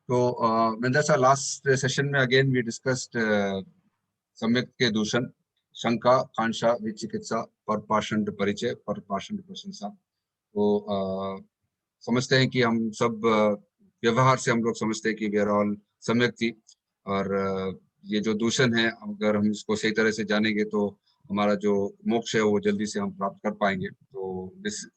So, Mendesa, last session में again we discussed सम्यक के दूषण, शंका, कांक्षा, विचिकित्सा, परपाषंड परिचय, परपाषंड प्रशंसा। तो समझते हैं कि हम सब व्यवहार से हम लोग समझते हैं कि वी आर ऑल सम्यक थी, और ये जो दूषण है अगर हम इसको सही तरह से जानेंगे तो हमारा जो मोक्ष है वो जल्दी से हम प्राप्त कर पाएंगे। तो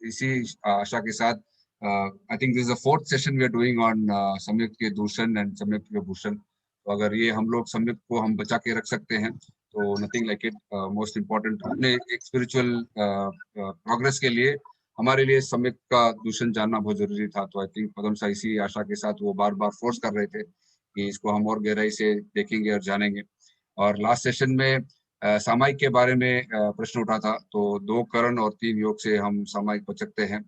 इसी आशा के साथ I think this is the fourth session we are doing on सम्यक के दूषण एंड सम्यक के भूषण। तो अगर ये हम लोग सम्यक को हम बचा के रख सकते हैं तो nothing like it. Most important अपने एक स्पिरिचुअल प्रोग्रेस के लिए हमारे लिए सम्यक का दूषण जानना बहुत जरूरी था। तो आई थिंक पदम सा इसी आशा के साथ वो बार बार फोर्स कर रहे थे कि इसको हम और गहराई से देखेंगे और जानेंगे। और लास्ट सेशन में सामायिक के बारे में प्रश्न उठा था। तो 2 करण और 3 योग से हम सामायिक बच सकते हैं।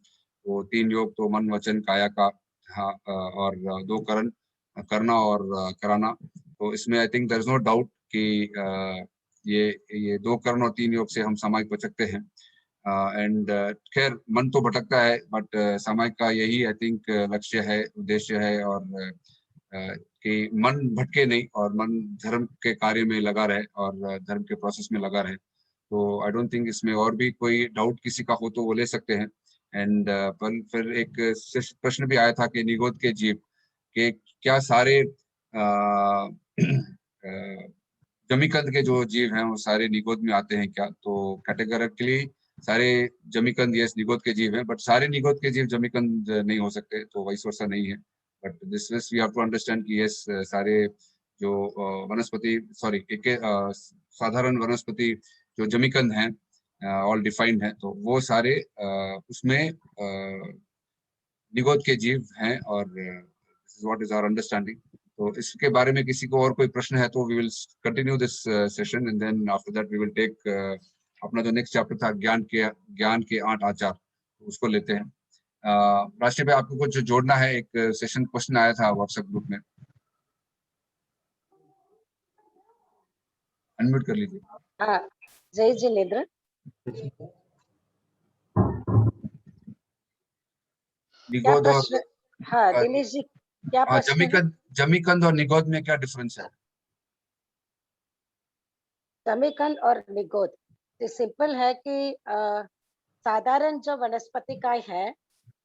तो 3 योग तो मन वचन काया का, हाँ, और 2 करण करना और कराना। तो इसमें I think there is no doubt कि ये 2 करण और 3 योग से हम सामायिक बच सकते हैं। एंड खैर मन तो भटकता है, बट सामायिक का यही आई थिंक लक्ष्य है, उद्देश्य है, और कि मन भटके नहीं और मन धर्म के कार्य में लगा रहे और धर्म के प्रोसेस में लगा रहे। तो आई डोंट थिंक इसमें और भी कोई डाउट किसी का हो तो वो ले सकते हैं। एंड पर फिर एक प्रश्न भी आया था कि निगोद के जीव के क्या सारे जमीकंद के जो जीव हैं वो सारे निगोद में आते हैं क्या? तो कैटेगोरिकली सारे जमीकंद यस निगोद के जीव हैं, बट सारे निगोद के जीव जमीकंद नहीं हो सकते, तो वाइस वर्सा नहीं है। But this we have to understand कि यस सारे जो वनस्पति साधारण वनस्पति जो जमीकंद हैं ऑल डिफाइंड हैं, तो वो सारे उसमें निगोद के जीव हैं, और this is what is our understanding. तो इसके बारे में किसी को और कोई प्रश्न है तो we will continue this session, and then after that we will take अपना जो नेक्स्ट चैप्टर था ज्ञान के 8 आचार, उसको लेते हैं। राष्ट्रीय भाई, आपको कुछ जोड़ना है? एक सेशन क्वेश्चन आया था व्हाट्सएप ग्रुप में, अनम्यूट कर लीजिए। हाँ, जय जिनेंद्र। निगोद और हाँ दिनेश जी, क्या प्रश्न है? जमीकंद और निगोद में क्या डिफरेंस है? जमीकंद और निगोद सिंपल है कि साधारण जो वनस्पति का है,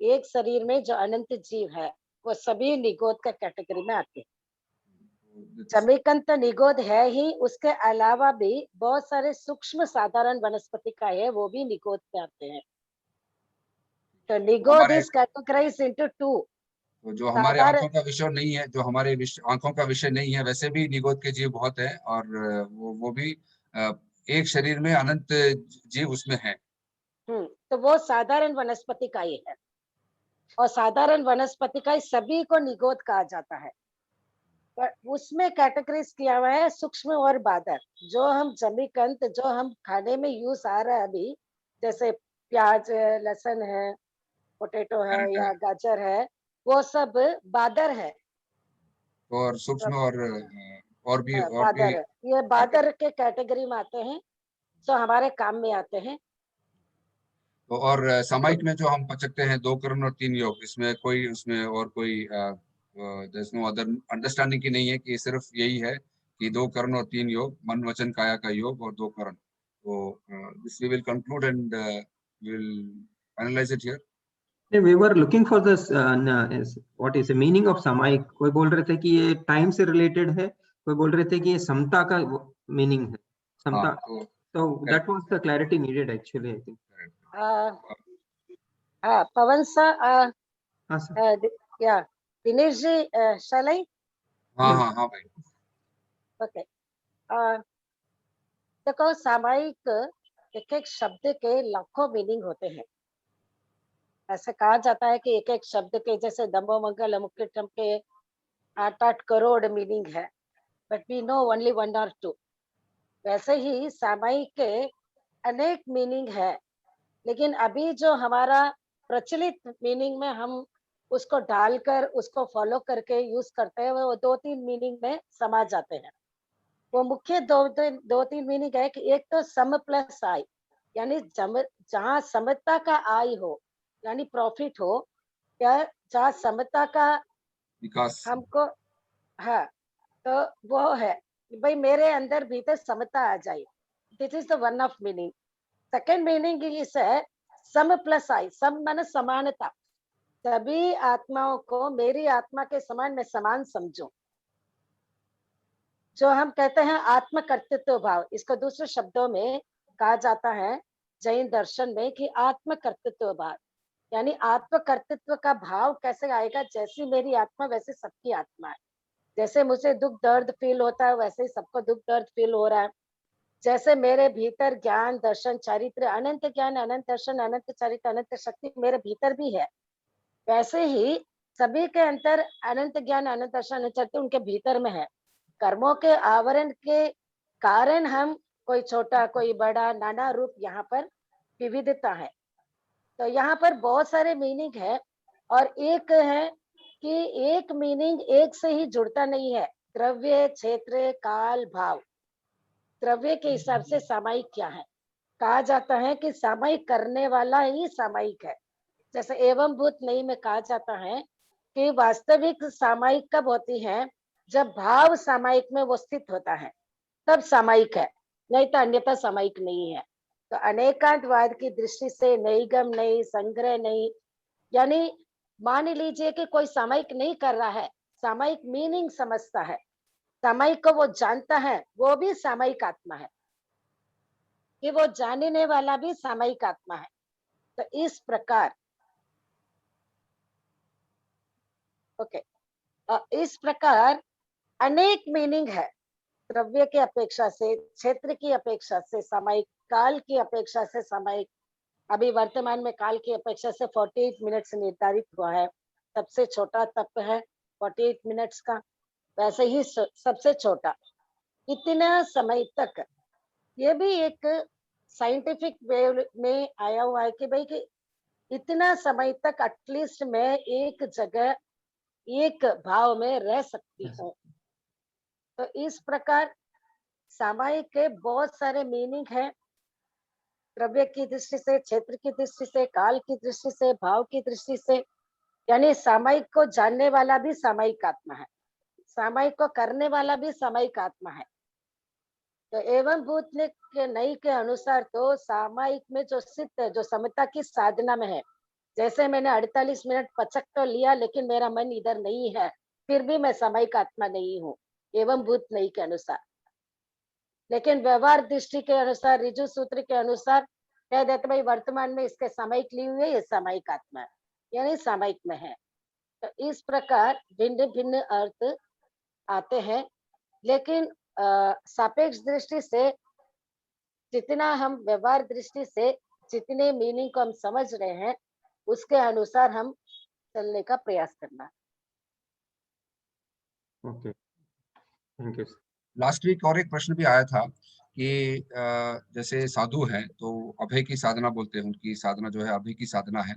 एक शरीर में जो अनंत जीव है वो सभी निगोद का कैटेगरी में आते हैं। जमीकंद तो निगोद है ही, उसके अलावा भी बहुत सारे सूक्ष्म साधारण वनस्पति का है, वो भी निगोद पे आते हैं। तो निगोद इज कैटेगराइज्ड इनटू 2। तो जो हमारे आंखों का विषय नहीं है, जो हमारे आंखों का विषय नहीं है, वैसे भी निगोद के जीव बहुत है, और वो भी एक शरीर में अनंत जीव उसमें है। तो वो साधारण वनस्पति का ही है, और साधारण वनस्पति का ही सभी को निगोद कहा जाता है। पर उसमें कैटेगरीज किया हुआ है सूक्ष्म और बादर। जो हम जमीकंद जो हम खाने में यूज आ रहा है अभी, जैसे प्याज है, लहसुन है, पोटैटो है या गाजर है, वो सब बादर है। और सूक्ष्म और भी बादर है, ये बादर के कैटेगरी में आते हैं, जो हमारे काम में आते हैं। तो और सामायिक में जो हम पढ़ सकते हैं 2 करण और 3 योग, इसमें कोई उसमें और कोई there is no other understanding की नहीं है कि सिर्फ यही है कि 2 करण और 3 योग, मन वचन काया का योग और 2 करण। तो this we will conclude and will finalise it here. We were looking for this what is the meaning of सामायिक। कोई बोल रहे थे कि ये टाइम से रिलेटेड है, कोई बोल रहे थे कि ये समता का मीनिंग है, समता। तो that was the clarity needed actually, I think. पवन सा या दिनेश जी, shall I? हाँ भाई। ओके, देखो सामायिक एक एक शब्द के लाखों मीनिंग होते हैं। ऐसे कहा जाता है कि एक एक शब्द के, जैसे दम्भो मंगल मुक्तिटम के 8-8 करोड़ मीनिंग है, but we know only 1 or 2। वैसे ही सामायिक के अनेक मीनिंग है, लेकिन अभी जो हमारा प्रचलित मीनिंग में हम उसको डालकर उसको फॉलो करके यूज करते हैं, वो 2-3 मीनिंग में समा जाते हैं। वो मुख्य 2-3 मीनिंग है कि एक तो सम प्लस आई, यानी जहाँ समता का आई हो यानी प्रॉफिट हो, या जहाँ समता का विकास, हमको हाँ, तो वो है कि भाई मेरे अंदर भीतर समता आ जाए। This is the one of meaning. Second meaning is है सम प्लस आई, सम माने समानता। सभी आत्माओं को मेरी आत्मा के समान मैं समान समझूं। जो हम कहते हैं आत्म कर्तृत्व भाव, इसको दूसरे शब्दों में कहा जाता है जैन दर्शन में कि आत्म कर्तृत्व भाव, यानी आत्म कर्तृत्व का भाव कैसे आएगा? जैसी मेरी आत्मा वैसे सबकी आत्मा है। जैसे मुझे दुख दर्द फील होता है वैसे ही सबको दुख दर्द फील हो रहा है। जैसे मेरे भीतर ज्ञान दर्शन चारित्र, अनंत ज्ञान अनंत दर्शन अनंत चारित्र अनंत शक्ति मेरे भीतर भी है, वैसे ही सभी के अंदर अनंत ज्ञान अनंत दर्शन अनंत शक्ति उनके भीतर में है। कर्मों के आवरण के कारण हम कोई छोटा कोई बड़ा नाना रूप यहाँ पर विविधता है। तो यहाँ पर बहुत सारे मीनिंग है और एक है कि एक मीनिंग एक से ही जुड़ता नहीं है। द्रव्य क्षेत्र काल भाव, द्रव्य के हिसाब से सामायिक क्या है? कहा जाता है कि सामायिक करने वाला ही सामायिक है। जैसे एवं भूत नहीं में कहा जाता है कि वास्तविक सामायिक कब होती है? जब भाव सामायिक में वो स्थित होता है तब सामायिक है, नहीं तो अन्यथा सामायिक नहीं है। तो अनेकांतवाद की दृष्टि से नैगम नहीं, संग्रह नहीं, यानी मान लीजिए कि कोई सामायिक नहीं कर रहा है, सामायिक मीनिंग समझता है, सामायिक को वो जानता है, वो भी सामायिक आत्मा है। कि वो जानने वाला भी सामायिक आत्मा है। तो इस प्रकार ओके, इस प्रकार अनेक मीनिंग है। द्रव्य की अपेक्षा से, क्षेत्र की अपेक्षा से सामायिक, काल की अपेक्षा से सामायिक। अभी वर्तमान में काल की अपेक्षा से 48 मिनट्स निर्धारित हुआ है। सबसे छोटा तप है 48 मिनट्स का, वैसे ही सबसे छोटा इतना समय तक, ये भी एक साइंटिफिक वे में आया हुआ है कि भाई कि इतना समय तक एटलीस्ट मैं एक जगह एक भाव में रह सकती Yes. हूँ। तो इस प्रकार सामायिक के बहुत सारे मीनिंग है। द्रव्य की दृष्टि से, क्षेत्र की दृष्टि से, काल की दृष्टि से, भाव की दृष्टि से, यानी सामायिक को जानने वाला भी सामायिक आत्मा है, सामायिक को करने वाला भी सामायिक आत्मा है। तो एवं भूत ने के नई के अनुसार तो सामायिक में जो सिद्ध है, जो समता की साधना में है, जैसे मैंने 48 मिनट पचक तो लिया लेकिन मेरा मन इधर नहीं है, फिर भी मैं सामायिक आत्मा नहीं हूँ एवं भूत नहीं के अनुसार। लेकिन व्यवहार दृष्टि के अनुसार, ऋजु सूत्र के अनुसार कह देते भाई वर्तमान में इसके सामायिक ली हुई है, ये सामायिक आत्मा है, यानी सामायिक में है। तो इस प्रकार भिन्न भिन्न अर्थ आते हैं। लेकिन सापेक्ष दृष्टि से जितना हम व्यवहार दृष्टि से जितने मीनिंग को हम समझ रहे हैं उसके अनुसार हम चलने का प्रयास करना। Okay, thank you. Last week और एक प्रश्न भी आया था कि जैसे साधु हैं तो अभय की साधना बोलते हैं, उनकी साधना जो है अभय की साधना है,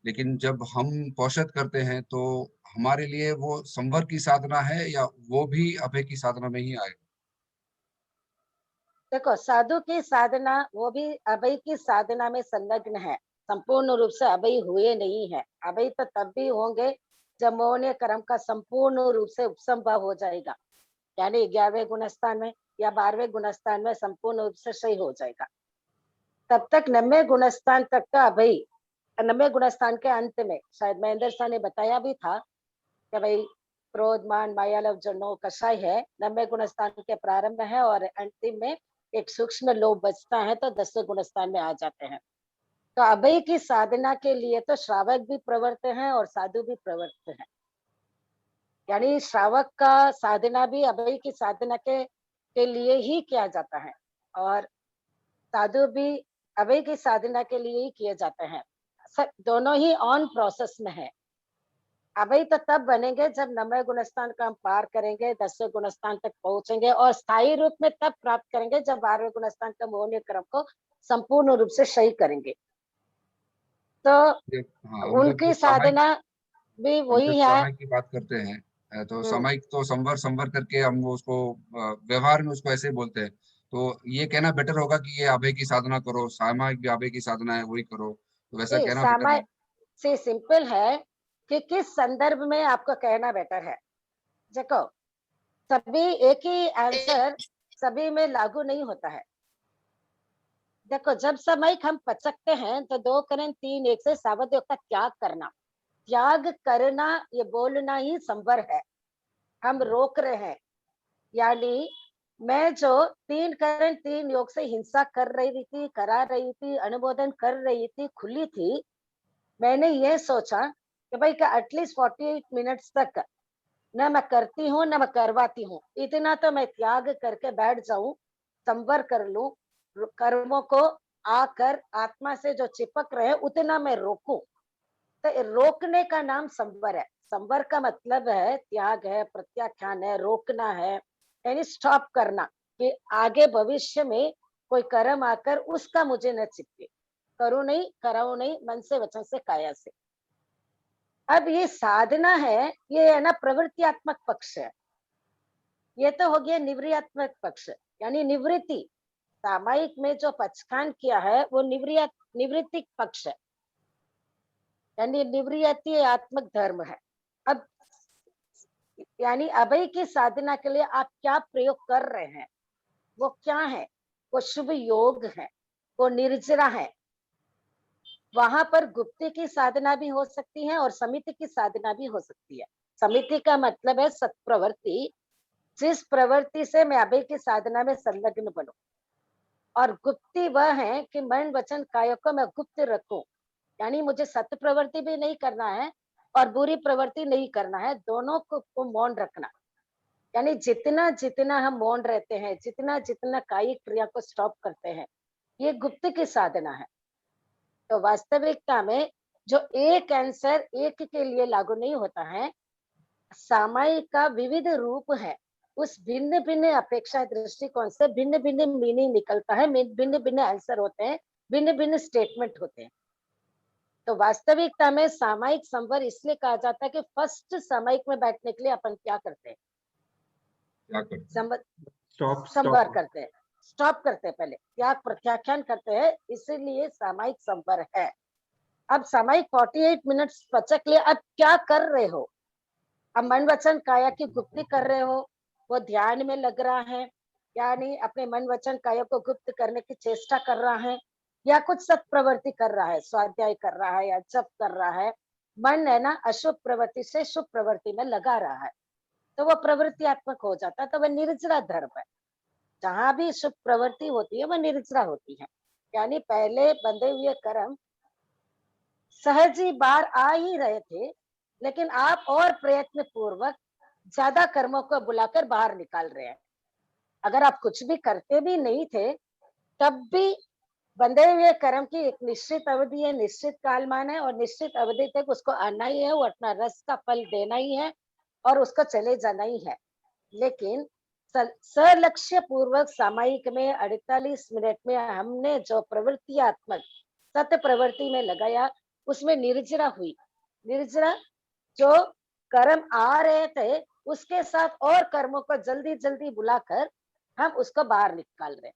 लेकिन जब हम पौषध करते हैं तो हमारे लिए वो संवर की साधना है या वो भी अभय की साधना में ही आए? देखो, साधु की साधना वो भी अभय की साधना में संलग्न है, संपूर्ण रूप से अभय हुए नहीं है। अभय तो तब भी होंगे जब मौन कर्म का संपूर्ण रूप से उपसंभव हो जाएगा, यानी 11वें गुणस्थान में या 12वें गुणस्थान में संपूर्ण रूप से सही हो जाएगा। तब तक 90 गुणस्थान तक का अभय, 90 गुणस्थान के अंत में शायद महेंद्र शाह ने बताया भी था कि भाई क्रोध मान माया लोभ जो 9 कषाय है 90 गुणस्थान के प्रारंभ में है और अंतिम में एक सूक्ष्म लोभ बचता है तो 10वें गुणस्थान में आ जाते हैं। तो अभय की साधना के लिए तो श्रावक भी प्रवृत्त हैं और साधु भी प्रवृत्त हैं, यानी श्रावक का साधना भी अभय की साधना के लिए ही किया जाता है और साधु भी अभय की साधना के लिए ही किए जाते हैं। दोनों ही ऑन प्रोसेस में है। अभय तो तब बनेंगे जब 90 गुणस्थान का हम पार करेंगे, 10वें गुणस्थान तक पहुंचेंगे और स्थायी रूप में तब प्राप्त करेंगे जब 12वें गुणस्थान का मौन क्रम को संपूर्ण रूप से सही करेंगे। तो हाँ, हम जब उनकी साधना भी हम जब वही है। समय की बात करते हैं तो हम्म, सामयिक तो संवर संवर करके हम वो उसको व्यवहार में उसको ऐसे ही बोलते हैं, तो ये कहना बेटर होगा कि ये अभय की साधना करो, सामयिक भी अभय की साधना है वही करो, तो वैसा कहना बेटर है। समय से सिंपल है कि किस संदर्भ में आपको कहना बेटर है। देखो, सभी एक ही आंसर सभी में लागू नहीं होता है। देखो, जब सामयिक हम पढ़ सकते हैं तो 2 करण 3 1 से सावधयोग का त्याग करना, त्याग करना ये बोलना ही संवर है। हम रोक रहे हैं, यानी मैं जो 3 करण 3 योग से हिंसा कर रही थी, करा रही थी, अनुमोदन कर रही थी, खुली थी, मैंने ये सोचा कि भाई का एटलीस्ट 48 मिनट्स तक न मैं करती हूँ न मैं करवाती हूँ, इतना तो मैं त्याग करके बैठ जाऊं, संवर कर लूं, कर्मों को आकर आत्मा से जो चिपक रहे उतना मैं रोकूं। तो रोकने का नाम संवर है। संवर का मतलब है त्याग है, प्रत्याख्यान है, रोकना है, यानी स्टॉप करना कि आगे भविष्य में कोई कर्म आकर उसका मुझे न चिपके। करूं नहीं, कराऊं नहीं, मन से, वचन से, काया से। अब ये साधना है, ये है ना प्रवृत्तियात्मक पक्ष है। ये तो हो गया निवृत्तात्मक पक्ष, यानी निवृत्ति। सामायिक में जो पक्षखान किया है वो निवृत्ति पक्ष है, यानी निवृत्ति आत्मक धर्म है। अब यानी अभय की साधना के लिए आप क्या प्रयोग कर रहे हैं, वो क्या है? वो शुभ योग है, वो निर्जरा है। वहां पर गुप्ती की साधना भी हो सकती है और समिति की साधना भी हो सकती है। समिति का मतलब है सत्प्रवृत्ति, जिस प्रवृत्ति से मैं अभय की साधना में संलग्न बनूं। और गुप्ती वह है कि मन वचन काया को मैं गुप्त रखूं, यानी मुझे सत्य प्रवृत्ति भी नहीं करना है और बुरी प्रवृत्ति नहीं करना है, दोनों को मौन रखना। यानी जितना जितना हम मौन रहते हैं, जितना जितना कायिक क्रिया को स्टॉप करते हैं, ये गुप्त की साधना है। तो वास्तविकता में जो एक आंसर एक के लिए लागू नहीं होता है, सामायिक का विविध रूप है। उस भिन्न भिन्न अपेक्षा दृष्टिकोण से भिन्न भिन्न मीनिंग निकलता है, भिन्न भिन्न आंसर होते हैं, भिन्न भिन्न स्टेटमेंट होते हैं। तो वास्तविकता में सामायिक संवर इसलिए कहा जाता है कि फर्स्ट सामायिक में बैठने के लिए अपन क्या करते हैं? क्या करते हैं? संवर करते हैं, स्टॉप करते हैं, पहले त्याग प्रत्याख्यान करते हैं, इसीलिए सामायिक संवर है। अब सामायिक 48 मिनट्स पचक लिए अब क्या कर रहे हो? अब मन वचन काया की गुप्ती कर रहे हो, वो ध्यान में लग रहा है, यानी अपने मन वचन काया को गुप्त करने की चेष्टा कर रहा है, या कुछ सत प्रवृत्ति कर रहा है, स्वाध्याय कर रहा है या जप कर रहा है। मन है ना अशुभ प्रवृत्ति से शुभ प्रवृत्ति में लगा रहा है, तो वो प्रवृत्तियात्मक हो जाता है, तो वह निर्जरा धर्म है। जहां भी शुभ प्रवृत्ति होती है वह निर्जरा होती है, यानी पहले बंधे हुए कर्म सहज ही बाहर आ ही रहे थे, लेकिन आप और प्रयत्न पूर्वक ज्यादा कर्मों को बुलाकर बाहर निकाल रहे हैं। अगर आप कुछ भी करते भी नहीं थे, तब भी बंधे हुए कर्म की एक निश्चित अवधि है, निश्चित कालमान है, और निश्चित अवधि तक उसको आना ही है, वो अपना रस का फल देना ही है और उसको चले जाना ही है। लेकिन सलक्ष्य पूर्वक सामायिक में 48 मिनट में हमने जो प्रवृत्तियात्मक सत्य प्रवृत्ति में लगाया, उसमें निर्जरा हुई। निर्जरा जो कर्म आ रहे थे उसके साथ और कर्मों को जल्दी जल्दी बुलाकर हम उसको बाहर निकाल रहे हैं।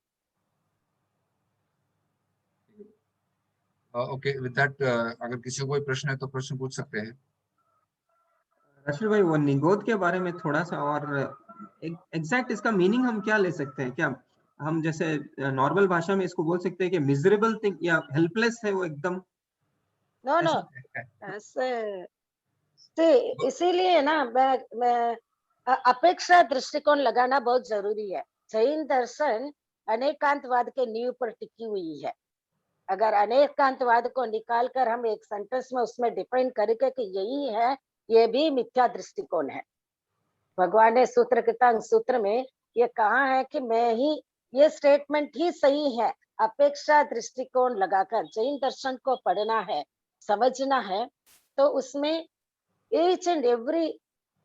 ओके, विद दैट अगर किसी को कोई प्रश्न है तो प्रश्न पूछ सकते हैं। रशल भाई, वो निगोद के बारे में थोड़ा सा और एग्जैक्ट इसका मीनिंग हम क्या ले सकते हैं? क्या हम जैसे नॉर्मल भाषा में इसको बोल सकते हैं कि मिजरेबल थिंग या हेल्पलेस है वो एकदम? नो नो, ऐसे इसीलिए ना मैं अपेक्षा दृष्टिकोण लगाना बहुत जरूरी है। जैन दर्शन अनेकांतवाद के नींव पर टिकी हुई है। अगर अनेकांतवाद को निकालकर हम एक सेंटेंस में उसमें डिफाइन करेंगे कि यही है, ये भी मिथ्या दृष्टिकोण है। भगवान ने सूत्र कृतांग सूत्र में ये कहा है कि मैं ही, ये स्टेटमेंट ही सही है। अपेक्षा दृष्टिकोण लगाकर जैन दर्शन को पढ़ना है, समझना है, तो उसमें ईच एंड एवरी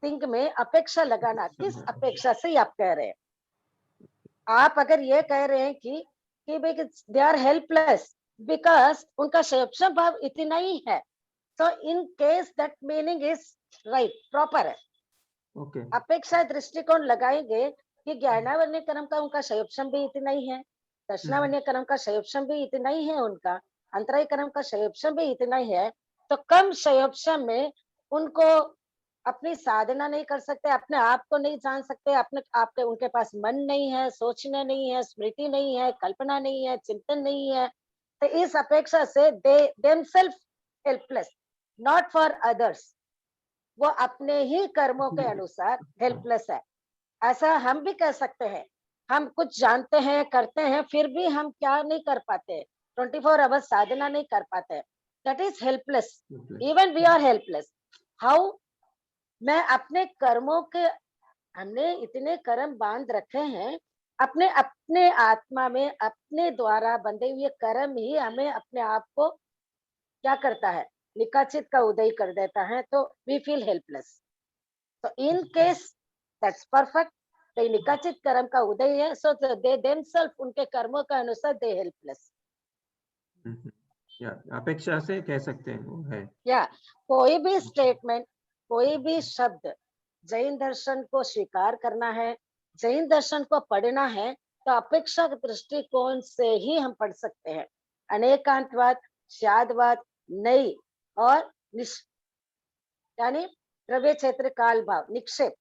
थिंग में अपेक्षा लगाना। किस अपेक्षा से आप कह रहे हैं? आप अगर ये कह रहे हैं कि दे आर हेल्पलेस बिकॉज उनका संयम भाव इतना ही है, तो in case that meaning is right, proper है। ओके, अपेक्षा दृष्टिकोण लगाएंगे कि ज्ञानावन्य कर्म का उनका संयम भी इतना ही है, दर्शनावन्य कर्म का संयम भी इतना ही है, उनका अंतराय कर्म का संयम भी इतना ही है, तो कम संयम में उनको अपनी साधना नहीं कर सकते, अपने आप को नहीं जान सकते, अपने आपके उनके पास मन नहीं है, सोचना नहीं है, स्मृति नहीं है, कल्पना नहीं है, चिंतन नहीं है, तो इस अपेक्षा से they themselves helpless, not for others. वो अपने ही कर्मों के अनुसार हेल्पलेस है। ऐसा हम भी कह सकते हैं। हम कुछ जानते हैं, करते हैं, फिर भी हम क्या नहीं कर पाते, 24 आवर्स साधना नहीं कर पाते। That is helpless. Even we are helpless. How? मैं अपने कर्मों के, हमने इतने कर्म बांध रखे हैं, अपने अपने आत्मा में अपने द्वारा बंधे हुए कर्म ही हमें अपने आप को क्या करता है, निकाचित का उदय कर देता है, तो वी फील हेल्पलेस। तो इन केस दैट्स परफेक्ट, तो निकाचित कर्म का उदय है, सो दे देमसेल्फ उनके कर्मों के अनुसार दे हेल्पलेस। या अपेक्षा से कह सकते हैं वो है। या कोई भी स्टेटमेंट, कोई भी शब्द जैन दर्शन को स्वीकार करना है, जैन दर्शन को पढ़ना है, तो अपेक्षा के दृष्टिकोण से ही हम पढ़ सकते हैं। अनेकांतवाद, शादवाद नहीं, और यानी द्रव्य क्षेत्र काल भाव निक्षेप,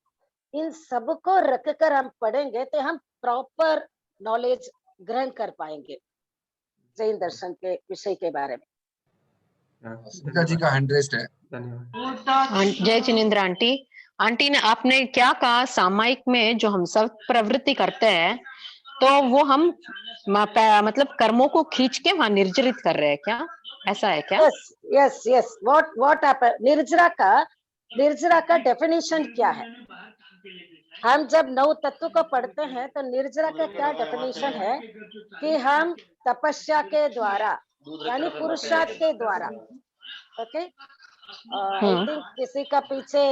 इन सबको रखकर हम पढ़ेंगे तो हम प्रॉपर नॉलेज ग्रहण कर पाएंगे जैन दर्शन के विषय के बारे में। स्मिता जी का हैंड रेस्ट है। धन्यवाद। जय जिनेन्द्र आंटी। आंटी ने आपने क्या कहा, सामायिक में जो हम सब प्रवृत्ति करते हैं तो वो हम मतलब कर्मों को खींच के वहां निर्जरित कर रहे हैं क्या, ऐसा है क्या? Yes yes yes. व्हाट निर्जरा का डेफिनेशन क्या है? हम जब नौ तत्व को पढ़ते हैं तो निर्जरा का क्या डेफिनेशन है कि हम तपस्या के द्वारा, यानी पुरुषार्थ के द्वारा, ओके। आई थिंक किसी का पीछे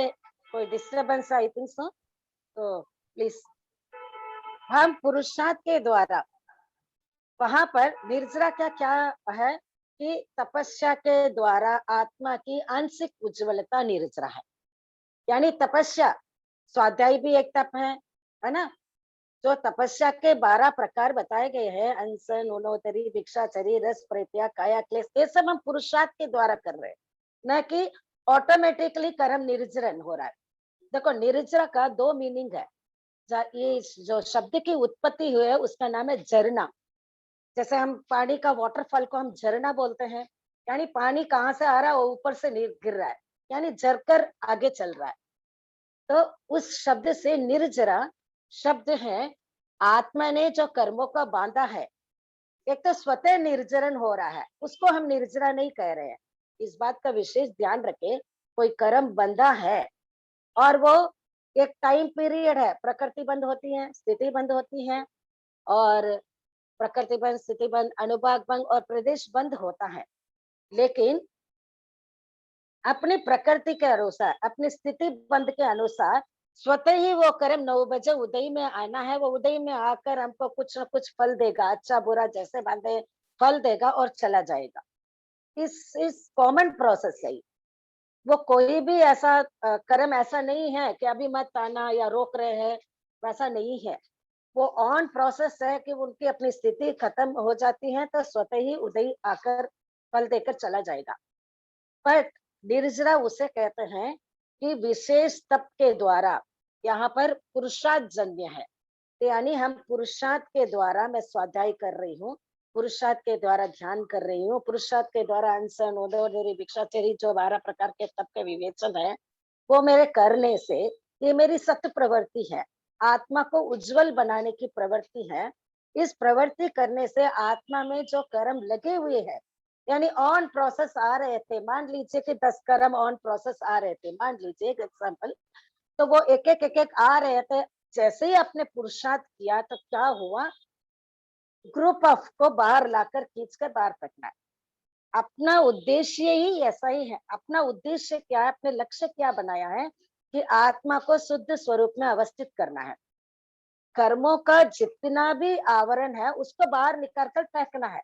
कोई डिस्टरबेंस, आई थिंक सो, तो प्लीज। हम पुरुषार्थ के द्वारा, वहां पर निर्जरा का क्या है कि तपस्या के द्वारा आत्मा की आंशिक उज्ज्वलता निर्जरा है। यानी तपस्या, स्वाध्याय भी एक तप है ना? जो तपस्या के 12 प्रकार बताए गए हैं, अनशन, उनोतरी, भिक्षाचरी, रस, परित्याग, काया क्लेश, ये सब हम पुरुषार्थ के द्वारा कर रहे हैं, न कि ऑटोमेटिकली कर्म निर्जरन हो रहा है। देखो, निर्जरा का 2 मीनिंग है। ये जो शब्द की उत्पत्ति हुई है उसका नाम है झरना। जैसे हम पानी का वाटरफॉल को हम झरना बोलते हैं, यानी पानी कहाँ से आ रहा है, वो ऊपर से गिर रहा है, यानी झरकर आगे चल रहा है। तो उस शब्द से निर्जरा शब्द है, आत्मा ने जो कर्मों का बांधा है, एक तो स्वतः निर्जरन हो रहा है, उसको हम निर्जरा नहीं कह रहे हैं। इस बात का विशेष ध्यान रखें। कोई कर्म बंधा है और वो एक टाइम पीरियड है, प्रकृति बंद होती है, स्थिति बंद होती है, और प्रकृति बंद, स्थिति बंद, अनुभाग बंद और प्रदेश बंद होता है। लेकिन अपनी प्रकृति के अनुसार, अपनी स्थिति बंद के अनुसार स्वतः ही वो कर्म 9 बजे उदय में आना है। वो उदय में आकर हमको कुछ न कुछ फल देगा, अच्छा बुरा जैसे बांधे फल देगा और चला जाएगा। इस कॉमन प्रोसेस है। वो कोई भी ऐसा कर्म ऐसा नहीं है कि अभी मत आना या रोक रहे हैं, वैसा नहीं है। वो ऑन प्रोसेस है कि उनकी अपनी स्थिति खत्म हो जाती है तो स्वतः ही उदय आकर फल देकर चला जाएगा। पर निर्जरा उसे कहते हैं कि विशेष तप के द्वारा, यहाँ पर पुरुषार्थ जन्य है, यानी हम पुरुषार्थ के द्वारा, मैं स्वाध्याय कर रही हूँ, पुरुषार्थ के द्वारा ध्यान कर रही हूँ, पुरुषार्थ के द्वारा अनशन, उदोदरी, भिक्षाचरी, जो 12 प्रकार के तप के विवेचन है, वो मेरे करने से, ये मेरी सत्य प्रवृत्ति है, आत्मा को उज्जवल बनाने की प्रवृत्ति है। इस प्रवृत्ति करने से आत्मा में जो कर्म लगे हुए हैं, यानी ऑन प्रोसेस आ रहे थे, मान लीजिए कि 10 कर्म ऑन प्रोसेस आ रहे थे, मान लीजिए एक एग्जाम्पल, तो वो एक एक आ रहे थे। जैसे ही आपने पुरुषार्थ किया तो क्या हुआ, ग्रुप ऑफ को बाहर लाकर खींचकर बाहर फेंकना है। अपना उद्देश्य ही ऐसा ही है। अपना उद्देश्य क्या है, अपने लक्ष्य क्या बनाया है कि आत्मा को शुद्ध स्वरूप में अवस्थित करना है। कर्मों का जितना भी आवरण है उसको बाहर निकाल कर फेंकना है,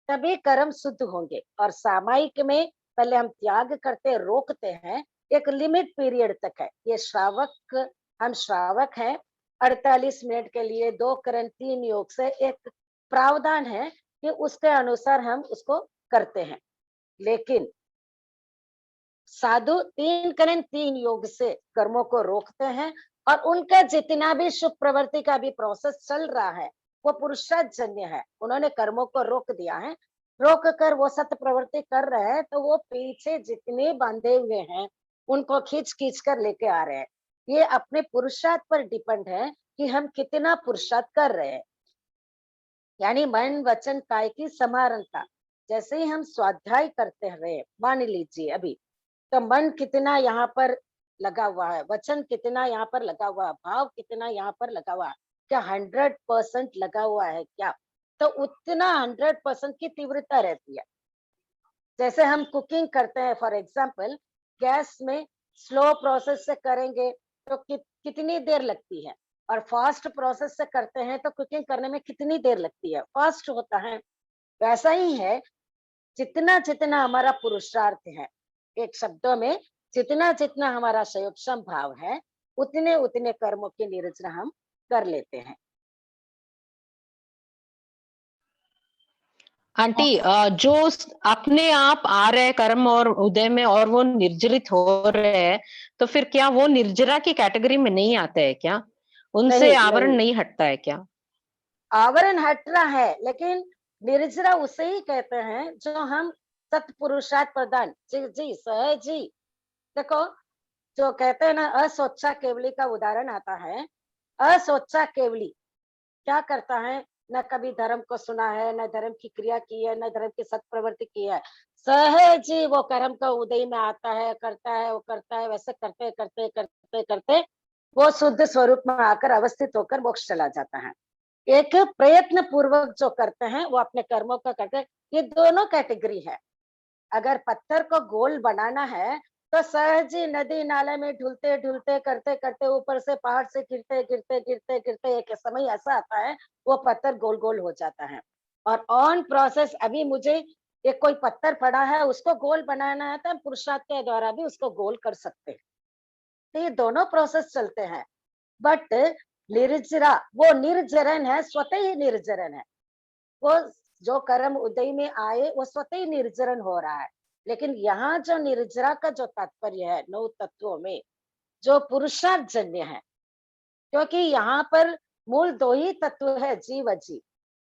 तभी कर्म शुद्ध होंगे। और सामायिक में पहले हम त्याग करते, रोकते हैं, एक लिमिट पीरियड तक है। ये श्रावक, हम श्रावक हैं, 48 मिनट के लिए 2 करण 3 योग से एक प्रावधान है कि उसके अनुसार हम उसको करते हैं। लेकिन साधु 3 करण 3 योग से कर्मों को रोकते हैं, और उनका जितना भी शुभ प्रवृत्ति का भी प्रोसेस चल रहा है वो पुरुषार्थ जन्य है। उन्होंने कर्मों को रोक दिया है, रोक कर वो सत्य प्रवृत्ति कर रहे हैं, तो वो पीछे जितने बांधे हुए हैं उनको खींच खींच कर लेके आ रहे हैं। ये अपने पुरुषार्थ पर डिपेंड है कि हम कितना पुरुषार्थ कर रहे हैं। यानी मन वचन काय की समानता। जैसे ही हम स्वाध्याय करते रहे, मान लीजिए अभी, तो मन कितना यहाँ पर लगा हुआ है, वचन कितना यहाँ पर लगा हुआ है, भाव कितना यहाँ पर लगा हुआ है, क्या 100% लगा हुआ है क्या? तो उतना 100% की तीव्रता रहती है। जैसे हम कुकिंग करते हैं, फॉर एग्जाम्पल गैस में स्लो प्रोसेस से करेंगे तो कितनी देर लगती है, और फास्ट प्रोसेस से करते हैं तो कुकिंग करने में कितनी देर लगती है, फास्ट होता है। वैसा ही है, जितना जितना हमारा पुरुषार्थ है, एक शब्दों में जितना जितना हमारा संयोगक्षम भाव है, उतने उतने कर्मों की निर्जरा हम कर लेते हैं। आंटी, जो अपने आप आ रहे कर्म और उदय में और वो निर्जरित हो रहे हैं, तो फिर क्या वो निर्जरा की कैटेगरी में नहीं आते हैं क्या? उनसे नहीं, आवरण नहीं, नहीं हटता है क्या? आवरण हट रहा है, लेकिन निर्जरा उसे ही कहते हैं जो हम सत्पुरुषार्थ प्रदान, जी जी सहज जी। देखो, जो कहते हैं ना, असोच्छा केवली का उदाहरण आता है। असोच्छा केवली क्या करता है? न कभी धर्म को सुना है, न धर्म की क्रिया की है, न धर्म की सत्प्रवृत्ति की है। सहज ही वो कर्म का उदय में आता है, करता है, वो करता है, वैसे करते करते करते करते वो शुद्ध स्वरूप में आकर अवस्थित होकर मोक्ष चला जाता है। एक प्रयत्न पूर्वक जो करते हैं वो अपने कर्मों का करते हैं। ये दोनों कैटेगरी है। अगर पत्थर को गोल बनाना है तो सहज ही नदी नाले में ढुलते ढुलते करते करते ऊपर से पहाड़ से गिरते गिरते गिरते गिरते एक समय ऐसा आता है वो पत्थर गोल गोल हो जाता है। और ऑन प्रोसेस अभी मुझे एक कोई पत्थर पड़ा है, उसको गोल बनाना है, तो हम पुरुषार्थ के द्वारा भी उसको गोल कर सकते हैं। तो ये दोनों प्रोसेस चलते हैं। बट निर्जरा वो निर्जरन है, स्वतः ही निर्जरन है। वो जो कर्म उदय में आए वो स्वतः ही निर्जरन हो रहा है। लेकिन यहाँ जो निर्जरा का जो तात्पर्य है 9 तत्वों में, जो पुरुषार्थ जन्य है, क्योंकि यहाँ पर मूल 2 ही तत्व है, जीव अजीव।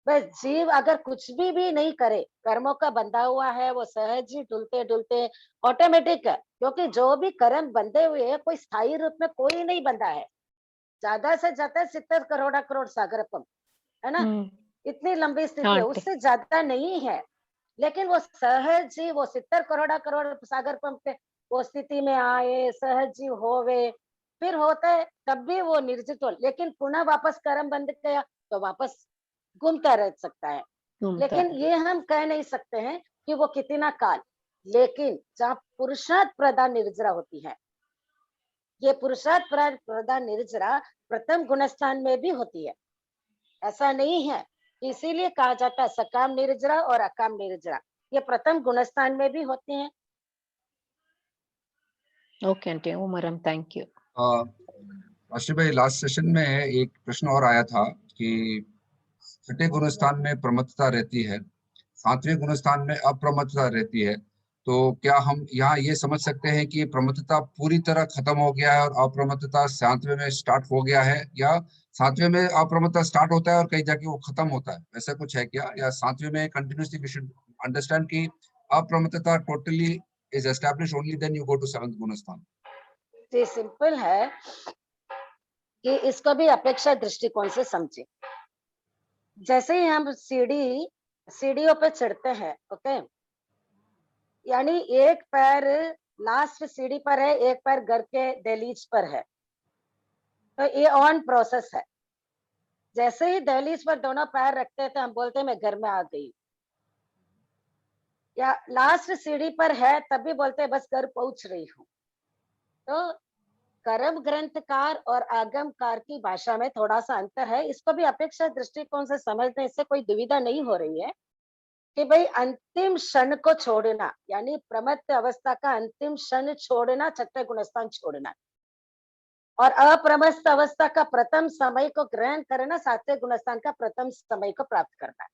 बस जीव अगर कुछ भी नहीं करे, कर्मों का बंधा हुआ है, वो सहज ही डुलते डुलते ऑटोमेटिक है। क्योंकि जो भी कर्म बंधे हुए है, कोई स्थायी रूप में कोई नहीं बंधा है। ज्यादा से ज्यादा 70 करोड़ सागर पंप है ना, इतनी लंबी स्थिति है, आंटी, उससे ज्यादा नहीं है। लेकिन वो सहज ही वो 70 करोड़ सागर पंप के वो स्थिति में आए, सहज ही होवे, फिर होता है तब भी वो निर्जित हो। लेकिन पुनः वापस कर्म बंध गया तो वापस घूमता रह सकता है। घूमता लेकिन है। ये हम कह नहीं सकते हैं कि वो कितना काल। लेकिन जहाँ पुरुषार्थ प्रधान निर्जरा होती है, ये पुरुषार्थ प्रधान निर्जरा प्रथम गुणस्थान में भी होती है, ऐसा नहीं है। इसीलिए कहा जाता है सकाम निर्जरा और अकाम निर्जरा, ये प्रथम गुणस्थान में भी होते हैं। ओके आंटी, उमरम, थैंक यू। आशीष भाई, लास्ट सेशन में एक प्रश्न और आया था कि छठे गुणस्थान में प्रमत्तता रहती है, 7वें गुणस्थान में अप्रमत्तता रहती है, तो क्या हम यहाँ ये समझ सकते हैं कि प्रमत्तता पूरी तरह खत्म हो गया है और अप्रमत्तता 7वें में स्टार्ट हो गया है, या 7वें में अप्रमत्तता स्टार्ट होता है और कहीं जाके वो खत्म होता है, ऐसा कुछ है क्या? या 7वें में कंटिन्यूसली वी शुड अंडरस्टैंड कि अप्रमत्तता totally is established only then you go to 7th गुणस्थान? ये सिंपल है कि इसको भी अपेक्षा दृष्टिकोण से समझे। जैसे ही हम सीढ़ियों पे चढ़ते हैं, ओके, यानी एक पैर लास्ट सीढ़ी पर है, एक पैर घर के दहलीज पर है, तो ये ऑन प्रोसेस है। जैसे ही दहलीज पर दोनों पैर रखते हैं तो हम बोलते हैं मैं घर में आ गई, या लास्ट सीढ़ी पर है तब भी बोलते हैं बस घर पहुंच रही हूँ। तो कर्म ग्रंथकार और आगमकार की भाषा में थोड़ा सा अंतर है, इसको भी अपेक्षा दृष्टिकोण से समझने से कोई दुविधा नहीं हो रही है कि भाई अंतिम क्षण को छोड़ना, यानी प्रमत्त अवस्था का अंतिम क्षण छोड़ना, छठे गुणस्थान छोड़ना, और अप्रमस्त अवस्था का प्रथम समय को ग्रहण करना, 7वें गुणस्थान का प्रथम समय को प्राप्त करना।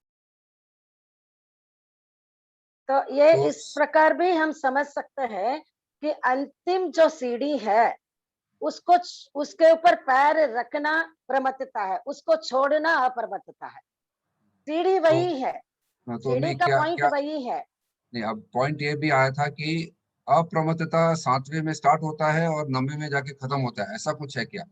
तो ये तो इस प्रकार भी हम समझ सकते हैं कि अंतिम जो सीढ़ी है उसको उसके ऊपर पैर रखना प्रमत्तता है, उसको छोड़ना अप्रमत्तता है। सीढ़ी तो वही है, तो सीढ़ी नहीं का क्या पॉइंट क्या वही है। नहीं, अब पॉइंट ये भी आया था कि अप्रमत्तता 7वें में स्टार्ट होता है और 9वें में जाके खत्म होता है, ऐसा कुछ है क्या?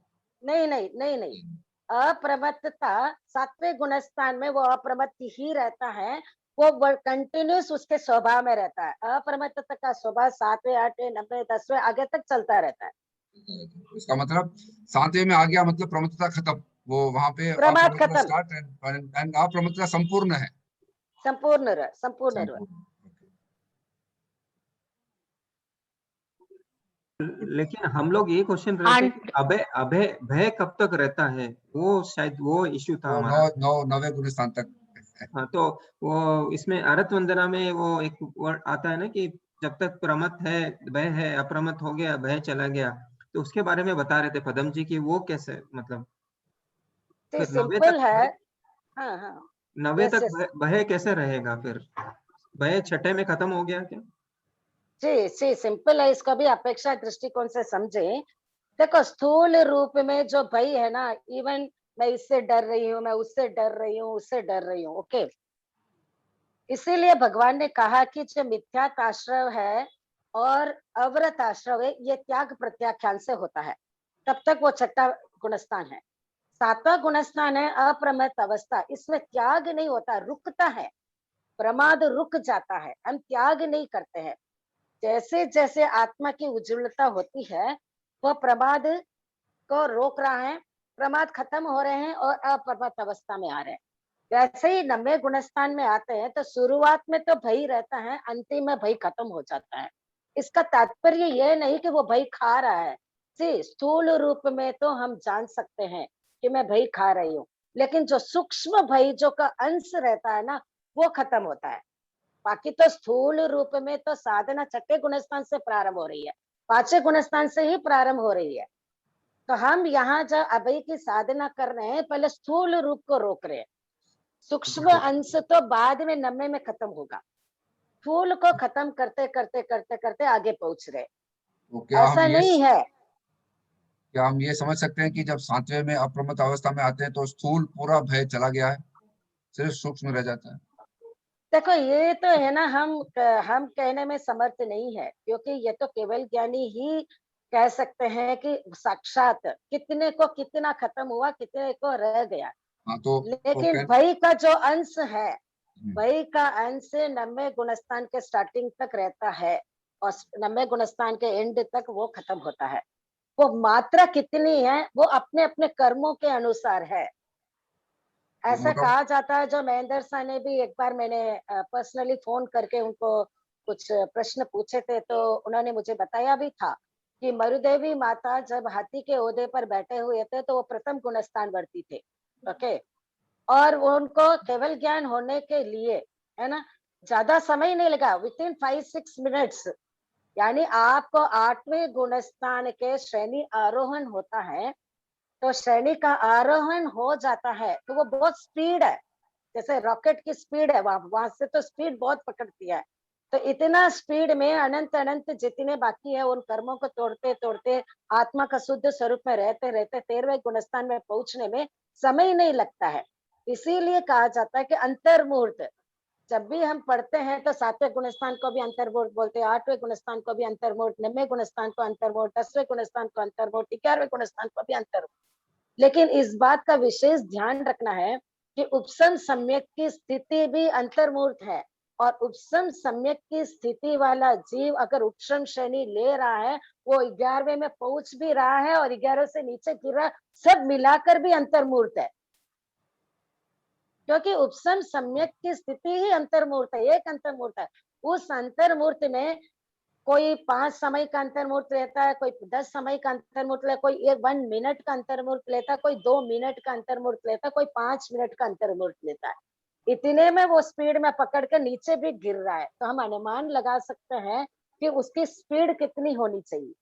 नहीं नहीं नहीं नहीं, अप्रमत्तता 7वें गुणस्थान में वो अप्रमत्त ही रहता है, वो कंटिन्यूस उसके स्वभाव में रहता है। अप्रमत्तता का स्वभाव 7वें 8वें 9वें 10वें आगे तक चलता रहता है। इसका मतलब 7वें में आ गया मतलब प्रमत्तता खत्म, वो वहां पे प्रमाद अप्रमत्तता खत्म, स्टार्ट एंड अप्रमत्तता संपूर्ण है। संपूर्ण। संपूर्ण, ओके। लेकिन हम लोग ये क्वेश्चन रहे थे कि आंट अभय अभय भय कब तक रहता है, वो शायद वो इश्यू था वो हमारा। 9वें गुण स्थान तक। हाँ, तो वो इसमें अरत वंदना में वो एक वर्ड आता है ना कि जब तक प्रमत है, भय है, अप्रमत हो गया, भय चला गया, तो उसके बारे में बता रहे थे पदम जी की वो कैसे, मतलब फिर नवे सिंपल तक है। भय, हाँ हाँ, नवे यस तक यस, भय कैसे रहेगा फिर? भय छठे में खत्म हो गया क्या? जी सिंपल है, इसका भी अपेक्षा दृष्टिकोण से समझे। देखो स्थूल रूप में जो भय है ना, इवन मैं इससे डर रही हूँ, मैं उससे डर रही हूँ, उससे डर रही हूँ, ओके। इसीलिए भगवान ने कहा कि जो मिथ्यात आश्रय है और अव्रत आश्रय है, ये त्याग प्रत्याख्यान से होता है, तब तक वो छठा गुणस्थान है। 7वां गुणस्थान है अप्रमत्त अवस्था, इसमें त्याग नहीं होता, रुकता है, प्रमाद रुक जाता है, हम त्याग नहीं करते हैं। जैसे जैसे आत्मा की उज्ज्वलता होती है, वह प्रमाद को रोक रहा है, प्रमाद खत्म हो रहे हैं और अप्रमत्त अवस्था में आ रहे हैं। वैसे ही 9वें गुणस्थान में आते हैं तो शुरुआत में तो भय रहता है, अंतिम में भय खत्म हो जाता है। इसका तात्पर्य यह नहीं कि वो भय खा रहा है। स्थूल रूप में तो हम जान सकते हैं कि मैं भय खा रही हूँ, लेकिन जो सूक्ष्म भय जो का अंश रहता है ना, वो खत्म होता है। बाकी तो स्थूल रूप में तो साधना छठे गुणस्थान से प्रारंभ हो रही है, 5वें गुणस्थान से ही प्रारंभ हो रही है। तो हम यहाँ जो अभय की साधना कर रहे हैं, पहले स्थूल रूप को रोक रहे हैं, सूक्ष्म अंश तो बाद में 9वें में खत्म होगा। फूल को खत्म करते करते करते करते आगे पहुंच रहे, तो ऐसा नहीं है। क्या हम ये समझ सकते हैं कि जब 7वें में अप्रमत्त अवस्था में आते हैं तो स्थूल पूरा भय चला गया है, सिर्फ सूक्ष्म रह जाता है? देखो ये तो है ना, हम कहने में समर्थ नहीं है, क्योंकि ये तो केवल ज्ञानी ही कह सकते हैं कि साक्षात कितने को कितना खत्म हुआ, कितने को रह गया। हाँ तो लेकिन कह भय का जो अंश है, भय का अंश 9वें गुणस्थान के स्टार्टिंग तक रहता है और 9वें गुणस्थान के एंड तक वो खत्म होता है। वो मात्रा कितनी है वो अपने अपने कर्मों के अनुसार है। तो ऐसा मोटा कहा जाता है, जो महेंद्र शाह ने भी एक बार, मैंने पर्सनली फोन करके उनको कुछ प्रश्न पूछे थे, तो उन्होंने मुझे बताया भी था कि मरुदेवी माता जब हाथी के ओहदे पर बैठे हुए थे तो वो प्रथम गुणस्थान वर्ती थे, ओके। और वो उनको केवल ज्ञान होने के लिए, है ना, ज्यादा समय नहीं लगा, विद इन 5-6 मिनट्स। यानी आपको 8वें गुणस्थान के श्रेणी आरोहण होता है, तो श्रेणी का आरोहण हो जाता है तो वो बहुत स्पीड है, जैसे रॉकेट की स्पीड है, वहां से तो स्पीड बहुत पकड़ती है। तो इतना स्पीड में अनंत अनंत जितने बाकी है उन कर्मों को तोड़ते तोड़ते आत्मा का शुद्ध स्वरूप में रहते रहते 13वें गुणस्थान में पहुंचने में समय नहीं लगता है। इसीलिए कहा जाता है कि अंतर मुहूर्त, जब भी हम पढ़ते हैं तो 7वें गुणस्थान को भी अंतर्मुहूर्त बोलते हैं, 8वें गुणस्थान को भी अंतर्मुहूर्त, 9वें गुणस्थान को अंतर्मुहूर्त, 10वें गुणस्थान को अंतर्मुहूर्त, 11वें गुणस्थान को भी अंतर्मुहूर्त। लेकिन इस बात का विशेष ध्यान रखना है कि उपसम सम्यक की स्थिति भी अंतर्मुहूर्त है, और उपसम सम्यक की स्थिति वाला जीव अगर उपशम श्रेणी ले रहा है, वो 11वें में पहुंच भी रहा है और 11 से नीचे गिर रहा है, सब मिलाकर भी अंतर्मुहूर्त है। क्योंकि उपसम सम्यक की स्थिति ही अंतर्मुहूर्त है, एक अंतर्मुहूर्त है। उस अंतर्मुहूर्त में कोई 5 समय का अंतर्मुहूर्त लेता है, कोई 10 समय का अंतर्मुहूर्त लेता है, कोई 1 मिनट का अंतर्मुहूर्त लेता है, कोई 2 मिनट का अंतर्मुहूर्त लेता है, कोई 5 मिनट का अंतर्मुहूर्त लेता है। इतने में वो स्पीड में पकड़ के नीचे भी गिर रहा है, तो हम अनुमान लगा सकते हैं कि उसकी स्पीड कितनी होनी चाहिए।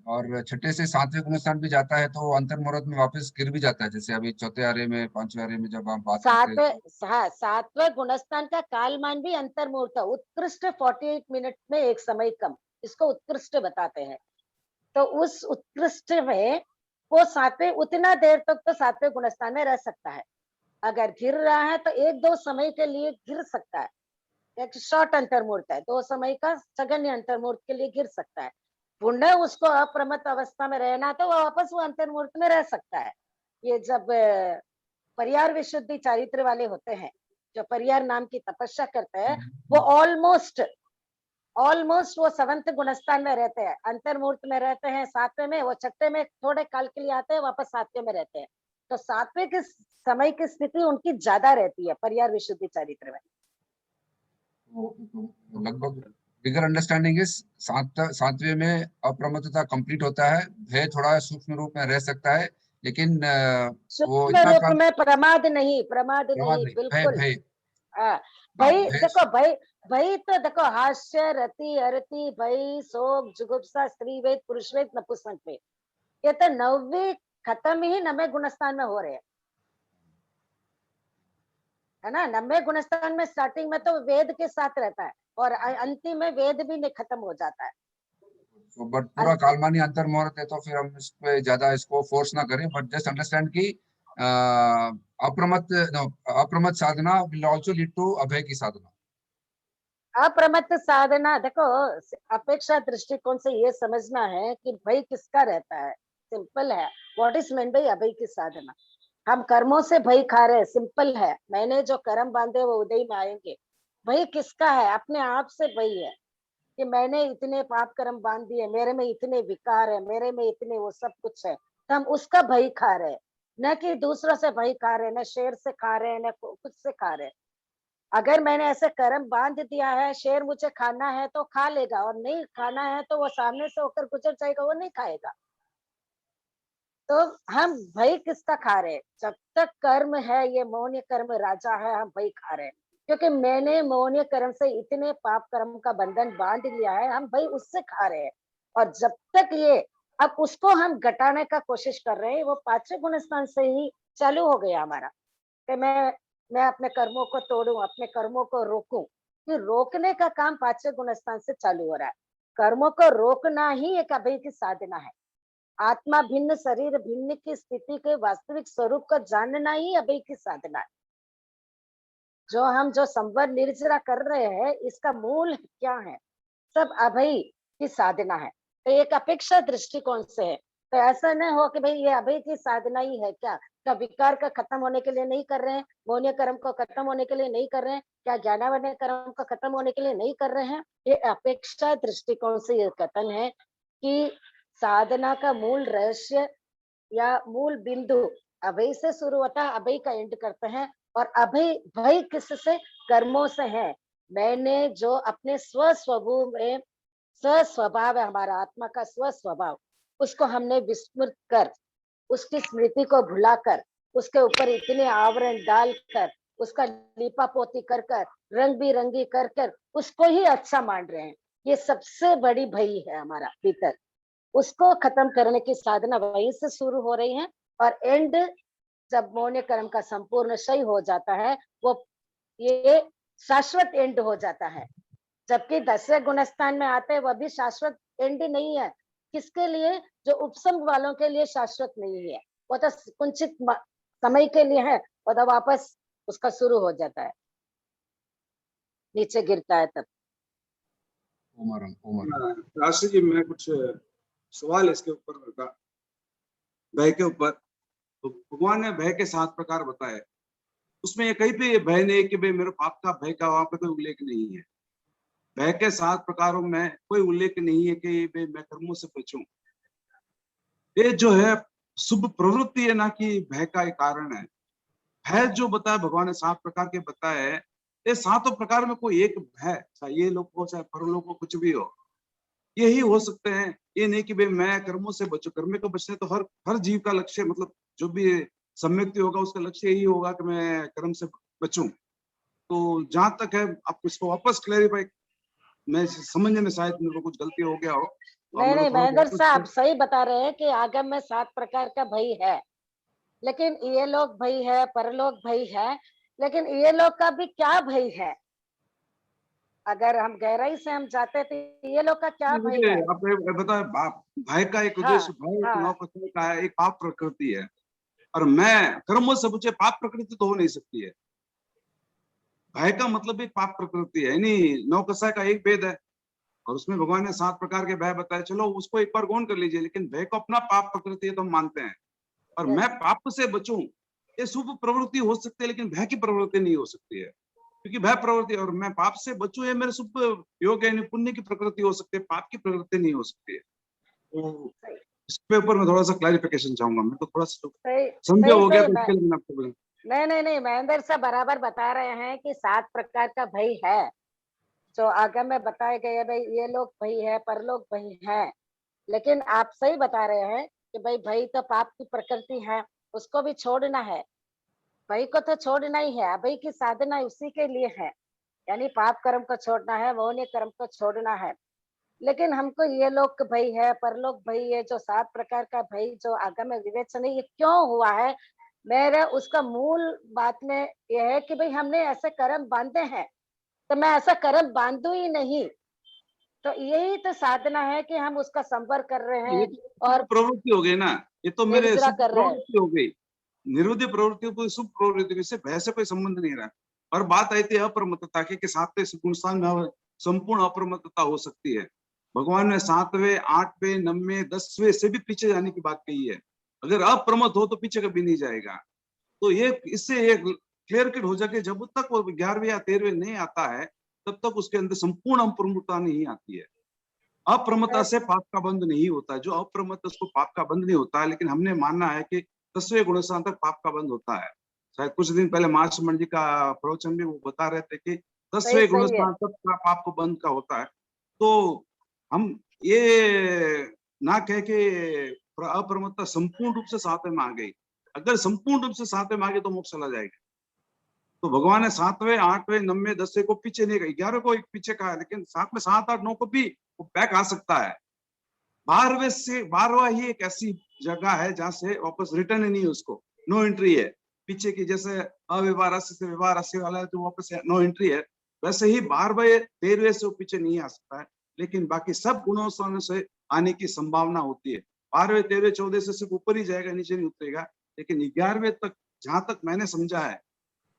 और छठे से 7वें गुण स्थान भी जाता है तो अंतर मुहूर्त में वापस गिर भी जाता है, जैसे अभी चौथे आरे में 5वें आरे में जब हम बात करते हैं तो। 7वें गुणस्थान का कालमान भी अंतर्मुहूर्त है, उत्कृष्ट 48 मिनट में एक समय कम, इसको उत्कृष्ट बताते हैं। तो उस उत्कृष्ट में वो सातवें उतना देर तक तो सातवें गुणस्थान में रह सकता है। अगर गिर रहा है तो 1-2 समय के लिए गिर सकता है। एक शॉर्ट अंतर्मुहूर्त है, 2 समय का सघन अंतर्मुहूर्त के लिए गिर सकता है। पुनः उसको अप्रमत्त अवस्था में रहना तो वो वापस वो अंतर्मुहूर्त में रह सकता है। ये जब परियार विशुद्धि चारित्र वाले होते हैं, जो परियार नाम की तपस्या करते हैं, वो ऑलमोस्ट वो 7th गुणस्थान में रहते हैं, अंतर्मुहूर्त में रहते हैं, 7वें में, वो छठे में थोड़े काल के लिए आते हैं, वापस 7वें में रहते हैं। तो 7वें के समय की स्थिति उनकी ज्यादा रहती है परियार विशुद्धि चरित्र में। लगभग बिगर अंडरस्टैंडिंग इज 7वें में अप्रमत्तता कंप्लीट होता है, भय थोड़ा सूक्ष्म रूप में रह सकता है, लेकिन वो सूक्ष्म इतना रूप में प्रमाद नहीं बिल्कुल। भय भाई भय देखो, भाई तो देखो, हास्य, रति, अरति, भय, शोक, जुगुप्सा, स्त्री वेद, पुरुष वेद, नपुंसक वेद, ये तो 9वीं खत्म ही 9वें गुणस्थान में हो रहे हैं, है ना। 9वें गुणस्थान में स्टार्टिंग में तो वेद के साथ रहता है और अंतिम में वेद भी नहीं खत्म हो जाता है। बट पूरा कालमानी अंतर्मुहूर्त है, तो फिर हम इस पे ज्यादा इसको फोर्स ना करें, बट जस्ट अंडरस्टैंड कि अप्रमत्त साधना विल आल्सो लीड टू अभय की साधना। अप्रमत्त साधना देखो, अपेक्षा दृष्टिकोण से ये समझना है कि भय किसका रहता है। सिंपल है, व्हाट इज मेंट बाय अभय की साधना। हम कर्मों से भय खा रहे हैं, सिंपल है। मैंने जो कर्म बांधे वो उदय में आएंगे। भय किसका है? अपने आप से भय है कि मैंने इतने पाप कर्म बांध दिए, मेरे में इतने विकार है, मेरे में इतने वो सब कुछ है, तो हम उसका भय खा रहे हैं, न कि दूसरों से भय खा रहे हैं, न शेर से खा रहे हैं, न कुछ से खा रहे हैं। अगर मैंने ऐसे कर्म बांध दिया है, शेर मुझे खाना है तो खा लेगा, और नहीं खाना है तो वो सामने से होकर गुजर जाएगा, वो नहीं खाएगा। तो हम भय किसका खा रहे हैं? जब तक कर्म है, ये मौन कर्म राजा है, हम भय खा रहे हैं, क्योंकि मैंने मौन कर्म से इतने पाप कर्म का बंधन बांध लिया है, हम भय उससे खा रहे हैं। और जब तक ये, अब उसको हम घटाने का कोशिश कर रहे हैं, वो 5वें गुणस्थान से ही चालू हो गया हमारा कि मैं अपने कर्मों को तोड़ूं, अपने कर्मों को रोकूं। कि रोकने का काम 5वें गुणस्थान से चालू हो रहा है। कर्मों को रोकना ही एक अभय की साधना है। आत्मा भिन्न, शरीर भिन्न की स्थिति के वास्तविक स्वरूप को जानना ही अभय की साधना है। जो संवर निर्जरा कर रहे हैं, इसका मूल क्या है? सब अभय की साधना है। तो एक अपेक्षा दृष्टिकोण से है। तो ऐसा न हो कि भाई ये अभय की साधना ही है क्या? क्या विकार का खत्म होने के लिए नहीं कर रहे हैं? मौन कर्म को खत्म होने के लिए नहीं कर रहे हैं? क्या ज्ञानावर्ण कर्म को खत्म होने के लिए नहीं कर रहे हैं? ये अपेक्षा दृष्टिकोण से ये कथन है कि साधना का मूल रहस्य या मूल बिंदु अभय से शुरू होता है, अभय का एंड करते हैं। और अभय भय किससे? कर्मों से है। मैंने जो अपने स्वस्वभाव में, स्वस्वभाव है हमारा आत्मा का स्वस्वभाव, उसको हमने विस्मृत कर, उसकी स्मृति को भुलाकर, उसके ऊपर इतने आवरण डालकर, उसका लीपा पोती कर कर, रंग बिरंगी कर कर, उसको ही अच्छा मान रहे हैं। ये सबसे बड़ी भय है हमारा भीतर। उसको खत्म करने की साधना वहीं से शुरू हो रही है। और एंड जब मौन कर्म का संपूर्ण सही हो जाता है, वो ये शाश्वत एंड हो जाता है। जबकि 10वें गुणस्थान में आते हैं, वह भी शाश्वत एंड नहीं है। किसके लिए? जो उपसम वालों के लिए शाश्वत नहीं है, वो तो कुंचित समय के लिए है, वो तो वापस उसका शुरू हो जाता है, नीचे गिरता है तब। राष्ट्र जी, मैं कुछ सवाल इसके ऊपर, भय के ऊपर। तो भगवान ने भय के 7 प्रकार बताए, उसमें ये कहीं पे भय नहीं कि भाई मेरे पाप का भय का वहां पे कोई उल्लेख नहीं है। भय के 7 प्रकारों में कोई उल्लेख नहीं है कि भाई मैं कर्मों से बचूं। ये जो है शुभ प्रवृत्ति है, ना कि भय का एक कारण है। भय जो बताया भगवान ने 7 प्रकार के बताए, ये 7 प्रकार में कोई एक भय, चाहे ये लोग हो चाहे परलोक हो, कुछ भी हो, यही हो सकते हैं। ये नहीं कि भाई मैं कर्मों से बचूं। कर्म को बचना तो हर जीव का लक्ष्य, मतलब जो भी सम्यक्ति होगा उसका लक्ष्य यही होगा कि मैं कर्म से बचूं। तो जहां तक है, आप इसको वापस क्लैरिफाई, मैं समझने में शायद मेरे को कुछ गलती हो गया हो। नहीं, महेंद्र साहब सही बता रहे हैं कि आगम में 7 प्रकार का भय है, लेकिन ये लोग भय है, परलोक भय है, लेकिन ये लोग का भी क्या भय है? अगर हम गहराई से हम जाते थे, ये लोग का क्या भय देखिए, है? आप ये बताओ, भय का एक हाँ, उद्देश्य, भय एक हाँ। नौ कथन का है, एक पाप प्रकृति है, और मैं कर्मों से मुझे पाप प्रकृति तो हो नहीं सकती है। भय का मतलब एक पाप प्रकृति है, यानी नौ कसाय का एक भेद है, और उसमें भगवान ने 7 प्रकार के भय बताए। चलो उसको एक बार गौण कर लीजिए, लेकिन भय को अपना पाप प्रकृति है तो हम मानते हैं। और मैं यस, पाप से बचूं, ये शुभ प्रवृत्ति हो सकती है, लेकिन भय की प्रवृत्ति नहीं हो सकती है, क्योंकि भय प्रवृत्ति, और मैं पाप से बचूं, ये मेरे शुभ योग यानी पुण्य की प्रकृति हो सकती है, पाप की प्रकृति नहीं हो सकती है। तो सही, इसके ऊपर मैं थोड़ा सा क्लैरिफिकेशन चाहूंगा, मैं तो थोड़ा सा सही, समझे सही, हो गया सही। तो इसके लिए मैं आपको बोला। नहीं, महेंद्र साहब बराबर बता रहे हैं कि 7 प्रकार का भय है, जो आगम में बताए गए, भाई ये लोग भय है, परलोक भय है। लेकिन आप सही बता रहे हैं कि भाई भय तो पाप की प्रकृति है, उसको भी छोड़ना है। भय को तो छोड़ना ही है, अभय की साधना उसी के लिए है, यानी पाप कर्म को छोड़ना है, मोहनीय कर्म को छोड़ना है। लेकिन हमको ये लोक भय है, परलोक भय है, जो 7 प्रकार का भय जो आगम में विवेचन है, ये क्यों हुआ है? मेरा उसका मूल बात में यह है कि भाई हमने ऐसे कर्म बांधे हैं, तो मैं ऐसा कर्म बांधू ही नहीं। तो यही तो साधना है कि हम उसका संपर्क कर रहे ये हैं तो और प्रवृत्ति हो गई ना, ये तो मेरे निर्जरा शुभ कर रहे हैं। प्रवृत्ति हो गई, निरुद्ध प्रवृत्ति को शुभ प्रवृत्ति, इससे भय से कोई संबंध नहीं रहा। और बात आई थी अप्रमत्तता की, कि 7वें गुण स्थान में संपूर्ण अप्रमत्तता हो सकती है। भगवान ने 7वें, 8वें, 9वें, 10वें से भी पीछे जाने की बात कही है। अगर अप्रमत्त हो तो पीछे कभी नहीं जाएगा। तो ये इससे एक क्लियर कट हो जाके, जब तक वो 11वें या 13वें नहीं आता है, तब तक उसके अंदर संपूर्ण अप्रमत्तता नहीं आती है। अप्रमत्ता से पाप का बंध नहीं होता है, जो अप्रमत्त उसको पाप का बंध नहीं होता है, लेकिन हमने मानना है कि 10वें गुणस्थान तक पाप का बंध होता है। शायद कुछ दिन पहले महासमण जी का प्रवचन में वो बता रहे थे कि सही 10वें सही है। गुणस्थान तक का पाप को बंध का होता है। तो हम ये ना कह के अप्रमत्ता संपूर्ण रूप से 7वें में आ गई, अगर संपूर्ण रूप से 7वें में आ गई तो मोक्ष चला जाएगा। तो भगवान ने 7वें, 8वें, 9वें, 10वें को पीछे नहीं कहा, 11 को एक पीछे कहा, लेकिन 7 में 7, 8, 9 को भी वो बैक आ सकता है। 12वें से 12वां ही एक ऐसी जगह है जहां से वापस रिटर्न नहीं है, उसको नो एंट्री है। पीछे की जैसे अव्यवहार राशि से व्यवहार राशि वाला जो वापस नो एंट्री है, वैसे ही 12वें, 13वें से वो पीछे नहीं आ सकता है। लेकिन बाकी सब गुणों से आने की संभावना होती है। 12वें, 13वें, 14 से सिर्फ ऊपर ही जाएगा, नीचे नहीं उतरेगा। लेकिन 11वें तक, जहां तक मैंने समझा है,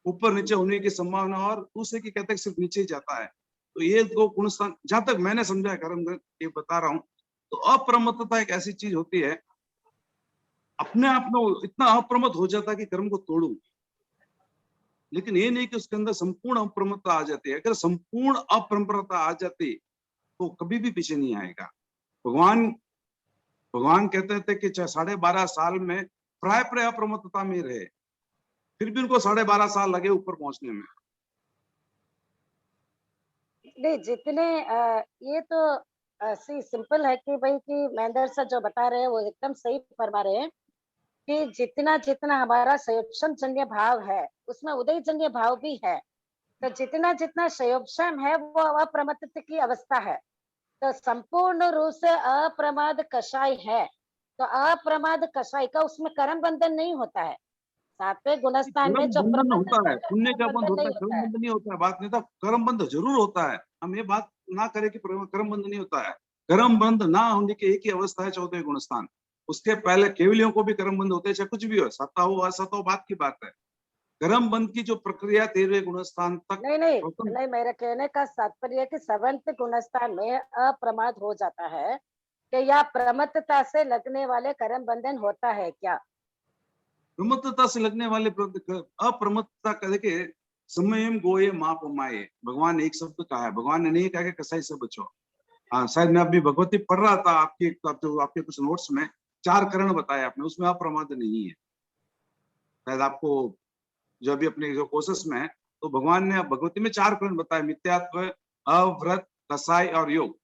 ऊपर नीचे होने की संभावना, और दूसरे की कहते हैं सिर्फ नीचे ही जाता है। तो ये दो गुण स्थान, जहां तक मैंने समझा है, कर्म ये बता रहा हूँ। तो अप्रमत्तता एक ऐसी चीज होती है, अपने आप में वो इतना अप्रमत्त हो जाता है कि कर्म को तोड़ू, लेकिन ये नहीं कि उसके अंदर संपूर्ण अप्रमत्तता आ जाती है। अगर संपूर्ण अप्रमत्तता आ जाती तो कभी भी पीछे नहीं आएगा। भगवान भगवान कहते थे कि 12.5 साल में प्राय अप्रमत्तता में रहे, फिर भी उनको 12.5 साल लगे ऊपर पहुंचने में। नहीं, जितने ये तो ऐसी सिंपल है कि भाई कि महेंद्र सर जो बता रहे हैं वो एकदम सही फरमा रहे हैं कि जितना जितना हमारा संयोजन जन्य भाव है, उसमें उदय जन्य भाव भी है। तो जितना जितना संयोजन है वो अप्रमत्त की अवस्था है। तो संपूर्ण रूप से अप्रमाद कषाय है, तो अप्रमाद कषाय का उसमें कर्म बंधन नहीं होता है। 7वें गुणस्थान में कर्म जो बंधन प्रबंध होता है, है, पुण्य का कर्म बंध बंधन होता नहीं है, कर्म होता है। बंध नहीं होता है। बात नहीं था, कर्म बंध जरूर होता है। हम ये बात ना करें कि कर्म बंध नहीं होता है। कर्म बंध ना होने की एक ही अवस्था है 14वें गुणस्थान। उसके पहले केवलियों को भी कर्म बंध होते हैं, चाहे कुछ भी हो, सत्ता हो असत्ता हो, बात की बात है। कर्म बंध की जो प्रक्रिया 13वें गुणस्थान तक नहीं, मेरा कहने का तात्पर्य है कि 7वें गुणस्थान में अप्रमाद हो जाता है कि या प्रमत्तता से लगने वाले कर्म बंधन होता है क्या? प्रमत्तता से लगने वाले अप्रमत्तता का देखिए, समयम गोये माप माए, भगवान ने एक शब्द कहा है। भगवान ने नहीं कहा कि कसाई से बचो। हाँ, शायद मैं अभी भगवती पढ़ रहा था, आपके कुछ नोट्स में 4 करण बताए आपने, उसमें अप्रमाद नहीं है। शायद आपको जो अभी अपने जो कोर्सेस में है, तो भगवान ने भगवती में 4 करण बताए, मिथ्यात्व, अव्रत, कसाई और योग।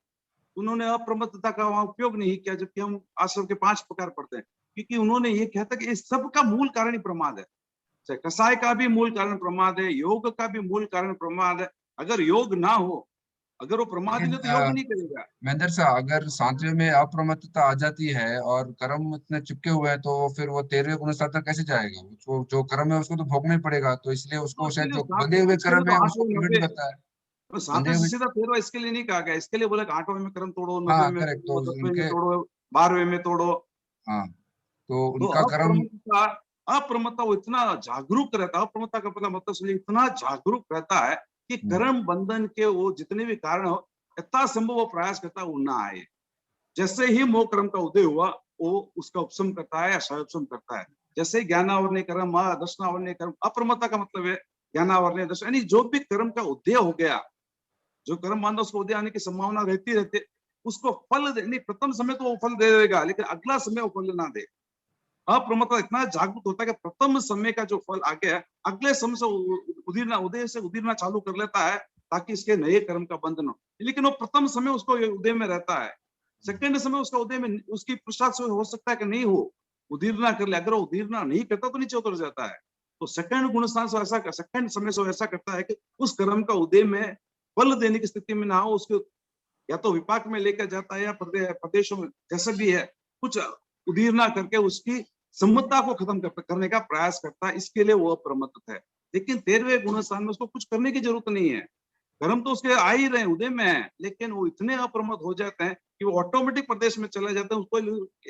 उन्होंने अप्रमत्तता का वहां उपयोग नहीं किया, जबकि हम आश्रम के 5 प्रकार पढ़ते हैं, क्योंकि उन्होंने ये कहता कि इस सब का मूल कारण ही प्रमाद है। चाहे कसाय का भी मूल कारण प्रमाद है, योग का भी मूल कारण प्रमाद है। अगर योग ना हो, अगर वो प्रमाद लेकिन नहीं, तो योग नहीं करेगा। महेंद्र साहब, अगर 7वें में अप्रमत्तता आ जाती है और कर्म इतने चिपके हुए हैं, तो फिर वो 13वें गुणस्थान तक कैसे जाएगा? जो कर्म है उसको तो भोगना ही पड़ेगा, तो इसलिए तो उसको शायद इसीलिए जो 7 बंधे हुए इसके लिए कर्म तो है 8वें, उसको प्रिवेंट 9वें, करता है। तो सातवें संदेह से में- सीधा 13वां इसके लिए नहीं कहा गया, इसके लिए बोला कि 8वें में कर्म तोड़ो, हाँ 9वें में करेक्ट, तो तोड़ो, 10वें में उनके तोड़ो, 12वें में तोड़ो। हाँ तो तो उनका कर्म अप्रमत्ता वो इतना जागरूक रहता है, अप्रमत्ता का मतलब समझिए इतना जागरूक रहता है कि कर्म बंधन के वो जितने भी कारण हो, इतना संभव वो प्रयास करता है वो ना आए। जैसे ही मोह कर्म का उदय हुआ, वो उसका उपशम करता है या क्षयोपशम करता है। जैसे ज्ञानावरणीय कर्म, दर्शनावरणीय कर्म, अप्रमत्ता का मतलब है ज्ञानावरणीय दर्शन, यानी जो भी कर्म का उदय हो गया, जो कर्म बांधा उसको उदय आने की संभावना रहती रहती, उसको फल नहीं, प्रथम समय तो वो फल दे देगा, लेकिन अगला समय वो फल ना दे। अप्रमत्ता इतना जागरूक होता है कि प्रथम समय का जो फल आ गया, अगले समय से उदय से उदीरना चालू कर लेता है, ताकि इसके नए कर्म का बंधन हो। लेकिन वो प्रथम समय उसको उदय में रहता है, सेकंड समय उसका उदय में उसकी पुरुषार्थ से हो सकता है कि नहीं हो, उदीरना कर ले। अगर वो उदीरना नहीं करता तो नीचे उतर जाता है। तो सेकंड गुणस्थान से ऐसा, सेकंड समय से ऐसा करता है कि उस कर्म का उदय में फल देने की स्थिति में ना हो, उसको या तो विपाक में लेकर जाता है या प्रदेशों में जैसे भी है, कुछ उदीरना करके उसकी सम्मतता को खत्म करने का प्रयास करता है। इसके लिए वो अप्रमत्त है। लेकिन 13वें गुणस्थान में उसको कुछ करने की जरूरत नहीं है, कर्म तो उसके आ ही रहे, उदय में है, लेकिन वो इतने अप्रमत्त हो जाते हैं कि वो ऑटोमेटिक प्रदेश में चले जाते हैं, उसको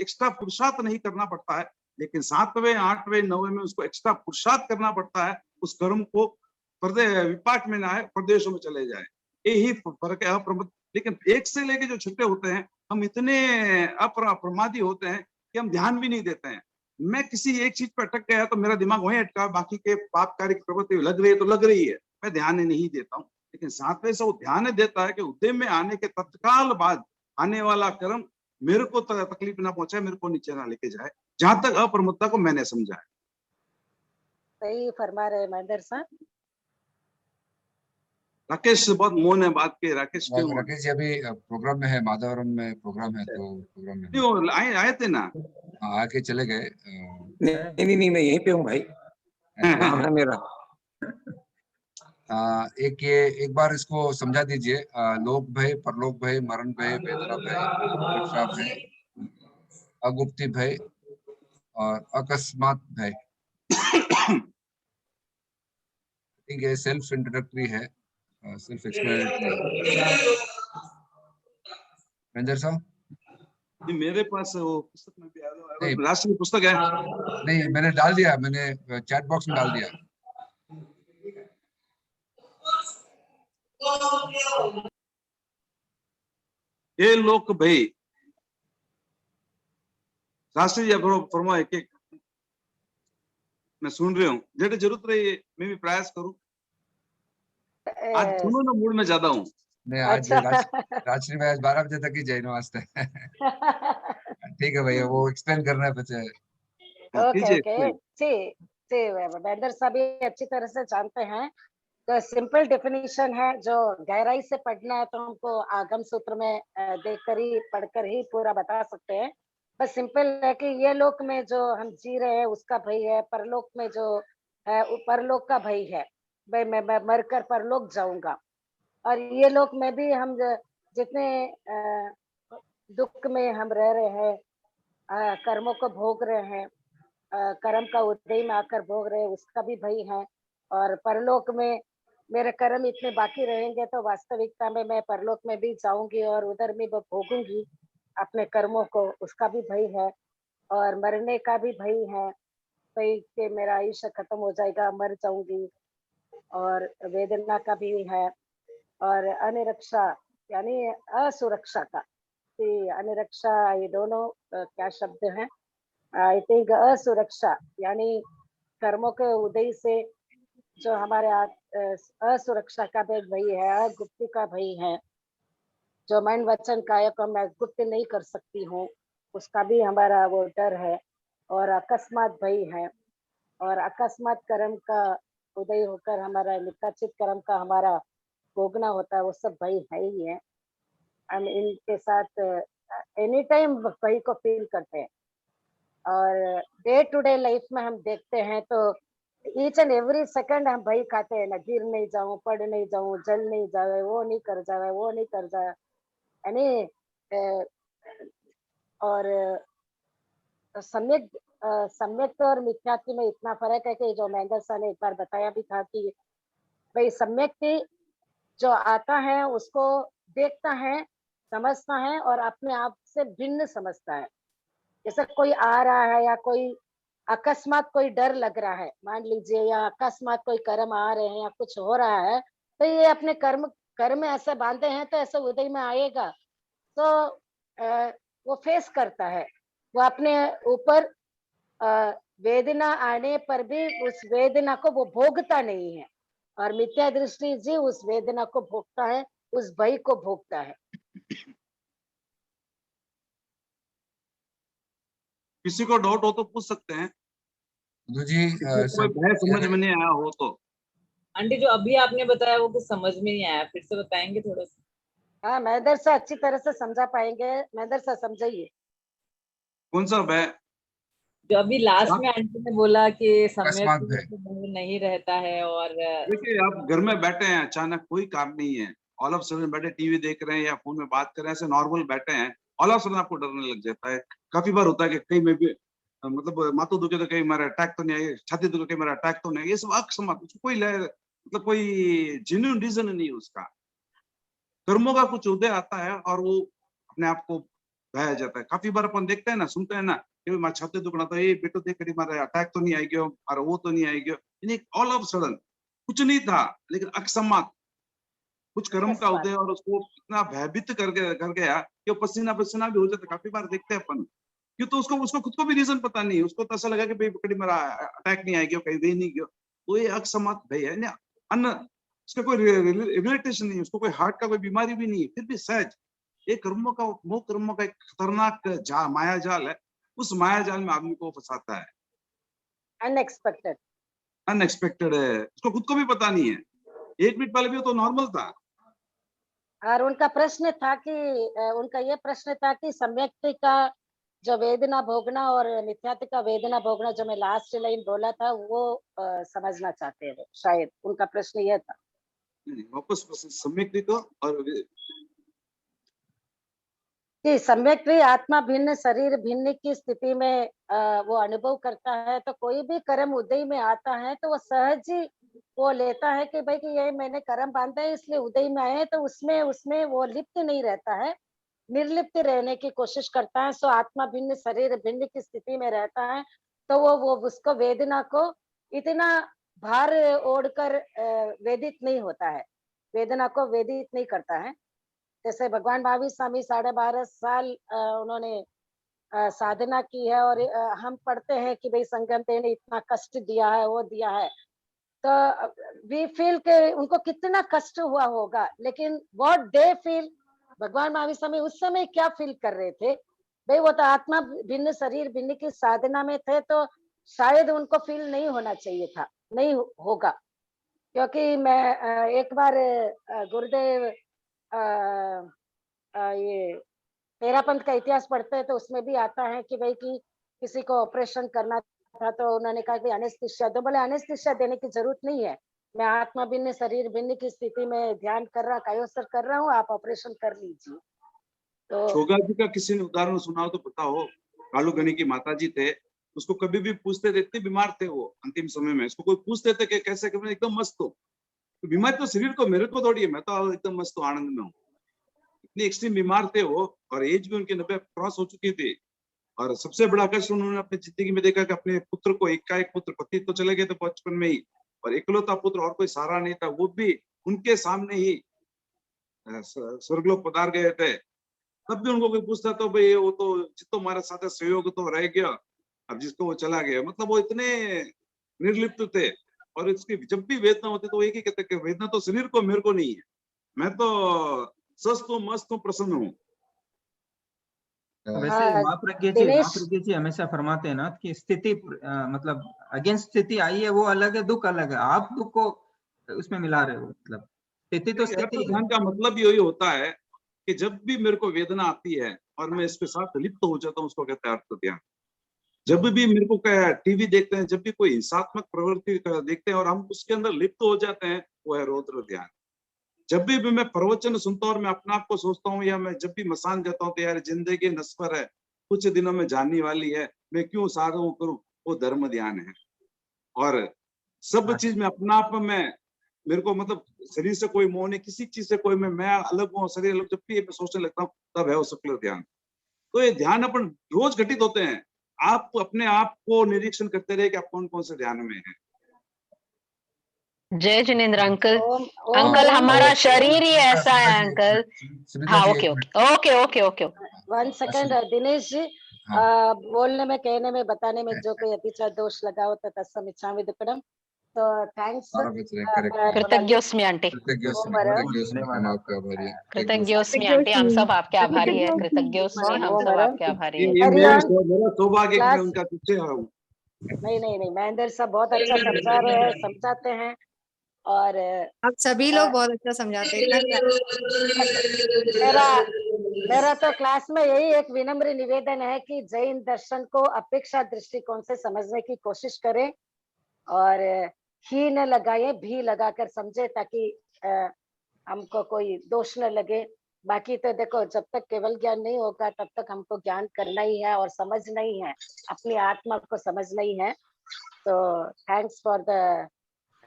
एक्स्ट्रा पुरुषार्थ नहीं करना पड़ता है। लेकिन 7वें, 8वें, 9वें में उसको एक्स्ट्रा पुरुषार्थ करना पड़ता है, उस कर्म को विपाक में ना आए, प्रदेशों में चले जाए। यही फर्क है अप्रमत्त। लेकिन एक से लेके जो छठे होते हैं, हम इतने अप्रमादी होते हैं कि हम ध्यान भी नहीं देते हैं। मैं किसी एक चीज पर अटक गया तो मेरा दिमाग वहीं अटका, बाकी के पाप कार्य की प्रवृत्ति लग रही है तो लग रही है, मैं ध्यान नहीं देता हूँ। लेकिन 7वें से वो ध्यान देता है कि उदय में आने के तत्काल बाद आने वाला कर्म मेरे को तकलीफ ना पहुंचाए, मेरे को नीचे ना लेके जाए, जहां तक अप्रमत्ता को मैंने समझा है। सही फरमा रहे महेंद्र साहब। राकेश बहुत मौन है बात के, राकेश क्यों? राकेश जी अभी प्रोग्राम में है, माधवरम में प्रोग्राम है, तो प्रोग्राम में नहीं, वो आए थे ना। हाँ, आके चले गए। नहीं, मैं यहीं पे हूँ भाई, काम है मेरा। एक बार इसको समझा दीजिए। लोक भय, परलोक भय, मरण भय, वेदना भय, रक्षा भय, अगुप्ति भय और अकस्मात भय। ठीक है, सेल्फ इंट्रोडक्टरी है, सेल्फ एक्सप्लेनेटरी है। महेंद्र साहब, मेरे पास वो पुस्तक में भी नहीं, राष्ट्रीय पुस्तक है। नहीं मैंने डाल दिया, मैंने चैट बॉक्स में डाल दिया। ये लोक भय, राष्ट्रीय फरमा एक एक मैं सुन रही हूँ, जेठे जरूरत रही मैं भी प्रयास करूं। आज सुनो ना मूड में ज्यादा हूँ। नहीं, आज अच्छा। राजश्री भाई आज 12 बजे तक ही जय नमस्ते। ठीक है भैया, वो एक्सप्लेन करना है बच्चे। ओके ओके, जी जी, महेंद्र साहब भी अच्छी तरह से जानते हैं। तो सिंपल डेफिनेशन है, जो गहराई से पढ़ना है तो हमको आगम सूत्र में देखकर ही पढ़कर ही पूरा बता सकते हैं। बस सिंपल है कि ये लोक में जो हम जी रहे हैं उसका भय है, परलोक में जो है वो परलोक का भय है। भाई मैं मरकर परलोक जाऊंगा, और ये लोक में भी हम जितने दुख में हम रह रहे हैं, कर्मों को भोग रहे हैं, कर्म का उदय में आकर भोग रहे हैं, उसका भी भय है। और परलोक में मेरे कर्म इतने बाकी रहेंगे तो वास्तविकता में मैं परलोक में भी जाऊंगी और उधर में भोगूंगी अपने कर्मों को, उसका भी भय है। और मरने का भी भय है, भय कि मेरा आयुष्य खत्म हो जाएगा, मर जाऊंगी। और वेदना का भी है। और अनिरक्षा यानी असुरक्षा का, अनिरक्षा, ये दोनों क्या शब्द हैं? आई थिंक असुरक्षा यानी कर्मों के उदय से जो हमारे असुरक्षा का भी भय है, अगुप्ति का भय है। जो मन वचन काया को मैं गुप्त नहीं कर सकती हूँ, उसका भी हमारा वो डर है। और अकस्मात भय है, और अकस्मात कर्म का उदय होकर हमारा निकाचित कर्म का हमारा भोगना होता है, वो सब भय है ही है। हम इनके साथ एनी टाइम भय को फील करते हैं। और डे टू डे लाइफ में हम देखते हैं तो ईच एंड एवरी सेकंड हम भय खाते हैं ना, गिर नहीं जाऊं, पड़ नहीं जाऊं, जल नहीं जावे, वो नहीं कर जावे, वो नहीं कर जाए, यानी और सम्यक सम्यक और मिथ्यात्व में इतना फर्क है कि जो महेंद्र सर ने एक बार बताया भी था कि भाई सम्यक जो आता है उसको देखता है, समझता है और अपने आप से भिन्न समझता है। जैसे कोई आ रहा है या कोई अकस्मात कोई डर लग रहा है, मान लीजिए, या अकस्मात कोई कर्म आ रहे हैं या कुछ हो रहा है, तो ये अपने कर्म में ऐसे बांधे हैं तो ऐसे उदय में आएगा। तो वो फेस करता है, वो अपने ऊपर वेदना आने पर भी उस वेदना को वो भोगता नहीं है, और मिथ्या दृष्टि जी उस वेदना को भोगता है, उस भय को भोगता है। किसी को डाउट हो तो पूछ सकते हैं, मधु जी किसी को कोई भय समझ में नहीं आया हो तो। आंटी जो अभी आपने बताया वो कुछ समझ में नहीं आया, फिर से बताएंगे थोड़ा सा? हाँ, मैदर से अच्छी तरह से समझा पाएंगे, मैदर से समझाइए। कौन सा भय? जो अभी लास्ट में आंटी ने बोला कि अकस्मात सम्यक भय। दृष्टि नहीं रहता है, और देखिए, आप घर में बैठे हैं, अचानक कोई काम नहीं है, ऑल ऑफ सडन बैठे टीवी देख रहे हैं या फोन में बात कर रहे हैं, ऐसे नॉर्मल बैठे हैं, ऑल ऑफ सडन आपको डरने लग जाता है। काफी बार होता है कि कहीं में भी मतलब माथा दुखे तो कहीं मेरा अटैक तो नहीं है, छाती दुखे कहीं मेरा अटैक तो नहीं है, ये सब अकस्मात, उसको कोई मतलब कोई जेन्युइन रीजन नहीं है उसका। कर्मों का कुछ उदय आता है और वो अपने आप को बह जाता है। काफी बार अपन देखते हैं ना, सुनते हैं ना कि मां छाती दुखना तो ये बेटो देख करी मारे अटैक तो नहीं आएगी और वो तो नहीं आएगी, यानी ऑल ऑफ सडन कुछ नहीं था, लेकिन अकस्मात कुछ कर्म का अकस्मात। उदय और उसको इतना भयभीत कर गया कि वो पसीना पसीना भी हो जाता। काफी बार देखते हैं अपन, क्यों तो उसको उसको खुद को भी रीजन पता नहीं, उसको तो ऐसा लगा कि भाई कड़ी मेरा अटैक नहीं आएगी, कहीं दे नहीं गया, तो ये अकस्मात भय है ना। अन्य उसका कोई रिलेटेशन नहीं, उसको कोई हार्ट का कोई बीमारी भी नहीं है, फिर भी सहज ये कर्मों का, मोह कर्मों का एक खतरनाक माया जाल है। उस माया जाल में आदमी को फंसाता है, अनएक्सपेक्टेड। अनएक्सपेक्टेड है, उसको खुद को भी पता नहीं है। 1 मिनट पहले भी तो नॉर्मल था। और उनका प्रश्न था कि उनका ये प्रश्न था कि सम्यक्ति का जो वेदना भोगना और मिथ्यात्व का वेदना भोगना, जो मैं लास्ट लाइन बोला था, वो समझना चाहते हैं शायद, उनका प्रश्न यह था। वापस सम्यक को और कि सम्यक भी आत्मा भिन्न शरीर भिन्न की स्थिति में वो अनुभव करता है, तो कोई भी कर्म उदय में आता है तो वो सहज ही वो लेता है कि भाई कि ये मैंने कर्म बांधा है इसलिए उदय में आए हैं, तो उसमें उसमें वो लिप्त नहीं रहता है, निर्लिप्त रहने की कोशिश करता है। सो आत्मा भिन्न शरीर भिन्न की स्थिति में रहता है, तो वो उसको वेदना को इतना भार ओढ़कर वेदित नहीं होता है, वेदना को वेदित नहीं करता है। जैसे भगवान महावीर स्वामी 12.5 साल उन्होंने साधना की है, और हम पढ़ते हैं कि भाई संगम देव ने इतना कष्ट दिया है, वो दिया है, तो वी फील के उनको कितना कष्ट हुआ होगा, लेकिन व्हाट दे फील, भगवान महावीर स्वामी उस समय क्या फील कर रहे थे भाई, वो तो आत्मा भिन्न शरीर भिन्न की साधना में थे, तो शायद उनको फील नहीं होना चाहिए था, नहीं होगा। क्योंकि मैं एक बार गुरुदेव ये तेरापंथ का इतिहास पढ़ते हैं तो उसमें भी आता है कि भाई कि किसी को ऑपरेशन करना था, तो उन्होंने कहा कि एनेस्थीसिया दो। बोले एनेस्थीसिया देने की जरूरत नहीं है, मैं आत्मा भिन्न शरीर भिन्न की स्थिति में ध्यान कर रहा, कायोसर कर रहा हूँ, आप ऑपरेशन कर लीजिए। तो छोगा जी का किसी ने उदाहरण सुना हो तो पता हो, कालू गणी की माता जी थे, उसको कभी भी पूछते थे, इतने बीमार थे वो अंतिम समय में, उसको कोई पूछते थे कि कैसे कि मैं एकदम मस्त हूँ, तो बीमारी तो शरीर को, मेरे को थोड़ी है, मैं तो एकदम मस्त हूँ, आनंद में हूँ। इतनी एक्सट्रीम बीमार थे वो, और एज भी उनके 90 क्रॉस हो चुकी थी। और सबसे बड़ा कष्ट उन्होंने अपनी जिंदगी में देखा कि अपने पुत्र को, एक का एक पुत्र, पति तो चले गए थे बचपन में ही, और इकलौता पुत्र और कोई सहारा नहीं था, वो भी उनके सामने ही स्वर्गलोक पधार गए थे। तब भी उनको कोई पूछता तो भाई वो तो जितो हमारे साथ सहयोग तो रह गया, अब जिसको वो चला गया, मतलब वो इतने निर्लिप्त थे। और इसकी जब भी वेदना होती तो वो एक ही कहते कि वेदना तो शरीर को, मेरे को नहीं है, मैं तो स्वस्थ हूँ, मस्त हूँ, प्रसन्न हूँ। वैसे हाँ, महाप्रज्ञ दिनेश जी हमेशा फरमाते हैं ना कि स्थिति मतलब अगेंस्ट स्थिति आई है वो अलग है, दुख अलग है, आप दुख को उसमें मिला रहे हो, मतलब स्थिति तो स्थिति है। ध्यान का मतलब यही होता है कि जब भी मेरे को वेदना आती है और मैं इसके साथ लिप्त हो जाता हूँ, उसको कहते हैं अर्थ ध्यान। जब भी मेरे को टीवी देखते हैं, जब भी कोई हिंसात्मक प्रवृत्ति देखते हैं और हम उसके अंदर लिप्त हो जाते हैं, वो है रौद्र ध्यान। जब भी मैं प्रवचन सुनता हूँ और मैं अपने आप को सोचता हूँ, या मैं जब भी मसान जाता हूँ तो यार जिंदगी नस्वर है, कुछ दिनों में जाने वाली है, मैं क्यों साधु करूं, वो धर्म ध्यान है। और सब चीज में अपना आप में मेरे को मतलब शरीर से कोई मोह नहीं, किसी चीज से कोई मैं अलग हूँ, शरीर अलग, जब भी मैं सोचने लगता हूँ तब है वो शुक्ल ध्यान। तो ये ध्यान अपन रोज घटित होते हैं। आप अपने आप को निरीक्षण करते रहे कि आप कौन कौन से ध्यान में हैं। जय जिनेंद्र अंकल। ओम ओम अंकल रम हमारा ओम शरीर ही ऐसा है अंकल। सुनीता हाँ जी, ओके एक okay okay okay okay one second Dinesh ji, हाँ। बोलने में, कहने में, बताने में जो कोई अतिचार दोष लगा हो तो तत्समिच्छामि दुक्कडम। तो थैंक्स सारा बच रहे, करेक्ट। कृतज्ञोस्मि आंटी। कृतज्ञोस्मि, ओम रम कृतज्ञोस्मि, हम आपका आभारी हैं। कृतज्ञोस्मि आंटी, हम सब आपके आभारी है। कृतज्ञोस्मि, हम ओम सब रम। आपके आभारी ये है। ये Carry मेरा on. मेरा सौभाग्य कि मैं क्लास उनका पीछे हूँ। नहीं, महेंद्र साहब बहुत अच्छा समझा रहे हैं, समझाते हैं। और आप सभी लोग बहुत अच्छा समझाते हैं, इतना मेरा मेरा तो क्लास में यही एक विनम्र निवेदन है कि जैन दर्शन को अपेक्षा दृष्टिकोण से समझने की कोशिश करें और ही न लगाए, भी लगाकर समझे, ताकि हमको कोई दोष न लगे। बाकी तो देखो, जब तक केवल ज्ञान नहीं होगा तब तक हमको ज्ञान करना ही है और समझना ही है, अपनी आत्मा को समझना ही है। तो thanks for the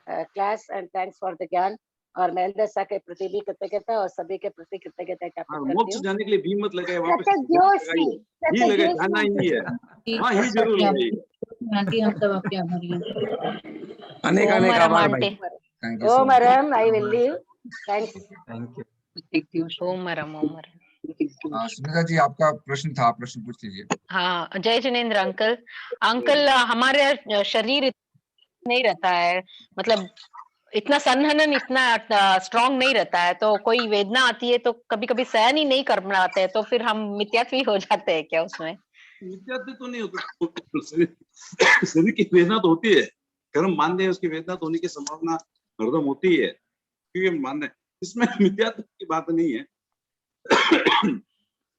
class and thanks for the ज्ञान। और महेंद्र साहब के प्रति भी कृतज्ञता और सभी के प्रति कृतज्ञता ज्ञापित करती मोक्ष हूँ। जाने के लिए भी मत लगाए, वापस कृतज्ञोस्मि, ही लगे, जाना ही है। हाँ, ही जरूर लगाइए। आंटी हम सब आपके आभारी हैं। अनेक ओम अनेक रम आभार भाई। आंटी। थैंक यू सो ओम मच। रम, I will leave. Thanks. Thank you. ओम रम ओम रम। सुनीता जी, आपका प्रश्न था, प्रश्न पूछ लीजिए। हाँ जय जिनेंद्र अंकल। अंकल हमारे शरीर नहीं रहता है, मतलब इतना संहनन इतना स्ट्रांग नहीं रहता है, तो कोई वेदना आती है तो कभी कभी सहन ही नहीं कर पाते हैं, तो फिर हम मिथ्यात्वी हो जाते हैं क्या उसमें? मिथ्यात्व तो नहीं होता, शरीर की वेदना तो होती है, कर्म मानते हैं उसकी वेदना तो होने की संभावना हरदम होती है, क्योंकि हम मान रहे हैं, इसमें मिथ्यात्व की बात नहीं है।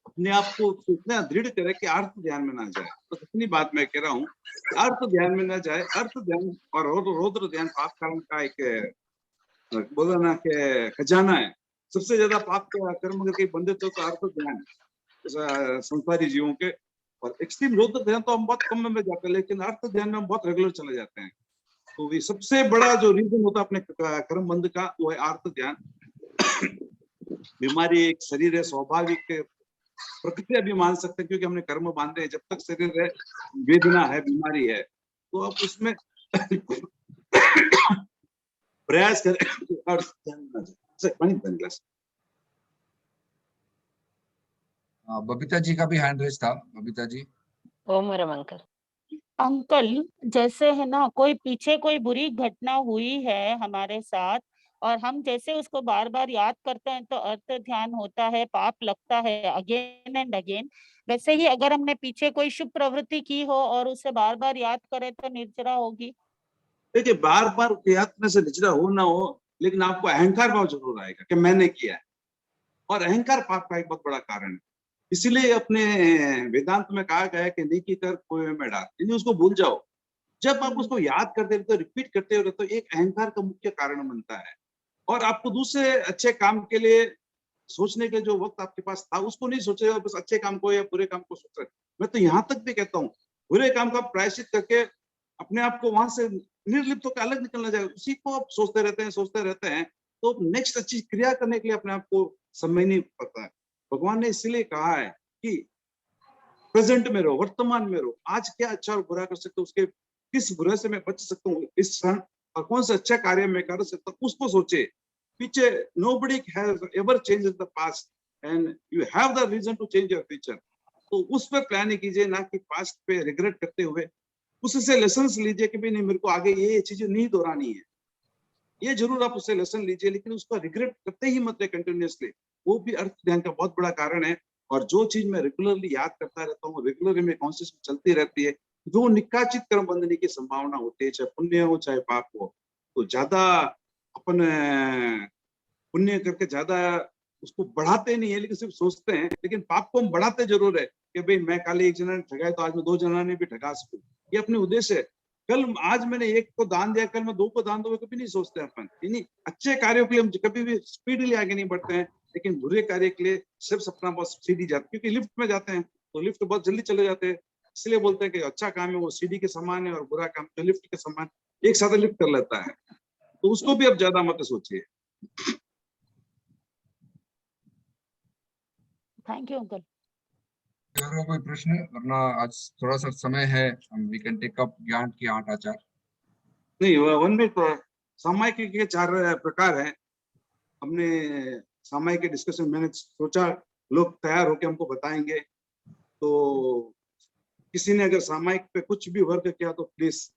अपने आप को इतना दृढ़ करे कि अर्थ ध्यान में ना जाए, तो इतनी बात मैं कह रहा हूँ, अर्थ ध्यान में ना जाए। अर्थ ध्यान और रौद्र ध्यान पाप कर्म का एक बोला ना कि खजाना है। सबसे ज्यादा पाप कर्म अगर कहीं बंधे तो अर्थ ध्यान संसारी जीवों के, और एक्सट्रीम रौद्र ध्यान तो हम बहुत कम में जाते हैं, लेकिन अर्थ ध्यान में हम बहुत रेगुलर चले जाते हैं। तो ये सबसे बड़ा जो रीजन होता है अपने कर्म बंध का, वो है अर्थ ध्यान। बीमारी एक शरीर है, स्वाभाविक प्रकृति भी मान सकते हैं, क्योंकि हमने कर्म बांधे हैं। जब तक शरीर है, वेदना है, बीमारी है, तो आप उसमें प्रयास करें और बबीता जी का भी हैंड रेस था। बबीता जी। ओम रम अंकल। अंकल, जैसे है ना, कोई पीछे कोई बुरी घटना हुई है हमारे साथ और हम जैसे उसको बार बार याद करते हैं तो अर्थ ध्यान होता है, पाप लगता है अगेन एंड अगेन। वैसे ही अगर हमने पीछे कोई शुभ प्रवृत्ति की हो और उसे बार बार याद करें तो निर्जरा होगी। देखिए, बार बार याद करने से निचला हो ना हो, लेकिन आपको अहंकार भाव जरूर आएगा कि मैंने किया है, और अहंकार पाप का एक बहुत बड़ा कारण है। इसलिए अपने वेदांत में कहा गया है कि नेकी कर खोए में डाल, यानी उसको भूल जाओ। जब आप उसको याद करते रहते हो, रिपीट करते रहते हो, एक अहंकार का मुख्य कारण बनता है, और आपको दूसरे अच्छे काम के लिए सोचने के जो वक्त आपके पास था उसको नहीं सोचेगा, बस अच्छे काम को या बुरे काम को सोच रहे। मैं तो यहाँ तक भी कहता हूँ, बुरे काम का प्रायश्चित करके अपने आप को वहां से निर्लिप्त होकर अलग निकलना चाहिए। उसी को आप सोचते रहते हैं, तो नेक्स्ट अच्छी क्रिया करने के लिए अपने आप को समय नहीं पड़ता है। भगवान ने इसलिए कहा है कि प्रेजेंट में रहो, वर्तमान में रहो। आज क्या अच्छा और बुरा कर सकते हो, उसके किस बुरे से मैं बच सकता हूँ इस क्षण, और कौन सा अच्छा कार्य मैं कर सकता हूँ, उसको सोचे। पीछे nobody has ever changed the past and you have the reason to change your future। तो उस पर प्लान कीजिए, ना कि पास्ट पे रिग्रेट करते हुए। उससे लेसन्स लीजिए कि भाई नहीं, मेरे को आगे ये चीजें नहीं दोहरानी है, ये जरूर आप उससे लेसन लीजिए, लेकिन उसको रिग्रेट करते ही मत रहे कंटिन्यूअसली। वो भी अर्थ ध्यान का बहुत बड़ा कारण है। और जो चीज मैं रेगुलरली याद करता रहता हूँ, रेगुलरली में कॉन्शियस चलती रहती है, जो निकाचित कर्म बंधने की संभावना होती है, चाहे पुण्य हो चाहे पाप हो। तो ज्यादा अपन पुण्य करके ज्यादा उसको बढ़ाते नहीं है, लेकिन सिर्फ सोचते हैं। लेकिन पाप को हम बढ़ाते जरूर है कि भाई मैं कल एक जना ने ठगाया तो आज मैं 2 जना ने भी ठगा सकूं, ये अपने उद्देश्य है। कल आज मैंने 1 को दान दिया, कल मैं 2 को दान दूंगा, कभी नहीं सोचते अपन। यानी अच्छे कार्यों के लिए हम कभी भी स्पीडली आगे नहीं बढ़ते हैं, लेकिन बुरे कार्य के लिए सिर्फ अपना बस सीढ़ी जाते, क्योंकि लिफ्ट में जाते हैं तो लिफ्ट बहुत जल्दी चले जाते हैं। इसलिए बोलते हैं कि अच्छा काम है वो सीढ़ी के समान है, और बुरा काम जो लिफ्ट के समान एक साथ लिफ्ट कर लेता है। तो उसको भी अब ज्यादा मत सोचिए। Thank you uncle. और कोई प्रश्न, वरना आज थोड़ा सा समय है, हम वी कैन टेक अप ज्ञान की 8 आचार। नहीं, 1 मिनट। सामायिक के 4 प्रकार हैं। हमने सामायिक के डिस्कशन, मैंने सोचा लोग तैयार होकर हमको बताएंगे, तो किसी ने अगर सामायिक पे कुछ भी वर्क किया तो प्लीज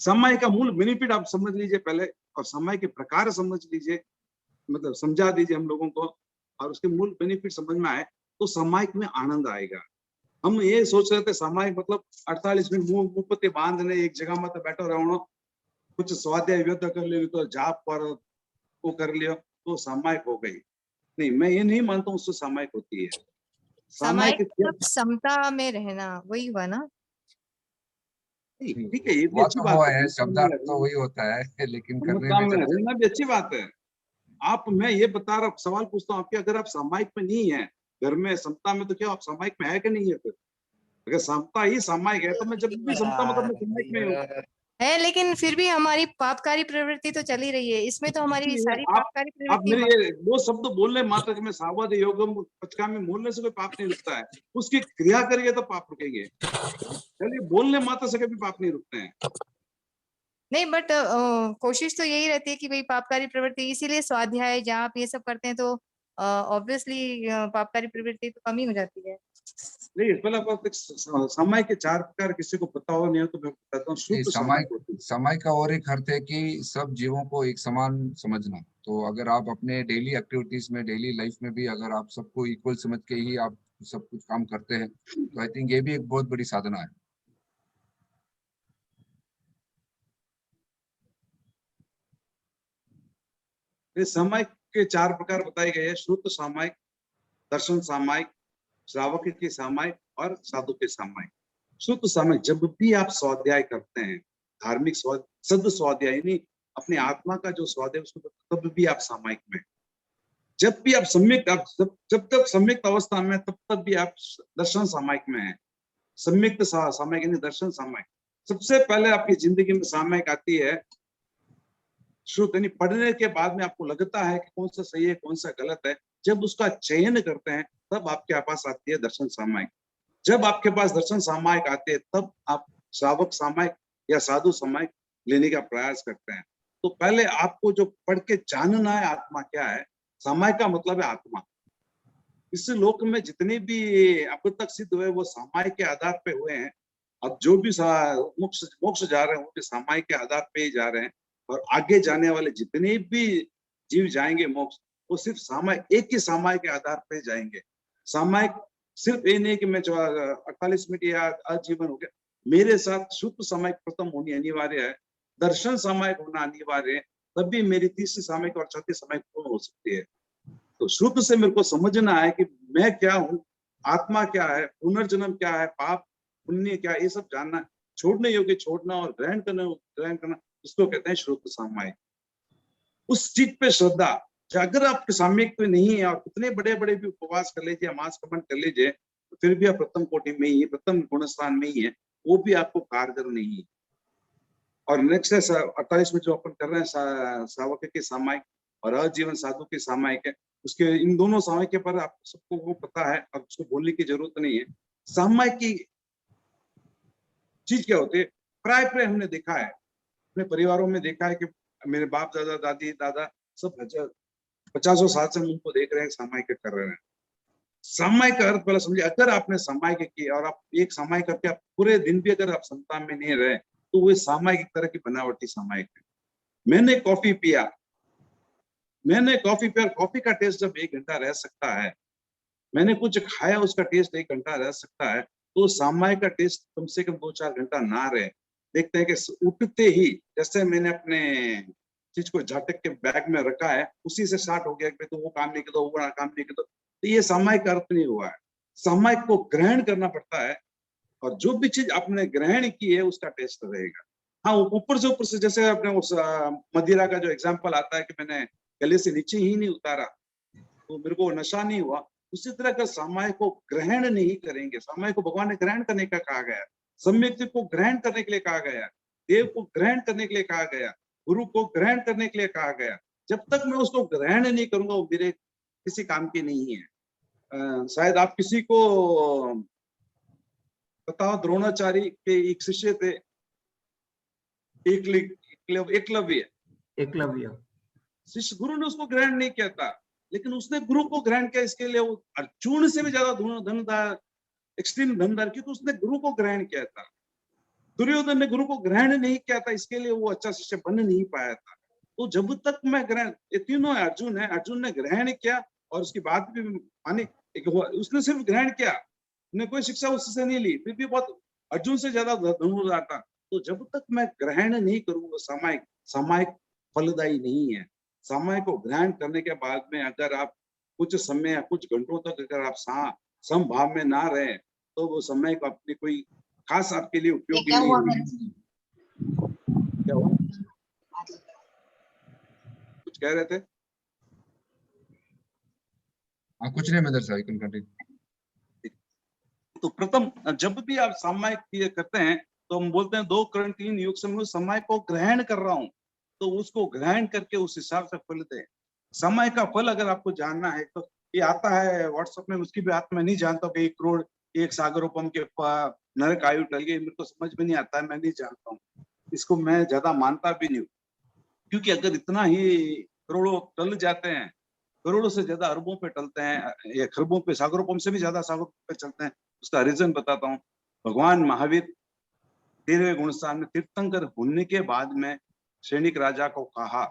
सामायिक का मूल बेनिफिट आप समझ लीजिए पहले, और सामायिक के प्रकार समझ लीजिए, मतलब समझा दीजिए हम लोगों को, और उसके मूल बेनिफिट समझ में आए तो सामायिक में आनंद आएगा। हम ये सोच रहे थे सामायिक मतलब 48 मिनट मुंह पे बांधने एक जगह में बैठो रहो, कुछ स्वाध्याय व्यर्थ कर लियो, तो जाप पर वो कर लियो तो सामायिक हो गई। नहीं, मैं ये नहीं मानता हूँ उससे सामायिक होती है। सामायिक सामायिक मतलब समता में रहना, वही हुआ ना? ठीक है, ये भी वो अच्छी तो बात वो है, है, शब्दार्थ तो वही होता है, लेकिन करने में में जब रहना भी अच्छी बात है। आप, मैं ये बता रहा हूँ, सवाल पूछता हूँ आपके, अगर आप सामायिक में नहीं है, घर में समता में, तो क्या आप सामायिक में है कि नहीं है? फिर अगर समता ही सामायिक है तो मैं जब भी समता मतलब मैं सामायिक में हूँ। है, लेकिन फिर भी हमारी पापकारी प्रवृत्ति तो चली रही है, इसमें तो हमारी सारी पापकारी आप प्रवृत्ति मेरे ये वो शब्द बोलने मात्र के मैं सावध योगम पचकामी बोलने से कोई पाप नहीं रुकता है, उसकी क्रिया करिए तो पाप रुकेंगे। चलिए, बोलने मात्र से कभी पाप नहीं रुकते हैं। नहीं, बट कोशिश तो यही रहती है कि भाई पापकारी प्रवृत्ति, इसीलिए स्वाध्याय जाप ये सब करते हैं, तो ऑब्वियसली पापकारी प्रवृत्ति तो कम ही हो जाती है। नहीं, पहला बात, सामायिक के 4 प्रकार किसी को पता हो नहीं हो तो मैं बताता हूँ। शुद्ध सामायिक होती है। समय का और एक अर्थ है कि सब जीवों को एक समान समझना। तो अगर आप अपने डेली एक्टिविटीज में, डेली लाइफ में भी अगर आप सबको इक्वल समझ के ही आप सब कुछ काम करते हैं, तो आई थिंक ये भी एक बहुत बड़ी साधना है। ये सामायिक के 4 प्रकार बताए गए हैं: शुद्ध सामायिक, दर्शन सामायिक, श्रावक की सामायिक और साधु के सामायिक। शुद्ध सामायिक, जब भी आप स्वाध्याय करते हैं, धार्मिक सद स्वाध्याय, यानी अपनी आत्मा का जो स्वाध्याय, उसको तब भी आप सामायिक में। जब भी आप सम्यक, आप जब तक सम्यक अवस्था में, तब भी आप दर्शन सामायिक में है। सम्यक सामायिक यानी दर्शन सामायिक। सबसे पहले आपकी जिंदगी में सामायिक आती है शुद्ध, यानी पढ़ने के बाद में आपको लगता है कि कौन सा सही है, कौन सा गलत है। जब उसका चयन करते हैं तब आपके पास आती है दर्शन सामायिक। जब आपके पास दर्शन सामायिक आते हैं तब आप श्रावक सामायिक या साधु सामायिक लेने का प्रयास करते हैं। तो पहले आपको जो पढ़ के जानना है आत्मा क्या है, सामायिक का मतलब है आत्मा। इस लोक में जितने भी अब तक सिद्ध हुए वो सामायिक के आधार पे हुए हैं। अब जो भी मोक्ष जा रहे हैं वो भी सामायिक के आधार पे ही जा रहे हैं, और आगे जाने वाले जितने भी जीव जाएंगे मोक्ष, वो सिर्फ सामायिक, एक ही सामायिक के आधार पे जाएंगे। सामायिक सिर्फ ये नहीं कि मैं 48 मिनट या आजीवन हो गया, मेरे साथ शुद्ध सामायिक प्रथम होनी अनिवार्य है, दर्शन सामायिक होना अनिवार्य है, तभी मेरी तीसरी सामायिक और चौथी सामायिक पूर्ण हो सकती है। तो शुद्ध से मेरे को समझना है कि मैं क्या हूँ, आत्मा क्या है, पुनर्जन्म क्या है, पाप पुण्य क्या है, ये सब जानना, छोड़ने योग्य छोड़ना और ग्रहण करना, उसको कहते हैं शुद्ध सामायिक। उस चीज पे श्रद्धा, अगर आपके सामयिक पे नहीं है और कितने बड़े बड़े भी उपवास कर लीजिए, मास कमन कर लीजिए, तो फिर भी आप प्रथम कोटि में ही है, प्रथम गुणस्थान में ही है, वो भी आपको कारगर नहीं है। और नेक्स्ट है 48 में जो अपन कर रहे हैं श्रावक के सामायिक और आजीवन साधु के सामायिक है। उसके इन दोनों सामायिक के पर आप सबको वो पता है, अब उसको बोलने की जरूरत नहीं है। सामायिक की चीज क्या होती है, प्राय हमने देखा है, अपने परिवारों में देखा है कि मेरे बाप दादा दादी दादा सब 50 साल से हम उनको देख रहे हैं सामायिक कर रहे हैं। सामायिक का अर्थ पहले समझिए, अगर आपने सामायिक किया और आप एक सामायिक करके आप पूरे दिन भी अगर आप समता में नहीं रहे, तो वो सामायिक एक तरह की बनावटी सामायिक है। मैंने कॉफी पिया, कॉफी का टेस्ट जब 1 घंटा रह सकता है, मैंने कुछ खाया उसका टेस्ट 1 घंटा रह सकता है, तो सामायिक का टेस्ट कम से कम 2-4 घंटा ना रहे। देखते हैं कि उठते ही, जैसे मैंने अपने चीज को झटक के बैग में रखा है, उसी से स्टार्ट हो गया कि तो वो काम नहीं किया, वो काम नहीं किया, तो ये सामायिक अर्थ नहीं हुआ है। सामायिक को ग्रहण करना पड़ता है, और जो भी चीज आपने ग्रहण की है उसका टेस्ट रहेगा। हाँ, ऊपर से जैसे अपने उस मदिरा का जो एग्जाम्पल आता है कि मैंने गले से नीचे ही नहीं उतारा तो मेरे को नशा नहीं हुआ, उसी तरह का सामायिक को ग्रहण नहीं करेंगे। सामायिक को भगवान ने ग्रहण करने का कहा गया, सम्यक को ग्रहण करने के लिए कहा गया, देव को ग्रहण करने के लिए कहा गया। गुरु को ग्रहण करने के लिए कहा गया। जब तक मैं उसको ग्रहण नहीं करूंगा वो मेरे किसी काम की नहीं है। शायद आप किसी को बताओ, द्रोणाचार्य के एक शिष्य थे एकलव्य। शिष्य गुरु ने उसको ग्रहण नहीं किया था, लेकिन उसने गुरु को ग्रहण किया। इसके लिए वो अर्जुन से भी ज्यादा धनदार, एक्सट्रीम धनदार, क्योंकि उसने गुरु को ग्रहण किया था। दुर्योधन ने गुरु को ग्रहण नहीं किया था, इसके लिए वो अच्छा शिष्य बन नहीं पाया था। तो जब तक मैं ग्रहण, ये तीनों है, अर्जुन ने ग्रहण किया और उसकी बात भी मानी, उसने सिर्फ ग्रहण किया, उसने कोई शिक्षा उससे नहीं ली, फिर भी बहुत अर्जुन से ज्यादा धनुर्धार था। तो जब तक मैं ग्रहण नहीं करूंगा, सामायिक फलदायी नहीं है। सामायिक को ग्रहण करने के बाद में अगर आप कुछ समय, कुछ घंटों तक अगर आप समभाव में ना रहे, तो वो समय को अपनी कोई खास आपके लिए उपयोगी नहीं होगी। क्या हुआ? कुछ कह रहे थे? कुछ नहीं मदर साहब, कैन कंटिन्यू। तो प्रथम, जब भी आप सामायिक करते हैं तो हम बोलते हैं 2 करण 3 युग से मैं सामायिक को ग्रहण कर रहा हूं, तो उसको ग्रहण करके उस हिसाब से फल दे। समय का फल अगर आपको जानना है तो ये आता है व्हाट्सएप में, उसकी भी बात मैं नहीं जानता कि 1 करोड़ 1 सागरोपम के नरक आयु टल गई, मेरे को समझ में नहीं आता है, मैं नहीं जानता हूँ इसको, मैं ज्यादा मानता भी नहीं हूँ। क्योंकि अगर इतना ही करोड़ों टल जाते हैं, करोड़ों से ज्यादा अरबों पे टलते हैं, या खरबों पे, सागरोपम से भी ज्यादा सागरों पे चलते हैं, उसका रीजन बताता हूँ। भगवान महावीर 13वें गुणस्थान में तीर्थंकर होने के बाद में सैनिक राजा को कहा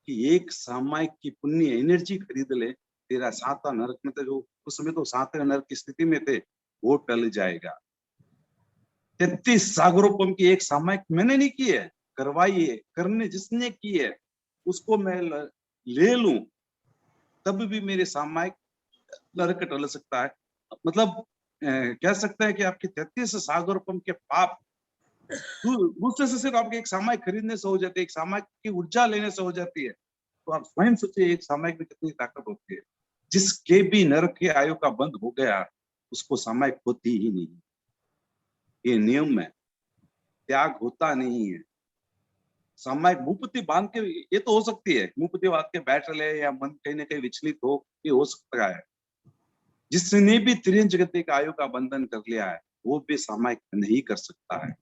कि एक सामायिक की पुण्य एनर्जी खरीद ले, तेरा 7वां नरक में, तो जो उस समय तो 7वें नरक की स्थिति में थे, वो टल जाएगा। 33 सागरोपम की एक सामायिक मैंने नहीं की है, करवाई है, करने जिसने की है उसको मैं ले लूं, तब भी मेरे सामायिक नरक टल सकता है। मतलब कह सकते हैं कि आपके 33 सागरोपम के पाप दूसरे से सिर्फ आपके एक सामायिक खरीदने से हो जाती है, एक सामायिक की ऊर्जा लेने से हो जाती है। तो आप स्वयं सोचिए एक सामायिक में कितनी ताकत होती है। जिसके भी नरक के आयु का बंद हो गया, उसको सामायिक होती ही नहीं, ये नियम है, त्याग होता नहीं है। सामायिक मुंहपत्ती बांध के, ये तो हो सकती है मुंहपत्ती बांध के बैठ ले या मन कहीं ना कहीं विचलित हो, ये हो सकता है। जिसने भी त्रिंज गति का आयु का बंधन कर लिया है, वो भी सामायिक नहीं कर सकता है।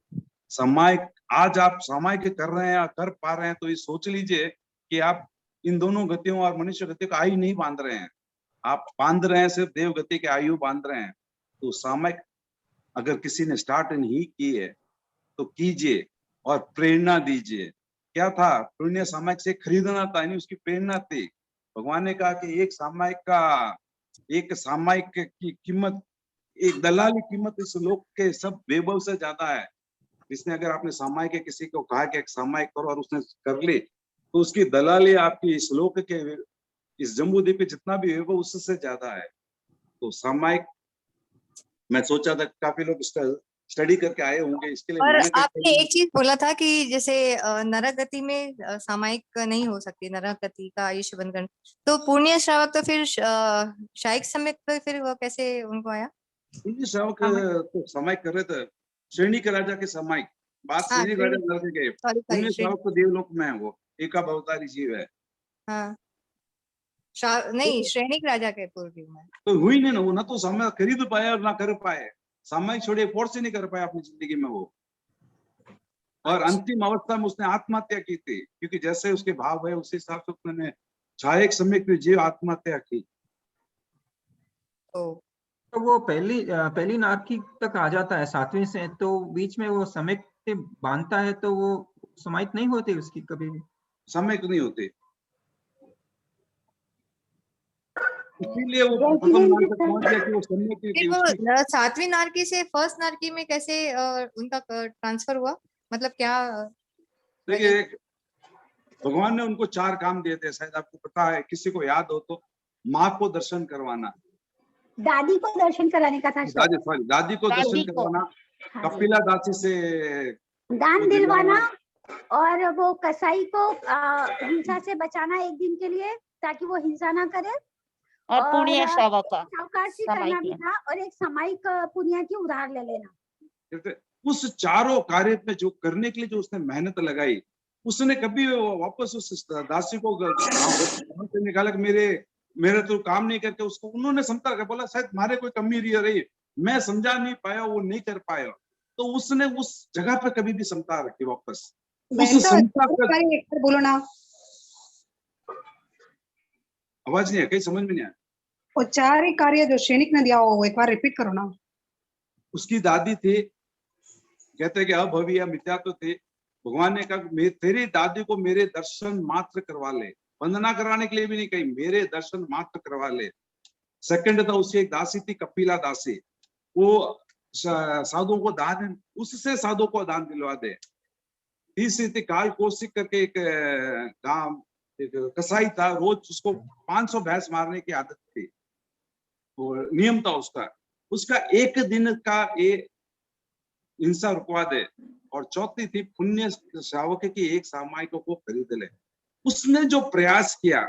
सामायिक, आज आप सामायिक कर रहे हैं या कर पा रहे हैं, तो ये सोच लीजिए कि आप इन दोनों गतियों और मनुष्य गति का आयु नहीं बांध रहे हैं, आप बांध रहे हैं सिर्फ देव गति के आयु बांध रहे हैं। तो सामायिक अगर किसी ने स्टार्ट नहीं की है तो कीजिए और प्रेरणा दीजिए। क्या था, पुण्य सामायिक से खरीदना था, यानी उसकी प्रेरणा थी। भगवान ने कहा कि एक सामायिक की कीमत, एक दलाली कीमत इस लोक के सब वैभव से ज्यादा है। जिसने, अगर आपने सामायिक के किसी को कहा कि एक सामायिक करो और उसने कर ली, तो उसकी दलाली आपकी इस लोक के, इस जम्बूद्वीप पे जितना भी वैभव उससे ज्यादा है। तो सामायिक, मैं सोचा था काफी लोग स्टडी करके आए होंगे, इसके लिए और मेहनत आपने एक चीज बोला था कि जैसे नरक गति में सामायिक नहीं हो सकती, नरक गति का आयुष्य बंधन, तो पुण्य श्रावक तो फिर शायिक समय तो फिर वो कैसे उनको आया? पुण्य श्रावक तो सामायिक कर रहे थे, श्रेणी के राजा के सामायिक, बात हाँ, श्रेणी के राजा नरक गए, पुण्य श्रावक तो देवलोक में है, वो एक अवतारी जीव है। हाँ, नहीं, श्रेणिक राजा के पूर्व में तो हुई नहीं ना, वो ना तो सामायिक खरीद पाए और ना कर पाए, सामायिक छोड़े फोर्स ही नहीं कर पाया अपनी जिंदगी में वो। और अंतिम अवस्था में उसने आत्महत्या की थी, क्योंकि जैसे उसके भाव है उस हिसाब से उसने छायक समय की जीव आत्महत्या की। तो वो पहली नारकी तक आ जाता है 7वें से, तो बीच में वो समय से बांधता है, तो वो समाहित नहीं होती उसकी कभी भी, समय नहीं होते, इसीलिए वो प्रथम नाम तक पहुंच गया कि वो समय की वो 7वीं नारकी से फर्स्ट नारकी में कैसे उनका ट्रांसफर हुआ, मतलब क्या? देखिए, भगवान ने उनको 4 काम दिए थे, शायद आपको पता है, किसी को याद हो तो। माँ को दर्शन करवाना, दादी को दर्शन कराने का था, दादी को दर्शन करवाना, कपिला दासी से दान दिलवाना, और वो कसाई को हिंसा से बचाना एक दिन के लिए, ताकि वो हिंसा ना करे, और पुण्य श्रावक का सावकाशी करना भी था, और एक सामायिक पुण्य की उधार ले लेना। उस चारों कार्य में जो करने के लिए जो उसने मेहनत लगाई, उसने कभी वापस उस दासी को गांव से निकाला कि मेरे तो काम नहीं करके, उसको उन्होंने समझा कर बोला शायद तुम्हारे कोई कमी रही, मैं समझा नहीं पाया, वो नहीं कर पाया, तो उसने उस जगह पे कभी भी समता रखी वापस। उस समता का बोलो ना, आवाज नहीं है, कहीं समझ में नहीं आया। औपचारिक कार्य जो सैनिक ने दिया हो, एक बार रिपीट करो ना। उसकी दादी थी, कहते कि अभव्य मिथ्या तो थे, भगवान ने कहा तेरी दादी को मेरे दर्शन मात्र करवा ले, वंदना करवाने के लिए भी नहीं कही, मेरे दर्शन मात्र करवा ले। सेकंड था उसकी एक दासी थी कपिला दासी, वो साधुओं को दान, उससे साधुओं को दान दिलवा दे। तीसरी थी काल कौशिक करके एक गांव एक कसाई था, रोज उसको 500 भैंस मारने की आदत थी, वो नियम था उसका, उसका एक दिन का हिंसा रुकवा दे। और चौथी थी पुण्य श्रावक की एक सामायिक को खरीद ले। उसने जो प्रयास किया,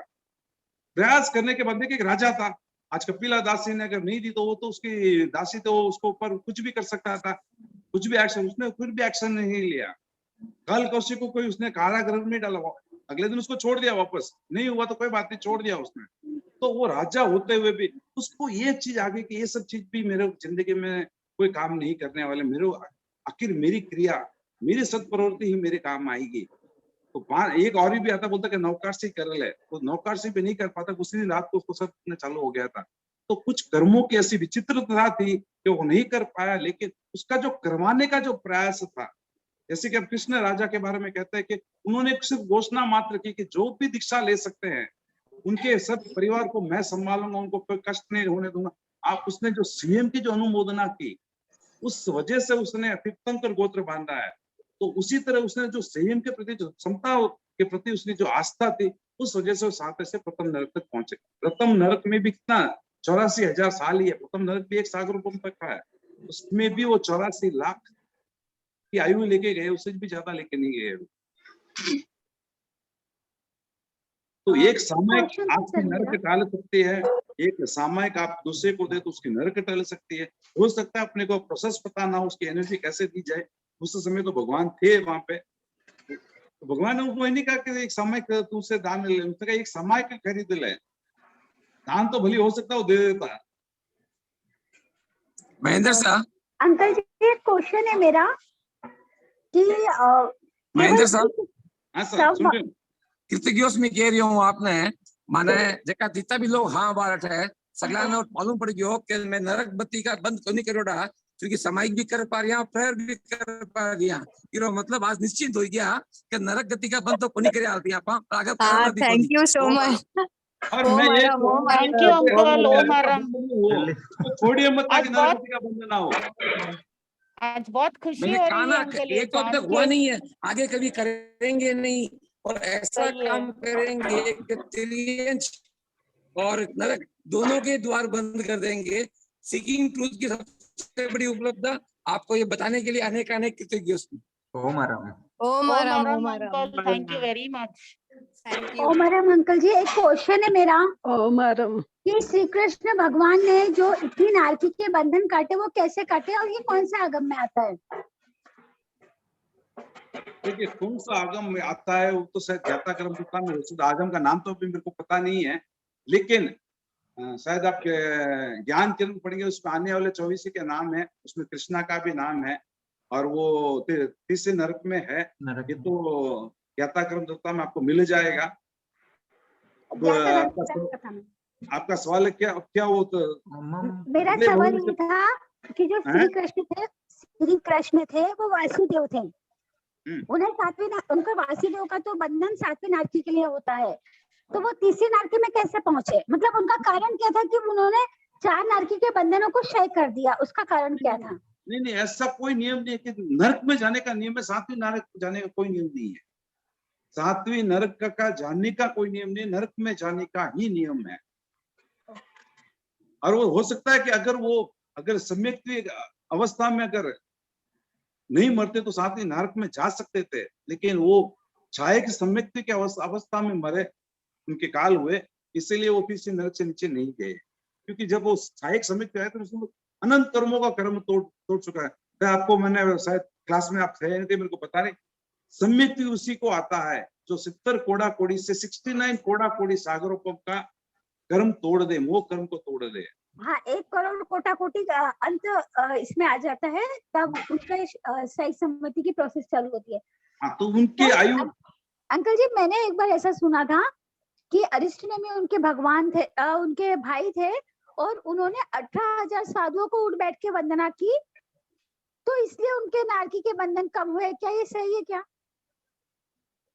प्रयास करने के बाद एक राजा था, आज कपिला दासी ने अगर नहीं दी तो वो तो उसकी दासी तो उसको ऊपर कुछ भी कर सकता था, कुछ भी एक्शन, उसने फिर भी एक्शन नहीं लिया। काल कौशिक को कोई उसने कारागृह में डाला, अगले दिन उसको छोड़ दिया, वापस नहीं हुआ तो कोई बात नहीं, छोड़ दिया उसने। तो वो राजा होते हुए भी उसको ये चीज आगे कि ये सब चीज भी मेरे जिंदगी में कोई काम नहीं करने वाले, मेरे आखिर मेरी क्रिया, मेरी सत्प्रवृत्ति ही मेरे काम आएगी। तो एक और भी आता, बोलता कि नौकारसी कर ले, तो नौकारसी भी नहीं कर पाता, उसी दिन रात को उसको सब चालू हो गया था। तो कुछ कर्मों की ऐसी विचित्रता थी कि वो नहीं कर पाया, लेकिन उसका जो करवाने का जो प्रयास था, जैसे कि अब कृष्ण राजा के बारे में कहते हैं कि उन्होंने सिर्फ घोषणा मात्र की कि जो भी दीक्षा ले सकते हैं उनके सब परिवार को मैं संभालूंगा, उनको कोई कष्ट नहीं होने दूंगा। आप उसने जो सीएम की जो अनुमोदना की, उस वजह से उसने तीर्थंकर गोत्र बांधा है। तो उसी तरह उसने जो सीएम के प्रति जो क्षमता के प्रति उसने जो आस्था थी, उस वजह से वो साथ से प्रथम नरक तक पहुंचे। प्रथम नरक में भी कितना 84,000 साल ही है, प्रथम नरक भी 1 सागर रूपम तक का है, उसमें भी वो 84 लाख की आयु लेके गए, उससे भी ज्यादा लेके नहीं गए। तो एक सामायिक आपकी नरक टाल सकती है, एक सामायिक आप दूसरे को दे तो उसकी नरक टल सकती है। हो सकता है अपने को प्रोसेस पता ना हो, उसकी एनर्जी कैसे दी जाए। उस समय तो भगवान थे वहां पे, तो भगवान ने उसको नहीं कहा कि एक सामायिक तुमसे दान ले, उसने कहा एक सामायिक खरीद ले, दान तो भली हो सकता है वो दे देता। महेंद्र साहब, अंकल जी एक क्वेश्चन है मेरा कि महेंद्र साहब, हाँ सर, सुन रहे हो? कृतज्ञों में कह रही हूँ आपने माने जेका जितना भी लोग हाँ बारट है सगला ने मालूम पड़ गयो कि मैं नरक बत्ती का बंद तो नहीं करोड़ा, क्योंकि सामायिक भी कर पा रहा, प्रेयर भी कर पा रहा, इरो मतलब आज निश्चित हो गया कि नरक गति का बंद तो कोनी करे आती आप आगे। Thank you so much. और मैं ये थैंक यू अंकल, ओम आराम। छोड़िए मत ताकि नरक गति का बंद ना हो। आज बहुत खुशी मैंने हो कहा रही है ना अंकल, ये तो अब तक हुआ नहीं है, आगे कभी करेंगे नहीं, और ऐसा सही है। काम करेंगे कि त्रियंश और नरक दोनों के द्वार बंद कर देंगे। सीकिंग ट्रूथ की सबसे बड़ी उपलब्धि आपको ये बताने के लिए अनेक कृतज्ञ। ओम आराम। ओम आराम, ओम अंकल, आराम। Thank you very much. Thank you. ओम आराम अंकल जी, एक क्वेश्चन है मेरा ओम आराम। कि श्री कृष्ण भगवान ने जो इतनी नारकी के बंधन काटे वो कैसे काटे और ये कौन सा आगम में आता है? देखिए कौन सा आगम में आता है वो तो शायद ज्ञाता कर्म सूत्र में हो, आगम का नाम तो अभी मेरे को पता नहीं है, लेकिन शायद आप ज्ञान चरण पढ़ेंगे उसमें आने वाले 24 के नाम है, उसमें कृष्णा का भी नाम है, और वो तीसरे नरक में है। ये तो ज्ञाता कर्म सूत्र में आपको मिल जाएगा। अब आपका सवाल है क्या वो तो मेरा सवाल ये था कि जो श्री कृष्ण थे वो वासुदेव थे, उन्हें उनका वासुदेव का तो बंधन 7वीं नारकी के लिए होता है, तो वो तीसरी नारकी में कैसे पहुंचे? मतलब उनका कारण क्या था कि उन्होंने 4 नारकी के बंधनों को क्षय कर दिया, उसका कारण क्या था? नहीं, ऐसा कोई नियम नहीं है कि नरक में जाने का नियम है, 7वीं नरक जाने का कोई नियम नहीं है। 7वीं नरक का जाने का कोई नियम नहीं, नरक में जाने का ही नियम है। और वो हो सकता है कि अगर सम्यक अवस्था में अगर नहीं मरते तो 7वीं नरक में जा सकते थे, लेकिन वो छाया की सम्यक की अवस्था में मरे, उनके काल हुए, इसीलिए वो फिर से नरक से नीचे नहीं गए, क्योंकि जब वो छाया सम्यक आए तो उसमें अनंत कर्मों का कर्म तोड़ चुका है। आपको मैंने शायद क्लास में आप थे नहीं थे, मेरे को पता नहीं, सम्यक उसी को आता है जो 70 कोड़ा कोड़ी से 69 कोड़ा कोड़ी सागरों का कर्म तोड़ दे, मोह कर्म को तोड़ दे। हाँ, 1 करोड़ कोटा कोटि का अंत इसमें आ जाता है, तब उनके सही सम्मति की प्रोसेस चालू होती है। हाँ, तो उनकी आयु। अंकल जी, मैंने एक बार ऐसा सुना था कि अरिस्टनेमी उनके भगवान थे, उनके भाई थे, और उन्होंने 18,000 साधुओं को उठ बैठ के वंदना की, तो इसलिए उनके नारकी के बंधन कम हुए। क्या ये सही है क्या?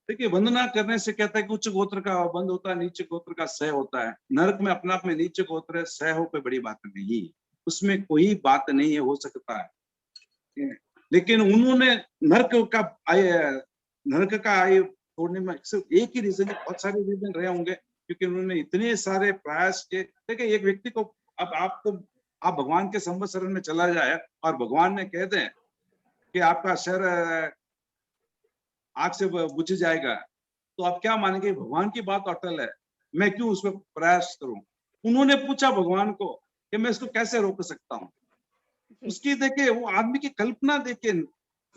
देखिए, वंदना करने से कहता है कि उच्च गोत्र का बंध होता है, नीचे गोत्र का सह होता है। नरक में अपना आप में नीचे गोत्र है, सह हो कोई बड़ी बात नहीं, उसमें कोई बात नहीं है, हो सकता है। लेकिन उन्होंने नरक का आय तोड़ने में सिर्फ एक ही रीजन है, बहुत सारे रीजन रहे होंगे, क्योंकि उन्होंने इतने सारे प्रयास किए। देखिए, एक व्यक्ति को अब आप भगवान के संवत शरण में चला जाए और भगवान ने कह दें कि आपका शहर आग से बुझ जाएगा, तो आप क्या मानेंगे? भगवान की बात अटल है, मैं क्यों उसमें प्रयास करूं? उन्होंने पूछा भगवान को कि मैं इसको कैसे रोक सकता हूं। उसकी देखिए, वो आदमी की कल्पना देखिए,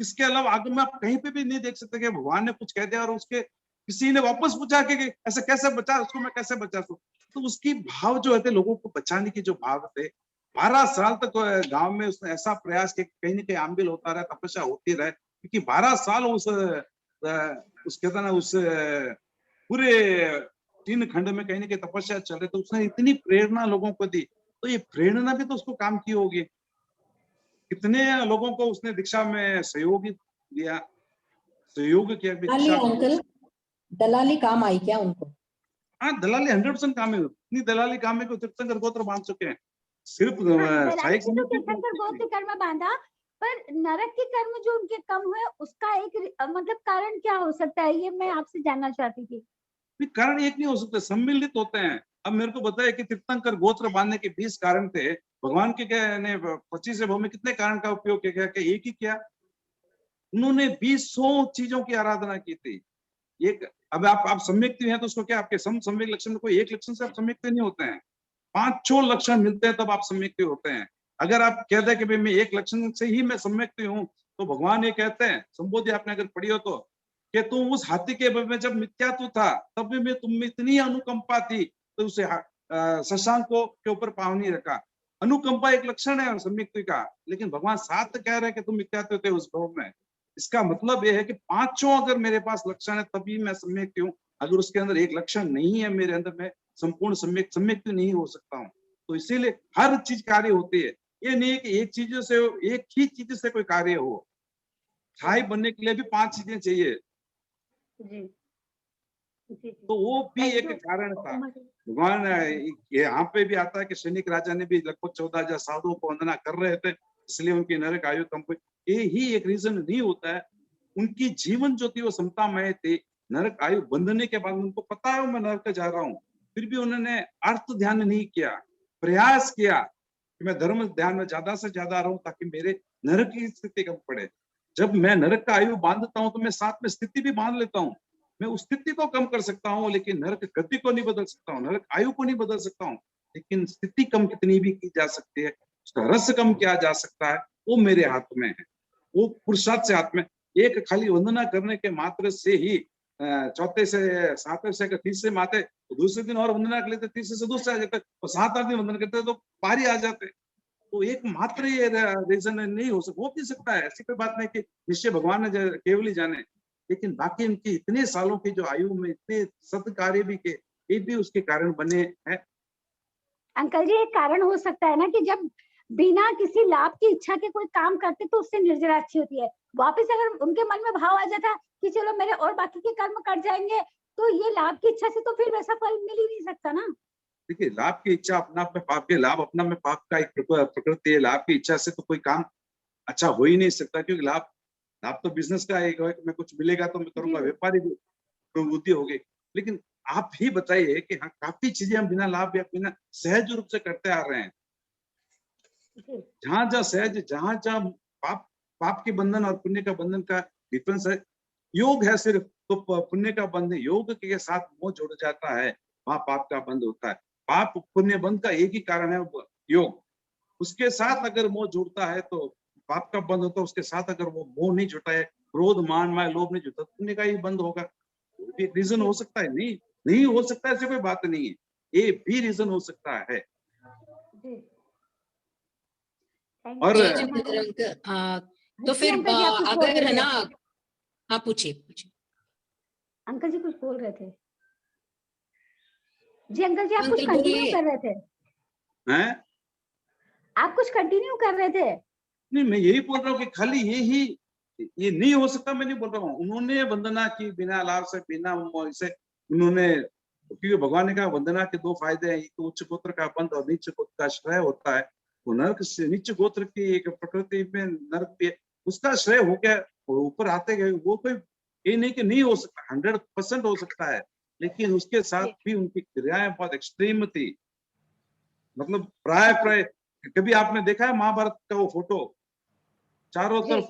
इसके अलावा आगे में आप कहीं पे भी नहीं देख सकते कि भगवान ने कुछ कह दिया और उसके किसी ने वापस पूछा कि ऐसे कैसे बचा, उसको मैं कैसे बचा सकूं। तो उसकी भाव जो है, लोगों को बचाने की जो भाव थे, 12 साल तक गांव में उसने ऐसा प्रयास किया, कहीं ना कहीं आंबिल होता रहे, तपस्या होती रहे, क्योंकि 12 साल उस कहता ना उस पूरे 3 खंड में कहीं ना कहीं तपस्या चल रही, तो उसने इतनी प्रेरणा लोगों को दी, तो ये प्रेरणा भी तो उसको काम की होगी। कितने लोगों को उसने दीक्षा में सहयोग दिया, सहयोग किया। अंकल, दलाली काम आई क्या उनको? हाँ, दलाली 100% काम है। इतनी दलाली काम है कि तीर्थंकर गोत्र बांध चुके हैं। सिर्फ तीर्थंकर गोत्र कर्म बांधा, पर नरक के कर्म जो उनके कम हुए, उसका एक मतलब कारण क्या हो सकता है, ये मैं आपसे जानना चाहती थी। कारण एक नहीं हो सकता, सम्मिलित होते हैं। अब मेरे को बताया कि तीर्थंकर गोत्र बांधने के 20 कारण थे, भगवान के क्या ने 25 भव में कितने कारण का उपयोग किया? क्या एक ही किया? उन्होंने 200 चीजों की आराधना की थी। एक अब आप सम्यक हैं तो उसको क्या, आपके सम्यक लक्षण में कोई एक लक्षण से आप सम्यक नहीं होते हैं, 5-6 लक्षण मिलते हैं तब आप सम्यक होते हैं। अगर आप कह दें कि भाई मैं एक लक्षण से ही मैं सम्यक हूं, तो भगवान ये कहते हैं, संबोधि आपने अगर पढ़ी हो तो, कि तुम उस हाथी के में जब मिथ्यात्व था तब भी मैं तुम में इतनी अनुकंपा थी, तो उसे शशांक के ऊपर पांव नहीं रखा। अनुकंपा एक लक्षण है सम्यक्ति का, लेकिन भगवान साथ कह रहे हैं कि तुम मिथ्यात्व थे उस भाव में। इसका मतलब यह है कि 5 अगर मेरे पास लक्षण है तभी मैं सम्यक हूं। अगर उसके अंदर एक लक्षण नहीं है मेरे अंदर, मैं संपूर्ण सम्यक नहीं हो सकता हूँ। तो इसीलिए हर चीज कार्य होती है, ये नहीं है कि एक ही चीज से कोई कार्य हो। छाई बनने के लिए भी 5 चीजें चाहिए, तो वो भी एक कारण था। भगवान यहाँ पे भी आता है कि सैनिक राजा ने भी लगभग 14,000 साधुओं को वंदना कर रहे थे, इसलिए उनकी नरक आयु कम हुई। ये ही एक रीजन नहीं होता है। उनकी जीवन जो थी वो समतामय थी। नरक आयु बंधने के बाद उनको पता है मैं नरक जा रहा हूँ, फिर भी उन्होंने अर्थ ध्यान नहीं किया, प्रयास किया कि मैं धर्म ध्यान में ज्यादा से ज्यादा रहूं ताकि मेरे नरक की स्थिति कम पड़े। जब मैं नरक का आयु बांधता हूं तो मैं साथ में स्थिति भी बांध लेता हूँ। मैं उस स्थिति को कम कर सकता हूँ, लेकिन नरक गति को नहीं बदल सकता हूँ, नरक आयु को नहीं बदल सकता हूँ, लेकिन स्थिति कम कितनी भी की जा सकती है, उसका रस कम किया जा सकता है, वो मेरे हाथ में है, वो पुरुषार्थ से हाथ में। एक खाली वंदना करने के मात्र से ही 4 से 7 से 30 माते, तो दूसरे दिन और वंदना कर लेते, 30 से दूसरे आ जाते, तो 7-8 दिन वंदना करते तो पारी आ जाते। तो एक मात्र ये रीजन नहीं हो सकता, हो भी सकता है, ऐसी कोई बात नहीं कि निश्चय भगवान ने केवल ही जाने, लेकिन बाकी इनकी इतने सालों की जो आयु में इतने सत्कार्य भी के, ये भी उसके कारण बने हैं। अंकल जी, एक कारण हो सकता है ना कि जब बिना किसी लाभ की इच्छा के कोई काम करते तो उससे निर्जरा अच्छी होती है। वापस अगर उनके मन में भाव आ जाता कि चलो मेरे और बाकी के कर्म कट जाएंगे, तो ये लाभ की इच्छा से तो फिर वैसा फल मिल ही नहीं सकता ना। देखिए, लाभ की इच्छा अपना में पाप के, लाभ अपना में पाप का एक प्रकृति है। लाभ की इच्छा से तो कोई काम अच्छा हो ही नहीं सकता, क्योंकि लाभ तो बिजनेस का एक है, मैं कुछ मिलेगा तो मैं करूंगा, व्यापारी प्रवृत्ति हो गई। लेकिन आप ही बताइए कि हाँ, काफी चीजें हम बिना लाभ या बिना सहज रूप से करते आ रहे हैं। जहां जहां सहज, जहां जहां पाप के बंधन और पुण्य का बंधन का डिफरेंस है, योग है सिर्फ, तो पुण्य का बंधन योग के साथ मोह जुड़ जाता है, वहां पाप का बंध होता है। पाप पुण्य बंध का एक ही कारण है योग, उसके साथ अगर मोह जुड़ता है तो पाप का बंध होता है, उसके साथ अगर वो मोह नहीं जुटा है क्रोध मान माया लोभ नहीं जुटा, पुण्य का ही बंद होगा। वो भी एक रीजन हो सकता है। नहीं नहीं हो सकता ऐसे कोई बात नहीं है, ये भी रीजन हो सकता है। और जी जितेंद्र अंकल, तो फिर अंकल जी आप कुछ बोल अगर रहे है थे। ना, हाँ पूछिए पूछिए। अंकल जी कुछ बोल रहे थे। जी अंकल जी आप कुछ अंकल कंटिन्यू बोलिए। कर रहे थे। हैं? आप कुछ कंटिन्यू कर रहे थे। नहीं, मैं यही बोल रहा हूँ कि खाली ये नहीं हो सकता, मैं नहीं बोल रहा हूँ। उन्होंने वंदना की बिना लाभ से, बिना से उन्होंने, क्योंकि भगवान ने कहा वंदना के दो फायदे हैं, एक तो उच्च गोत्र का बंध और नीच गोत्र का श्रेय होता है। तो नरक से नीच गोत्र की एक प्रकृति में नरक पे उसका श्रेय हो गया और ऊपर आते गए, वो कोई ये नहीं कि नहीं हो सकता, 100% हो सकता है, लेकिन उसके साथ भी उनकी क्रियाएं बहुत एक्सट्रीम थी। मतलब प्राय कभी आपने देखा है महाभारत का वो फोटो, चारों तरफ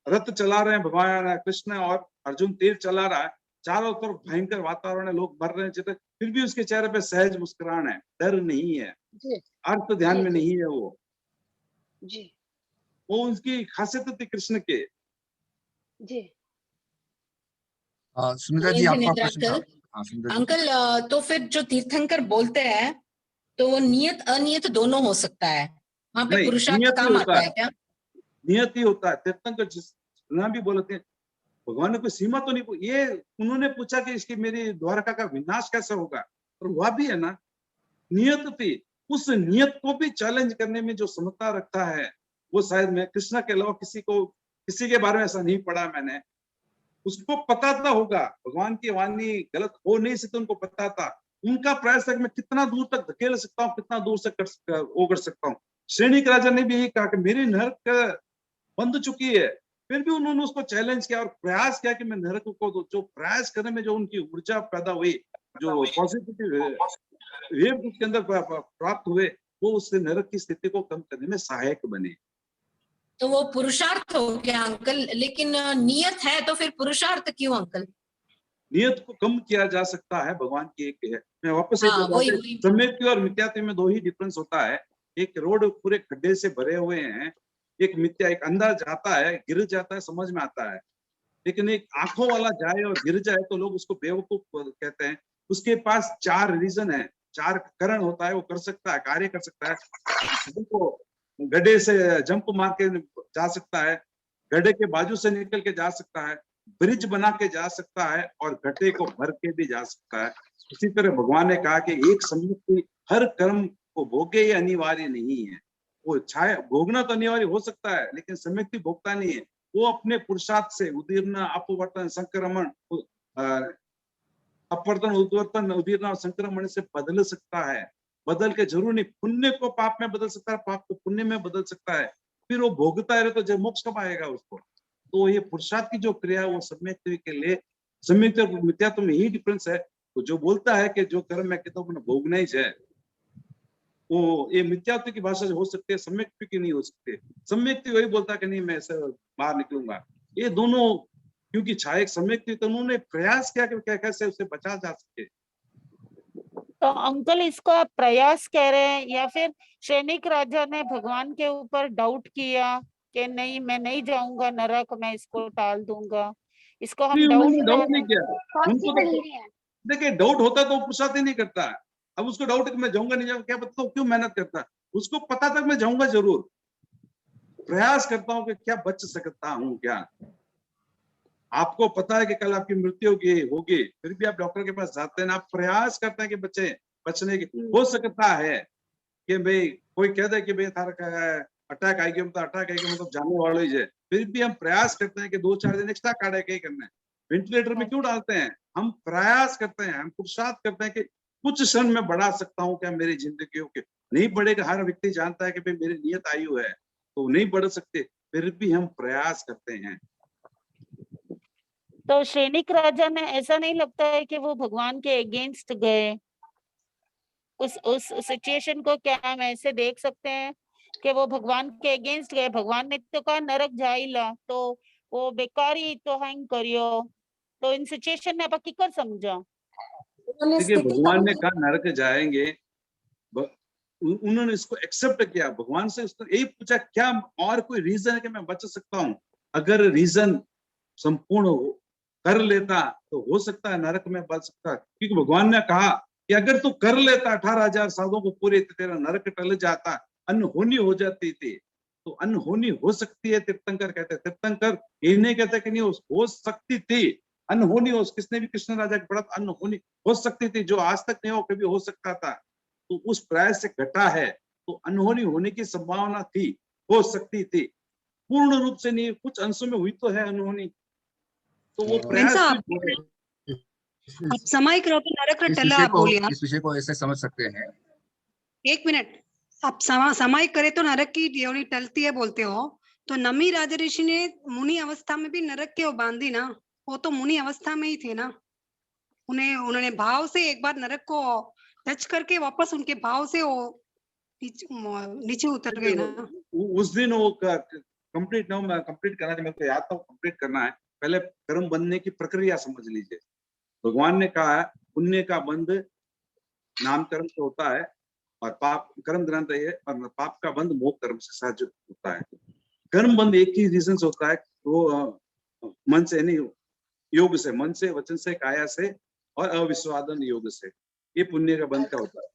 रथ चला रहे हैं भगवान कृष्ण और अर्जुन तीर चला रहा है, चारों तरफ भयंकर वातावरण है, लोग मर रहे हैं, फिर भी उसके चेहरे पे सहज मुस्कुराहट है, डर नहीं है, अर्थ ध्यान में नहीं है। वो उसकी खासियत थी कृष्ण के। सुनीता जी आपका प्रश्न था। हाँ सुनीता जी। अंकल तो फिर जो तीर्थंकर बोलते हैं तो वो नियत अनियत दोनों हो सकता है, वहाँ पे नहीं, पुरुषार्थ नियत ही काम होता आता है। है क्या? नियत ही होता है। तीर्थंकर जितना भी बोलते हैं, भगवान ने कोई सीमा तो नहीं, ये उन्होंने पूछा कि इसकी मेरी द्वारका का विनाश कैसे होगा, और वह भी है ना नियत थी। उस नियत को भी चैलेंज करने में जो समता रखता है, वो शायद मैं कृष्णा के अलावा किसी के बारे में ऐसा नहीं पढ़ा मैंने। उसको पता था होगा भगवान की वाणी गलत हो नहीं सकती, उनको पता था। उनका प्रयास है कि मैं कितना दूर तक धकेल सकता हूँ, कितना दूर से कर सकता हूँ। श्रेणिक राजा ने भी यही कहा कि मेरी नरक बंध चुकी है, फिर भी उन्होंने उसको चैलेंज किया और प्रयास किया कि मैं नरक को, जो प्रयास करने में जो उनकी ऊर्जा पैदा हुई, जो पॉजिटिव वेव उसके अंदर प्राप्त हुए, वो उससे नरक की स्थिति को कम करने में सहायक बने। तो वो पुरुषार्थ हो गया अंकल, लेकिन नियत है तो फिर पुरुषार्थ क्यों अंकल? नियत को कम किया जा सकता है, भगवान की एक है। मैं वापस से हाँ, वही। सम्यक्ति और मिथ्यात्व में दो ही डिफरेंस होता है। एक रोड पूरे खड्डे से भरे हुए हैं, एक मिथ्या, एक अंदर जाता है गिर जाता है, समझ में आता है। लेकिन एक आंखों वाला जाए और गिर जाए तो लोग उसको बेवकूफ कहते हैं। उसके पास 4 रीजन है, 4 करण होता है, वो कर सकता है, कार्य कर सकता है। वो गड्ढे से जंप मार के जा सकता है, गड्ढे के बाजू से निकल के जा सकता है, ब्रिज बना के जा सकता है, और गड्ढे को भर के भी जा सकता है। इसी तरह भगवान ने कहा कि एक सम्यक्ति हर कर्म को भोगे, ये अनिवार्य नहीं है। वो छाया भोगना तो अनिवार्य हो सकता है, लेकिन सम्यक्ति भोगता नहीं है। वो अपने पुरुषार्थ से उदीर्णा, अपवर्तन, संक्रमण, अपवर्तन, उद्वर्तन, उदीर्णा और संक्रमण से बदल सकता है। बदल के जरूर नहीं, पुण्य को पाप में बदल सकता है, पाप को पुण्य में बदल सकता है। फिर वो भोगता है तो जब मोक्ष कब आएगा उसको। तो ये पुरुषार्थ की जो क्रिया है वो सम्यक्त्व के लिए, सम्यक्त्व और मिथ्यात्व में ही डिफरेंस है। तो जो बोलता है कि जो कर्म है तो भोगना ही है, वो ये मिथ्यात्व की भाषा हो सकती है, सम्यक्त्व की नहीं हो सकती। सम्यक्त्व वही बोलता है कि नहीं मैं ऐसे बाहर निकलूंगा। ये दोनों क्योंकि छाया सम्यक्त्व, तो उन्होंने प्रयास किया कि कैसे उसे बचा जा सके। तो अंकल इसको आप प्रयास कह रहे हैं या फिर श्रेणिक राजा ने भगवान के ऊपर डाउट किया कि नहीं मैं नहीं जाऊंगा नरक, मैं इसको टाल दूंगा, इसको हम डाउट डाउट नहीं किया उनको। तो देखिए डाउट होता तो पुरुषार्थ ही नहीं करता। अब उसको डाउट है कि मैं जाऊंगा नहीं जाऊंगा, क्या पता तो क्यों मेहनत करता। उसको पता था मैं जाऊंगा जरूर, प्रयास करता हूँ कि क्या बच सकता हूँ क्या। आपको पता है कि कल आपकी मृत्यु होगी, फिर भी आप डॉक्टर के पास जाते हैं, आप प्रयास करते हैं कि बचने की। हो सकता है कि भाई कोई कह दे कि भाई थारा अटैक आएगी, मतलब अटैक आएगी मतलब जाने वाला ही है, फिर भी हम प्रयास करते हैं कि 2-4 दिन एक्स्ट्रा काढ़े के करना है। वेंटिलेटर में क्यों डालते हैं? हम प्रयास करते हैं, हम पुरुषार्थ करते हैं कि कुछ क्षण में बढ़ा सकता हूँ क्या मेरी जिंदगी के। नहीं बढ़ेगा, हर व्यक्ति जानता है कि भाई मेरी नियत आयु है तो नहीं बढ़ सकते, फिर भी हम प्रयास करते हैं। तो श्रेणिक राजा ने ऐसा नहीं लगता है कि वो भगवान के अगेंस्ट गए? उस सिचुएशन को क्या हम ऐसे देख सकते हैं कि वो भगवान के अगेंस्ट गए? भगवान ने तो कहा नरक जाइला, तो वो बेकारी तो हैंग करियो, तो इन सिचुएशन में आप किकर समझा? देखिए भगवान ने कहा नरक जाएंगे, उन्होंने इसको एक्सेप्ट किया। भगवान से यही पूछा क्या और कोई रीजन है कि मैं बच सकता हूँ? अगर रीजन संपूर्ण कर लेता तो हो सकता है नरक में बच सकता है, क्योंकि भगवान ने कहा कि अगर तू कर लेता 18,000 सालों को पूरे तो तेरा नरक टल जाता, अनहोनी हो जाती थी। तो अनहोनी हो सकती है, तीर्थंकर कहते हैं। तीर्थंकर ये नहीं कहते कि नहीं हो सकती थी अनहोनी, हो किसने भी कृष्ण राजा के पढ़ा अनहोनी हो सकती थी, जो आज तक नहीं हो कभी हो सकता था, तो उस प्रयास से घटा है, तो अनहोनी होने की संभावना थी, हो सकती थी, पूर्ण रूप से नहीं, कुछ अंशों में हुई तो है अनहोनी, तो वो प्रयास आप सामायिक रूप नरक टला बोलिया। इस विषय को ऐसे समझ सकते हैं। एक मिनट, आप सामायिक करे तो नरक की ड्योरी टलती है बोलते हो, तो नमी राजा ऋषि ने मुनि अवस्था में भी नरक के वो बांधी ना, वो तो मुनि अवस्था में ही थे ना, उन्होंने भाव से एक बार नरक को टच करके वापस उनके भाव से वो नीचे उतर गए ना। उस दिन वो कंप्लीट ना, मैं कंप्लीट करना है, मेरे को याद था कंप्लीट करना है, पहले कर्म बनने की प्रक्रिया समझ लीजिए। भगवान ने कहा है पुण्य का बंध नामकर्म से होता है, और पाप कर्म ग्रंथ है, और पाप का बंध मोक्ष कर्म से सहज होता है। कर्म बंध एक ही रीजन से होता है, वो मन से नहीं, योग से, मन से, वचन से, काया से और अविस्वादन योग से, ये पुण्य का बंध का होता है।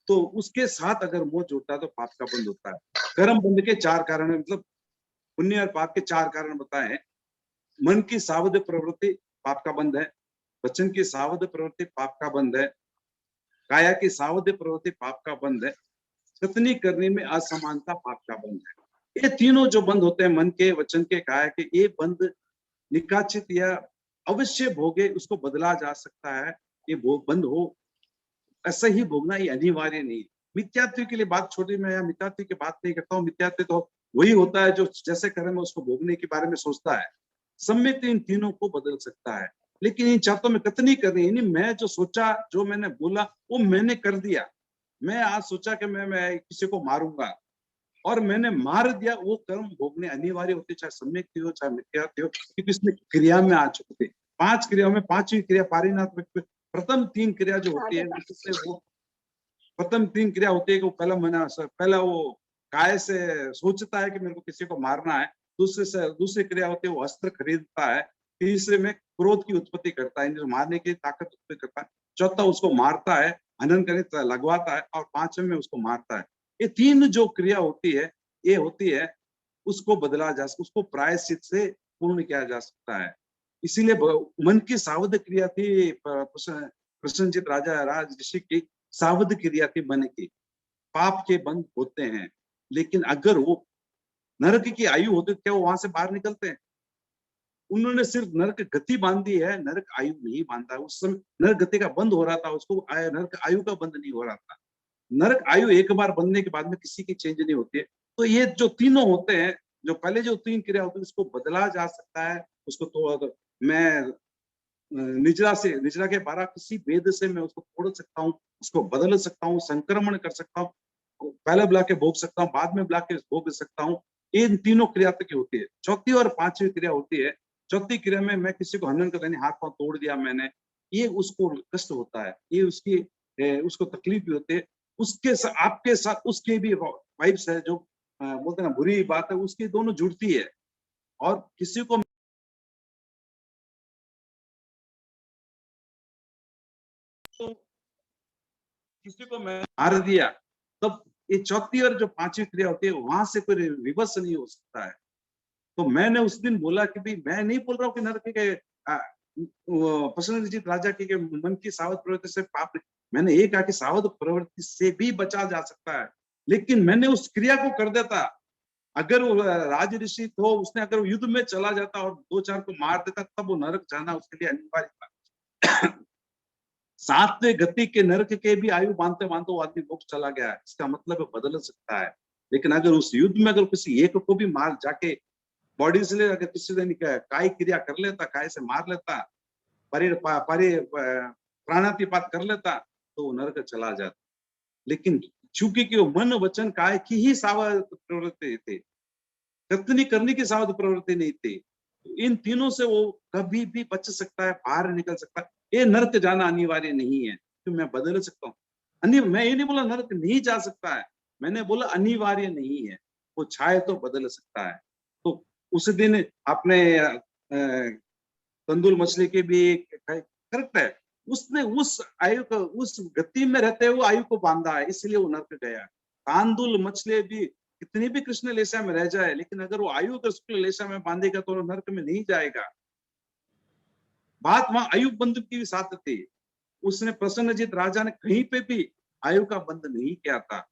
तो उसके साथ अगर मोह जुड़ता है तो पाप का बंध होता है। कर्म बंध के 4 कारण है, मतलब पुण्य और पाप के 4 कारण बताए हैं। मन की सावध प्रवृत्ति पाप का बंध है, वचन की सावध प्रवृत्ति पाप का बंध है, काया की सावध प्रवृत्ति पाप का बंध है, कथनी करने में असमानता पाप का बंध है। ये तीनों जो बंध होते हैं, मन के, वचन के, काया के, ये बंध निकाचित या अवश्य भोगे, उसको बदला जा सकता है। ये बंध हो, ऐसा ही भोगना ये अनिवार्य नहीं। मिथ्यात्व के लिए बात छोटी, मैं यहाँ मिथ्यात्व की बात नहीं करता हूँ। मिथ्यात्व तो वही होता है जो जैसे कर्म उसको भोगने के बारे में सोचता है। सम्यक इन तीनों को बदल सकता है, लेकिन इन चाहतों में कथनी करनी, यानी मैं जो सोचा, जो मैंने बोला, वो मैंने कर दिया। मैं आज सोचा कि मैं किसी को मारूंगा और मैंने मार दिया, वो कर्म भोगने अनिवार्य होते, चाहे सम्यक हो चाहे मिथ्यात्व हो, क्योंकि इसमें क्रिया में आ चुके थे। 5 क्रियाओं में 5वीं क्रिया पारिनाथ, प्रथम 3 क्रिया जो होती है, वो प्रथम 3 क्रिया होती है कि पहला वो काय से सोचता है कि मेरे को किसी को मारना है, दूसरी क्रिया होती है वो अस्त्र खरीदता है, तीसरे में क्रोध की उत्पत्ति करता है, जो मारने की ताकत उत्पत्ति करता है, चौथा उसको मारता है, हनन करके लगवाता है, और 5वें में उसको मारता है। ये 3 जो क्रिया होती है, ये होती है उसको बदला जा सकता, उसको प्रायश्चित से पूर्ण किया जा सकता है। इसीलिए मन की सावध क्रिया थी, प्रसन्नचित राजा राज ऋषि की सावध क्रिया थी मन की। पाप के बंध होते हैं, लेकिन अगर वो नरक की आयु होती तो क्या वो वहां से बाहर निकलते हैं? उन्होंने सिर्फ नरक गति बांधी है, नरक आयु नहीं बांधा। उस समय नरक गति का बंद हो रहा था, उसको नरक आयु का बंद नहीं हो रहा था। नरक आयु एक बार बनने के बाद में किसी की चेंज नहीं होती है। तो ये जो तीनों होते हैं, जो पहले जो 3 क्रिया होती है, उसको बदला जा सकता है। उसको तो मैं निजरा के 12 किसी वेद से मैं उसको तोड़ सकता हूँ, उसको बदल सकता हूँ, संक्रमण कर सकता हूँ, पहले बुला के भोग सकता हूँ, बाद में बुला के भोग सकता हूँ। इन तीनों क्रिया तक की होती है। चौथी और 5वीं क्रिया होती है। चौथी क्रिया में मैं किसी को हनन कर, हाथ पांव तोड़ दिया मैंने, ये उसको कष्ट होता है, ये उसको तकलीफ भी होती है। उसके आपके साथ उसके भी वाइब्स है, जो बोलते हैं ना बुरी बात है, उसकी दोनों जुड़ती है। और किसी को मैं मार दिया, तब ये चौथी और जो 5वीं क्रिया होती है, वहां से कोई विवश नहीं हो सकता है। तो मैंने उस दिन बोला कि भाई मैं नहीं बोल रहा हूँ कि नरक के प्रसन्नचित राजा के मन की सावध प्रवृत्ति से पाप, मैंने ये कहा कि सावध प्रवृत्ति से भी बचा जा सकता है, लेकिन मैंने उस क्रिया को कर देता। अगर वो राज ऋषि तो उसने अगर युद्ध में चला जाता और 2-4 को मार देता, तब वो नरक जाना उसके लिए अनिवार्य था। 7वें गति के नरक के भी आयु बांधते बांधते वो आदमी मोक्ष चला गया है, इसका मतलब बदल सकता है। लेकिन अगर उस युद्ध में अगर किसी एक को भी मार जाके बॉडी से ले, अगर किसी दिन काय क्रिया कर लेता, काय से मार लेता, प्राणातिपात कर लेता, तो वो नरक चला जाता। लेकिन चूंकि कि वो मन वचन काय की ही सावध प्रवृत्ति थे, कथनी करने की सावध प्रवृत्ति नहीं थी, तो इन तीनों से वो कभी भी बच सकता है, बाहर निकल सकता है। ये नरक जाना अनिवार्य नहीं है, तो मैं बदल सकता हूँ। मैं ये नहीं बोला नरक नहीं जा सकता है, मैंने बोला अनिवार्य नहीं है, वो चाहे तो बदल सकता है। तो उस दिन आपने तंदुल मछली की भी करेक्ट है, उसने उस आयु को, उस गति में रहते हुए आयु को बांधा है, इसलिए वो नरक गया। तांदुल मछली भी कितनी भी कृष्ण लेशा में रह जाए, लेकिन अगर वो आयु को शुक्ल लेशा में बांधेगा तो नरक में नहीं जाएगा। बात वहां आयु बंध की भी साथ थी। उसने प्रसन्नजीत राजा ने कहीं पे भी आयु का बंध नहीं किया था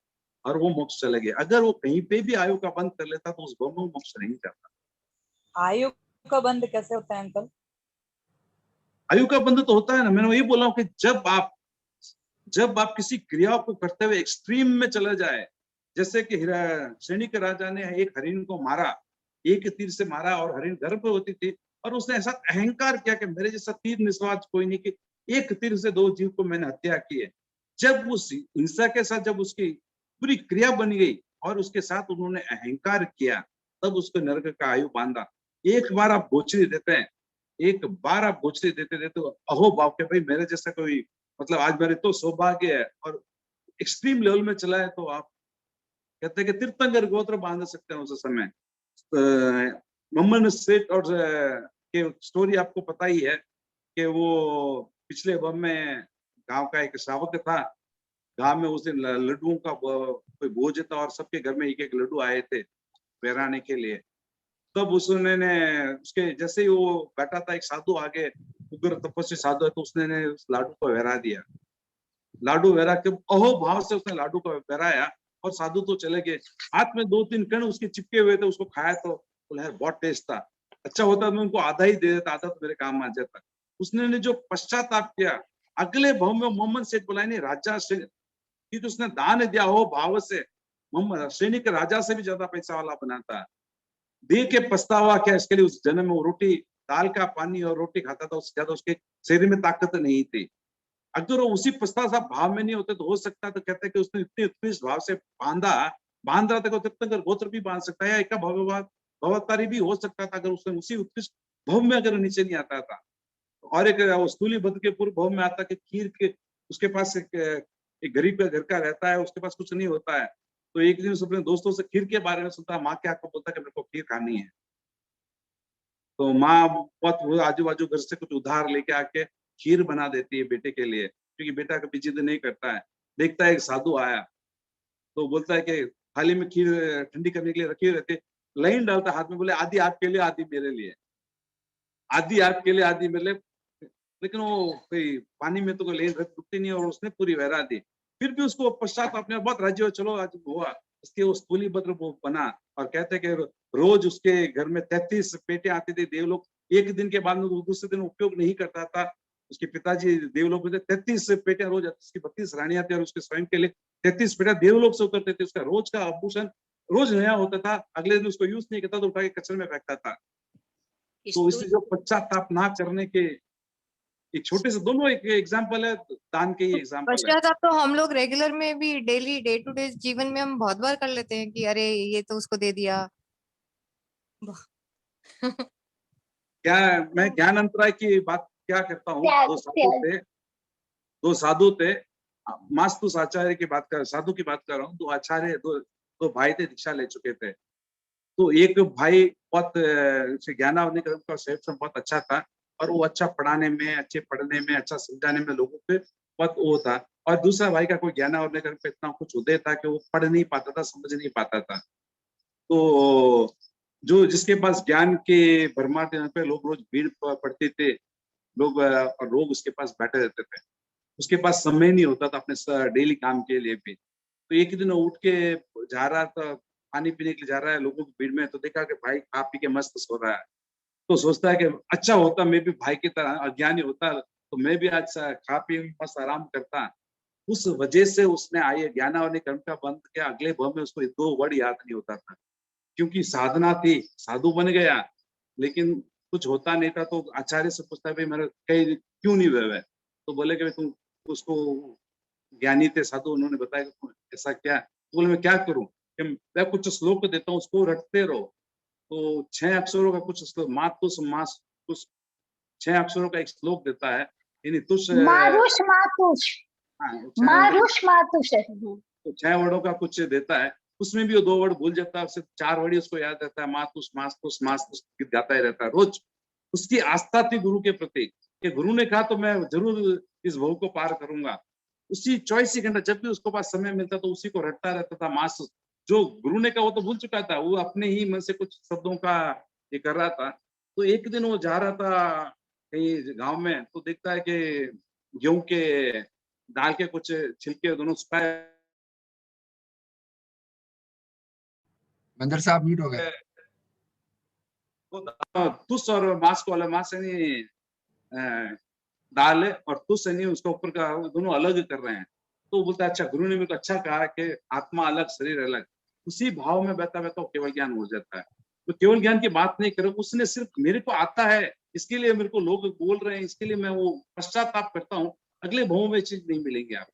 और वो मोक्ष चले गए। अगर वो कहीं पे भी आयु का बंध कर लेता तो उस गौ में मोक्ष नहीं जाता। आयु का बंध कैसे होता है अंकल? आयु का बंध तो होता है ना, मैंने वही बोला हूं कि जब आप किसी क्रिया को करते हुए एक्सट्रीम में चले जाए, जैसे कि श्रेणी के राजा ने एक हरिण को मारा, एक तीर से मारा और हरिण गर्भवती थी, और उसने ऐसा अहंकार किया कि मेरे जैसा तीर निस्वार्थ कोई नहीं, कि एक तीर से 2 जीव को मैंने हत्या की है। जब उस हिंसा के साथ जब उसकी पूरी क्रिया बन गई और उसके साथ उन्होंने अहंकार किया, तब उसको नरक का आयु बांधा। एक बार आप गोचरी देते हैं, एक बार आप गोचरी देते तो अहो भाव के भाई मेरे जैसा कोई, मतलब आज मेरे तो सौभाग्य है, और एक्सट्रीम लेवल में चला है तो आप कहते हैं कि तीर्थंकर गोत्र बांध सकते हैं उस समय। मोहम्मद सेठ और के स्टोरी आपको पता ही है कि वो पिछले वर्ष में गांव का एक श्रावक था, गांव में उस दिन लड्डुओं का कोई भोज था और सबके घर में एक एक लड्डू आए थे पहराने के लिए। तब उसने उसके जैसे ही वो बैठा था, एक साधु आगे, उग्र तपस्वी साधु है, तो उसने उस लाडू को वहरा दिया। लाडू वहरा के अहो भाव से उसने लाडू को वहराया और साधु तो चले गए। हाथ में 2-3 कण उसके चिपके हुए थे, उसको खाया तो बोला बहुत टेस्ट था, अच्छा होता मैं उनको आधा ही दे देता, आधा तो मेरे काम आ जाता। उसने जो पश्चाताप किया, अगले भाव में मोहम्मद सेठ बोला नहीं राजा से, तो उसने दान दिया हो भाव से, मोहम्मद श्रेणी के राजा से भी ज्यादा पैसा वाला बनाता। दे के पछतावा क्या, इसके लिए उस जन्म में वो रोटी, दाल का पानी और रोटी खाता था, उससे ज्यादा उसके शरीर में ताकत नहीं थी। अगर वो उसी पछतावा भाव में नहीं होते तो हो सकता, तो कहते हैं कि उसने इतने उत्कृष्ट भाव से बांध रहा था, तीर्थंकर गोत्र भी बांध सकता है, एक भवतारी भी हो सकता था, अगर उसने उसी उत्कृष्ट भव में अगर नीचे नहीं आता था। और एक स्थूली बद्ध के पूर्व भव में आता कि खीर के, उसके पास एक गरीब का घर का रहता है, उसके पास कुछ नहीं होता है, तो एक दिन उसने अपने दोस्तों से खीर के बारे में सुनता, माँ क्या आपको बोलता कि मेरे को खीर खानी है, तो माँ बहुत आजू बाजू घर से कुछ उधार लेके आके खीर बना देती है बेटे के लिए, क्योंकि बेटा कभी जिद नहीं करता है। देखता है एक साधु आया तो बोलता है कि थाली में खीर ठंडी करने के लिए रखी रहती, लाइन डालता हाथ में, बोले आधी आपके लिए आधी मेरे लिए, आधी आपके लिए आधी मेरे लिए, लेकिन वो कोई पानी में तो कोई लेन रुकती नहीं और उसने पूरी वहरा दी। फिर भी उसको पश्चात अपने बहुत राज्य चलो आज हुआ, इसके वो स्थूली भद्र वो बना, और कहते हैं कि रोज उसके घर में 33 पेटे आती थी देवलोक, एक दिन के बाद में दूसरे दिन उपयोग नहीं करता था। उसके पिताजी देवलोक में 33 पेटे रोज, उसकी 32 रानियां थी और उसके स्वयं के लिए 33 पेटा देवलोक से उतरते थे। उसका रोज का आभूषण रोज नया होता था, अगले दिन उसको यूज नहीं करता तो उठा के कचरे में फेंकता था। तो इससे जो पश्चाताप ना करने के एक छोटे से दोनों एक एग्जाम्पल है, दान के ही एग्जाम्पल है। पश्चाताप तो हम लोग रेगुलर में भी डेली डे टू डे जीवन में हम बहुत बार कर लेते हैं कि अरे ये तो उसको दे दिया। क्या मैं ज्ञान अंतराय की बात क्या करता हूँ, दो साधु थे, मास्तुस आचार्य की बात कर, साधु की बात कर रहा हूँ। दो आचार्य, दो भाई थे, दीक्षा ले चुके थे। तो एक भाई बहुत ज्ञानावधि का सेठ बहुत अच्छा था और वो अच्छा पढ़ाने में, अच्छे पढ़ने में, अच्छा समझाने में लोगों पे बहुत वो था। और दूसरा भाई का कोई ज्ञानावधि पे इतना कुछ उदय था कि वो पढ़ नहीं पाता था, समझ नहीं पाता था। तो जो जिसके पास ज्ञान के भरमार पे लोग रोज भीड़ पड़ते थे लोग, और लोग उसके पास बैठे रहते थे, उसके पास समय नहीं होता था अपने डेली काम के लिए भी। तो एक दिन उठ के जा रहा था, पानी पीने के लिए जा रहा है लोगों की भीड़ में, तो देखा कि भाई खा पी के मस्त सो रहा है। तो सोचता है कि अच्छा होता मैं भी भाई की तरह अज्ञानी होता तो मैं भी आज खा पी मस्त आराम करता। उस वजह से उसने आए ज्ञानावधि कर्म का बंद किया। अगले भाव में उसको 2 वर्ड याद नहीं होता था, क्योंकि साधना थी, साधु बन गया, लेकिन कुछ होता नहीं था। तो आचार्य से पूछता है भाई मेरे कहीं क्यों नहीं हुए? तो बोले कि तुम उसको ज्ञानी थे साधु, उन्होंने बताया कि ऐसा क्या? तो बोले मैं क्या करूं? कि मैं कुछ श्लोक देता हूँ, उसको रटते रहो। तो 6 अक्षरों का कुछ श्लोक, मातुष मास कुछ 6 अक्षरों का एक श्लोक देता है, यानी तुष मारुष मातुष, मारुष मातुष, तो 6 वर्डों का कुछ देता है। उसमें भी वो 2 वर्ड भूल जाता है, सिर्फ 4 वर्ड ही उसको याद रहता है, मातुष मास्तुष मास्तुष, गीत गाता ही रहता है रोज। उसकी आस्था थी गुरु के प्रति कि गुरु ने कहा तो मैं जरूर इस भव को पार करूंगा। उसी 24 घंटा जब भी उसको पास समय मिलता तो उसी को रटता रहता था। मास जो गुरु ने कहा वो तो भूल चुका था, वो अपने ही मन से कुछ शब्दों का ये कर रहा था। तो एक दिन वो जा रहा था कहीं गांव में, तो देखता है कि गेहूं के दाल के कुछ छिलके दोनों सुखाए। मंदिर साहब म्यूट हो गए। तुस और मांस को अलग, मांस यानी दाल है और तुस यानी उसका ऊपर का, दोनों अलग कर रहे हैं। तो बोलता है अच्छा गुरु ने मेरे को अच्छा कहा कि आत्मा अलग शरीर अलग। उसी भाव में बहता बहता केवल ज्ञान हो जाता है। तो केवल ज्ञान की बात नहीं करो, उसने सिर्फ मेरे को आता है इसके लिए मेरे को लोग बोल रहे हैं, इसके लिए मैं वो पश्चाताप करता हूँ, अगले भाव में चीज नहीं मिलेंगी आपको।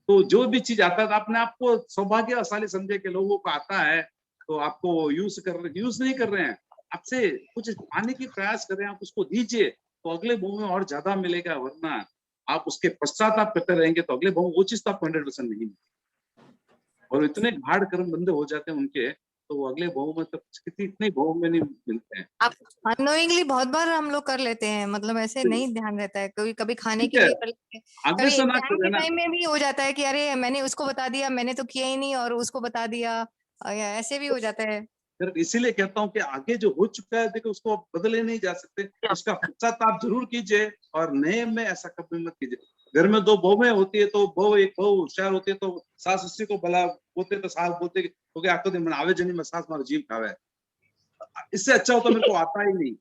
तो जो भी चीज आता है अपने आप को सौभाग्यशाली समझे कि लोगों को आता है, तो आपको यूज नहीं कर रहे हैं, आपसे कुछ पाने की प्रयास कर रहे हैं, आप उसको दीजिए तो अगले भाव में और ज्यादा मिलेगा। वरना आप उसके पश्चात आप करते रहेंगे तो अगले भाव वो चीज तो आपको 100% नहीं मिलेगी। और इतने गाढ़ कर्म बंदे हो जाते हैं उनके, तो वो अगले भाव में तो इतने भाव में नहीं मिलते हैं। आप अनोइंगली बहुत बार हम लोग कर लेते हैं, मतलब ऐसे नहीं ध्यान रहता है। कभी खाने ठीक के है, लिए कर लेते हैं, आगे कभी से ना एग्जाम के करें ना। टाइम में भी हो जाता है कि अरे मैंने उसको बता दिया, मैंने तो किया ही नहीं, और उसको बता दिया, या ऐसे भी हो जाता है। फिर इसीलिए कहता हूँ कि आगे जो हो चुका है देखो उसको बदले नहीं जा सकते, उसका पश्चाताप जरूर कीजिए और नए में ऐसा कभी मत कीजिए। घर में दो बहुएं होती है तो बहु एक बहु होशियार होती है तो सास उसी को भला बोलते तो सास बोलते कि आखो दिन आवे जनी में सास मारो जीव खावे। इससे अच्छा हो तो मेरे को आता ही नहीं,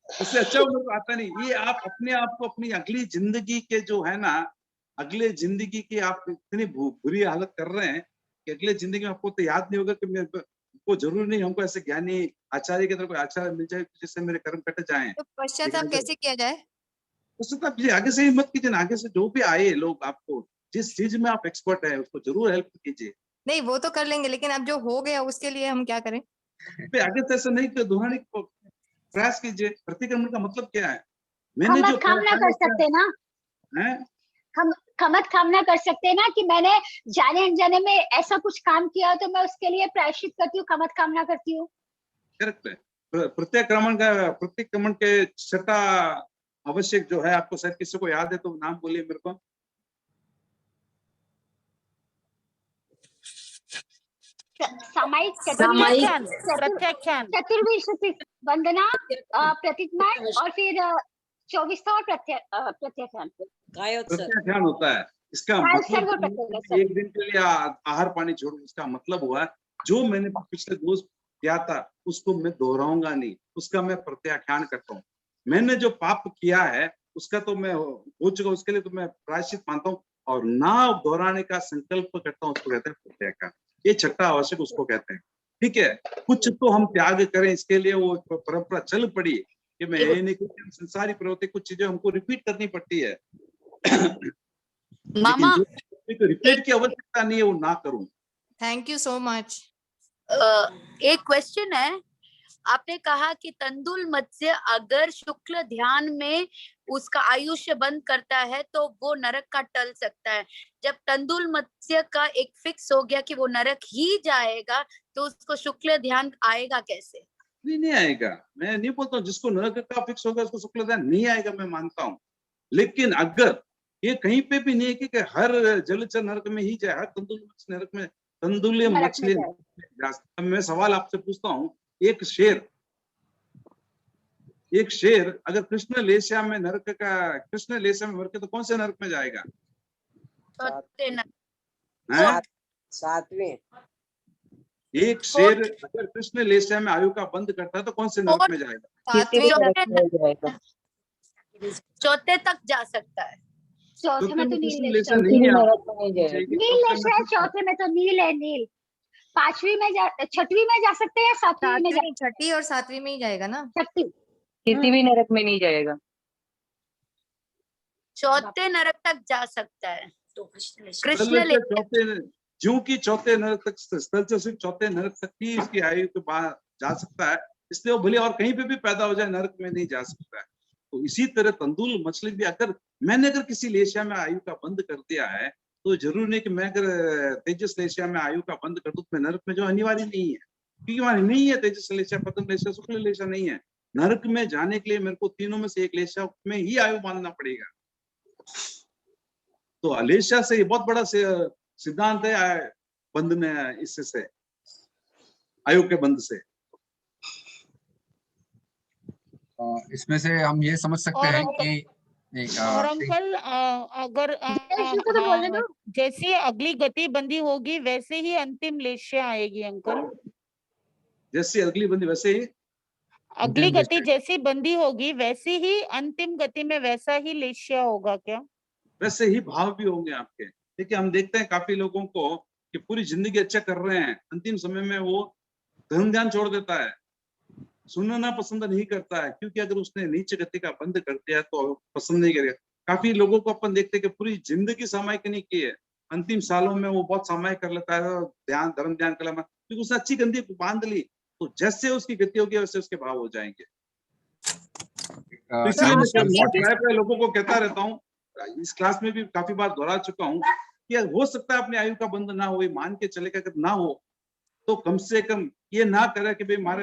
इससे अच्छा हो मेरे को आता नहीं। ये आप अपने आप को अपनी अगली जिंदगी के जो है ना, अगले जिंदगी की आप इतनी बुरी हालत कर रहे हैं कि अगले जिंदगी में आपको तो याद नहीं होगा कि मैं को जरूर नहीं हमको ऐसे ज्ञानी आचार्य की तरह कोई आचार्य मिल जाए जिससे मेरे कर्म कट जाएं। तो पश्चाताप कैसे किया जाए? पश्चाताप आगे से ही मत कीजिए ना, आगे से जो भी आए लोग आपको जिस चीज में आप एक्सपर्ट है उसको जरूर हेल्प कीजिए। नहीं वो तो कर लेंगे, लेकिन अब जो हो गया उसके लिए हम क्या करें? आगे से ऐसा नहीं दोहराने को प्रयास कीजिए। प्रतिक्रमण का मतलब क्या है? मैंने जो कामना कर सकते ना, खमत कामना कर सकते हैं ना कि मैंने जाने अनजाने में ऐसा कुछ काम किया तो मैं उसके लिए प्रायश्चित करती हूँ, खमत कामना करती हूँ। करेक्ट है। प्रतिक्रमण के छठा आवश्यक जो है, आपको शायद किसी को याद है तो नाम बोलिए मेरे को। सामायिक चतुर्विंशति वंदना, प्रतिज्ञान और फिर 24वां और प्रत्याख्यान होता है। इसका मतलब एक दिन के लिए आहार पानी छोड़ो, इसका मतलब हुआ जो मैंने पिछले दोष किया था उसको मैं दोहराऊंगा नहीं, उसका मैं प्रत्याख्यान करता हूँ। मैंने जो पाप किया है उसका तो मैं हो चुका, उसके लिए तो मैं प्रायश्चित मानता हूँ और ना दोहराने का संकल्प करता हूँ, उसको कहते हैं प्रत्याख्यान। ये छठा आवश्यक उसको कहते हैं। ठीक है, कुछ तो हम त्याग करें, इसके लिए वो परंपरा चल पड़ी कि मैं ये नहीं कि संसारी प्रवृत्ति कुछ चीजें हमको रिपीट करनी पड़ती है मामा रिपीट की आवश्यकता नहीं है वो ना करूं। Thank you so much. एक क्वेश्चन है, आपने कहा कि तंदुल मत्स्य अगर शुक्ल ध्यान में उसका आयुष्य बंद करता है तो वो नरक का टल सकता है। जब तंदुल मत्स्य का एक फिक्स हो गया कि वो नरक ही जाएगा तो उसको शुक्ल ध्यान आएगा कैसे? नहीं आएगा, मैं नहीं बोलता हूँ जिसको नरक का फिक्स होगा उसको शुक्ल ध्यान नहीं आएगा, मैं मानता हूँ। लेकिन अगर ये कहीं पे भी नहीं है कि हर जलचर नरक में ही जाए, हर तंदुल मत्स्य नरक में, तंदुल मछली। मैं सवाल आपसे पूछता हूँ, एक शेर अगर कृष्ण लेशिया में नरक का, कृष्ण लेशिया में मर के तो कौन से नरक में जाएगा? सातवें। एक शेर अगर कृष्ण लेशिया में आयु का बंद करता है तो कौन से नरक में जाएगा? चौथे तक जा सकता है। चौथे में तो नील है, चौथे में तो नील है, नील। पांचवी में छठवीं में जा सकते हैं, सातवीं में छठी और सातवीं में ही जाएगा ना। छठी किसी भी नरक में नहीं जाएगा, चौथे नरक तक जा सकता है। तो कृष्ण जो कि चौथे नरक तक, स्थल से सिर्फ चौथे नरक तक ही इसकी आयु के बाद जा सकता है, इसलिए वो भले और कहीं पे भी पैदा हो जाए नरक में नहीं जा सकता है। तो इसी तरह तंदुल मछली भी मैंने अगर किसी लेशिया में आयु का बंद कर दिया है तो जरूर नहीं कि मैं अगर तेजस लेशिया में आयु का बंद कर दूं तो मैं नरक में जो अनिवार्य नहीं है। क्योंकि वहां नहीं है तेजस लेशा, पतन लेशा, शुक्ल लेशा नहीं है। नरक में जाने के लिए मेरे को तीनों में से एक लेशा में ही आयु बांधना पड़ेगा। तो अलेशा से ये बहुत बड़ा सिद्धांत है बंध में, इससे आयु के बंध से। इसमें से हम ये समझ सकते हैं कि और अंकल अगर जैसी अगली गति बंदी होगी वैसे ही अंतिम लेश्या आएगी अंकल। जैसी अगली बंदी वैसे ही अगली गति जैसी बंदी होगी वैसी ही अंतिम गति में वैसा ही लेश्या होगा क्या? वैसे ही भाव भी होंगे आपके। देखिए हम देखते हैं काफी लोगों को कि पूरी जिंदगी अच्छा कर रहे हैं, अंतिम समय में वो धर्म ध्यान छोड़ देता है, सुनना पसंद नहीं करता है, क्योंकि अगर उसने नीच गति का बंद कर दिया तो पसंद नहीं करेगा। काफी लोगों को अपन देखते हैं कि पूरी जिंदगी सामायिक नहीं की है, अंतिम सालों में वो बहुत सामायिक कर लेता है, ध्यान धर्म ध्यान कलम, क्योंकि उसने अच्छी गंदी बांध ली, तो जैसे उसकी गति होगी वैसे उसके भाव हो जाएंगे। तो इसलिए मैं लोगों को कहता रहता हूँ, इस क्लास में भी काफी बार दोहरा चुका हूँ कि हो सकता है अपनी आयु का बंध ना हो, मान के चले अगर ना हो तो कम से कम ये ना करे कि भाई मारे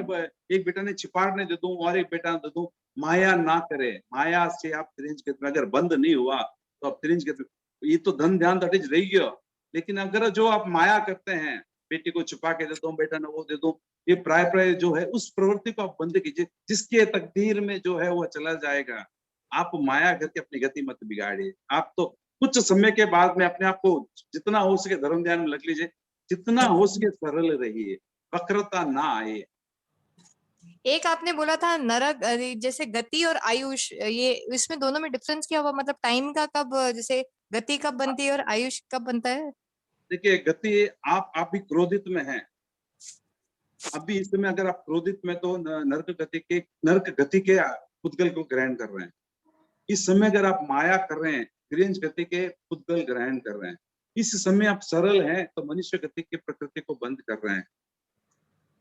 एक बेटा ने छिपाड़ने दे दूं और एक बेटा दे दूं, माया ना करे। माया से आप त्रिंज गति, अगर बंद नहीं हुआ तो आप त्रिंज गति, ये तो धन ध्यान दटिज रही गया। लेकिन अगर जो आप माया करते हैं, बेटी को छुपा के दे दूं, बेटा ने वो दे दूं, ये प्राय जो है उस प्रवृत्ति को आप बंद कीजिए, जिसके तकदीर में जो है वो चला जाएगा। आप माया करके अपनी गति मत बिगाड़िए। आप तो कुछ समय के बाद में अपने आप को जितना हो सके धर्म ध्यान में लग लीजिए, जितना हो सके सरल रहिए, वक्रता ना आए। एक आपने बोला था नरक जैसे गति और आयुष, ये इसमें दोनों में डिफरेंस क्या हुआ? मतलब टाइम का कब, जैसे गति कब बनती है और आयुष कब बनता है? देखिए गति, आप भी क्रोधित में हैं अभी इस समय, अगर आप क्रोधित में तो नरक गति के पुद्गल को ग्रहण कर रहे हैं। इस समय अगर आप माया कर रहे हैं, क्रियंज गति के पुद्गल ग्रहण कर रहे हैं। इस समय आप सरल हैं तो मनुष्य गति की प्रकृति को बंद कर रहे हैं,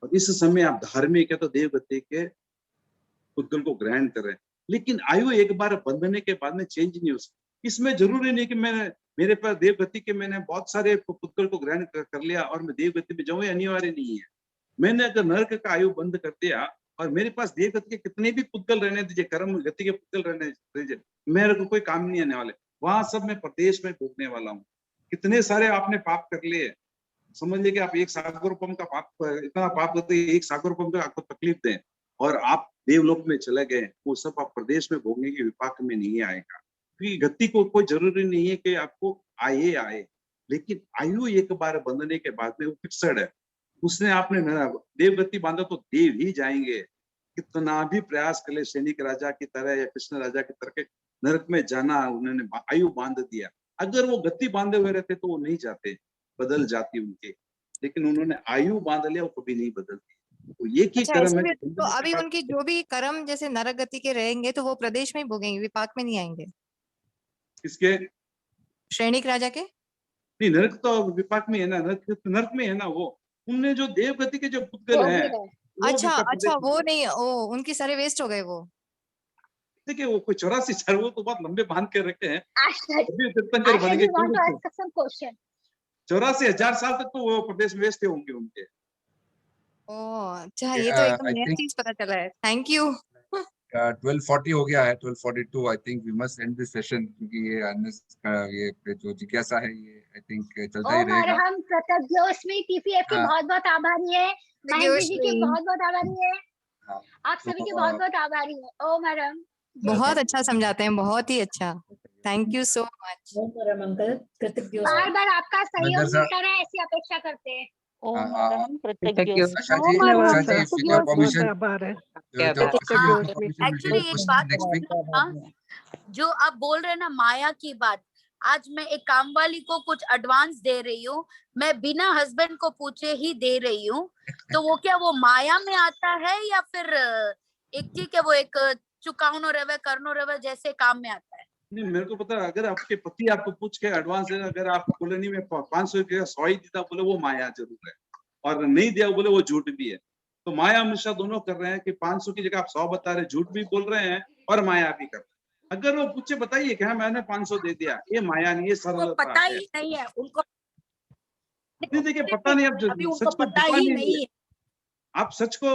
और इस समय आप धार्मिक है तो देव गति के पुद्गल को ग्रहण कर रहे हैं। लेकिन आयु एक बार बंधने के बाद में चेंज नहीं हो सकती। इसमें जरूरी नहीं कि मेरे पास देव गति के मैंने बहुत सारे पुद्गल को ग्रहण कर लिया और मैं देव गति में जाऊं, अनिवार्य नहीं है। मैंने अगर नरक का आयु बंद कर दिया और मेरे पास देव गति के कितने भी पुद्गल रहने दीजिए, कर्म गति के पुद्गल रहने दीजिए, मेरे को कोई काम नहीं आने वाले, वहां सब मैं प्रदेश में भोगने वाला हूँ। कितने सारे आपने पाप कर लिए, समझ लीजिए कि आप एक सागरोपम का पाप, इतना पाप करते एक सागरोपम का आपको तकलीफ दें और आप देवलोक में चले गए, वो सब आप प्रदेश में भोगने के विपाक में नहीं आएगा। क्योंकि गति को कोई जरूरी नहीं है कि आपको आए, लेकिन आयु एक बार बंधने के बाद में वो फिक्सड है। उसने आपने देव गति बांधा तो देव ही जाएंगे, कितना भी प्रयास कर ले, सैनिक राजा की तरह या कृष्ण राजा की तरह के नरक में जाना, उन्होंने आयु बांध दिया। अगर वो गति बांधे हुए रहते तो वो नहीं जाते, बदल जाती उनके, लेकिन उन्होंने आयु बांध लिया, वो कभी नहीं बदलती। तो ये की कर्म है। तो अभी उनकी जो भी कर्म जैसे नरक गति के रहेंगे तो वो प्रदेश में ही भोगेंगे, विपाक में नहीं आएंगे। किसके? सैनिक राजा के नहीं, नरक तो विपाक में है ना, नरक में है ना वो। उनने जो देव गति के जो पुद्गल हैं, अच्छा वो नहीं, उनकी सारे वेस्ट हो गए वो। देखिए वो कोई 84 वो तो बहुत लंबे बांध के रखे हैं, 84,000 साल तक तो वो प्रदेश में वेस्ट होंगे उनके। अच्छा, ये तो एकदम नया चीज पता चला है, थैंक यू। 12:40 हो गया है, 12:42। I think we must end this session, क्योंकि ये अनस का ये जो जिज्ञासा है ये आई थिंक चलता ही रहेगा। हम प्रत्यज्योस्मी टीपीएफ के बहुत आभारी है, महेंद्र जी के बहुत आभारी है, आप सभी के बहुत आभारी है। ओ मैडम बहुत अच्छा समझाते हैं, बहुत ही अच्छा, thank you so much. Uncle बार आपका सहयोग मिलता रहे ऐसी अपेक्षा करते हैं। एक्चुअली एक बात जो आप बोल रहे हैं ना, माया की बात, आज मैं एक काम वाली को कुछ एडवांस दे रही हूँ, मैं बिना हस्बैंड को पूछे ही दे रही हूँ, तो वो क्या वो माया में आता है या फिर एक ठीक है वो एक चुकाउनो रवे करनो रवे जैसे काम में आता है? नहीं, मेरे को पता है, अगर आपके पति आपको पूछ के एडवांस है, अगर आप बोले नहीं मैं 500 की 100 ही देता, बोले वो माया जरूर है, और नहीं दिया बोले वो झूठ भी है। तो माया हमेशा दोनों कर रहे हैं कि 500 की जगह आप 100 बता रहे, झूठ भी बोल रहे हैं और माया भी कर रहे हैं। अगर वो पूछे बताइए कि हाँ मैंने 500 दे दिया, ये माया नहीं, ये सरलता पता ही नहीं है उनको। नहीं, देखिए पता नहीं, अब सच को पता ही नहीं है। आप सच को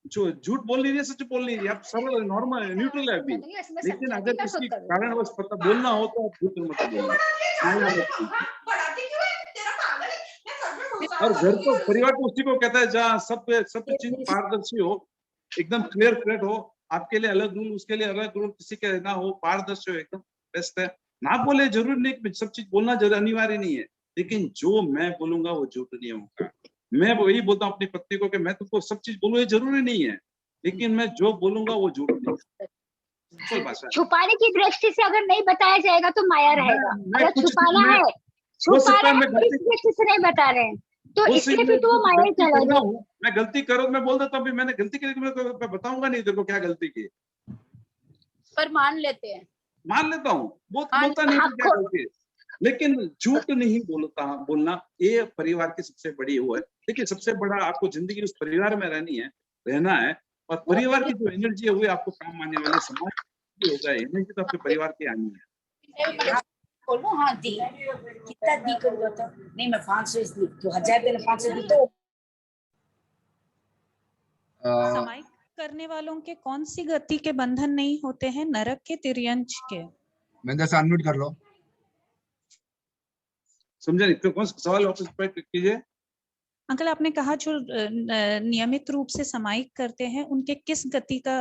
जो झूठ बोल नहीं रही, सच बोल नहीं रही, आप सरल नॉर्मल न्यूट्रल है अभी। लेकिन अगर किसी कारणवश पता बोलना हो तो आप झूठ मत बोलिए। और घर को, परिवार को उसी को कहता है जहाँ सब चीज पारदर्शी हो, एकदम क्लियर कट हो, आपके लिए अलग रूल, उसके लिए अलग रूल, किसी के ना हो, पारदर्शी हो, एकदम बेस्ट है। ना बोले जरूरी नहीं कि सब चीज बोलना जरूर अनिवार्य नहीं है, लेकिन जो मैं बोलूंगा वो झूठ नहीं होगा। मैं वही बोलता हूँ अपनी पत्नी को कि मैं तुमको सब चीज बोलूँ, ये जरूरी नहीं है, लेकिन मैं जो बोलूंगा वो झूठ नहीं है। सिंपल भाषा है। छुपाने की दृष्टि से अगर नहीं बताया जाएगा तो माया रहेगा। अगर छुपाना है तो इस दृष्टि से नहीं बता रहे हैं तो इसलिए फिर तो वो माया ही चलेगा। मैं गलती करो, मैं बोल देता हूँ मैंने गलती की, मैं बताऊंगा नहीं तेरे को क्या गलती की, पर मान लेते हैं, मान लेता हूँ, बोलता नहीं क्या गलती, लेकिन झूठ नहीं बोलना ये परिवार की सबसे बड़ी वो है। देखिए सबसे बड़ा आपको जिंदगी उस परिवार में रहना है, और परिवार की जो एनर्जी है वो आपको काम आने वाले समाज की होगा, एनर्जी तो आपके परिवार की आनी है। बोलो हाँ दी कितना दी कर दो तो नहीं, मैं 500 दी, 2000 देना 500 दी तो समाई करने वालों के कौन सी गति के बंधन नहीं होते हैं? नरक के, तिर्यंच के। मैं से अनम्यूट कर लो। समझा नहीं, तो कौन सा सवाल वापस कीजिए। अंकल आपने कहा जो नियमित रूप से समाई करते हैं उनके किस गति का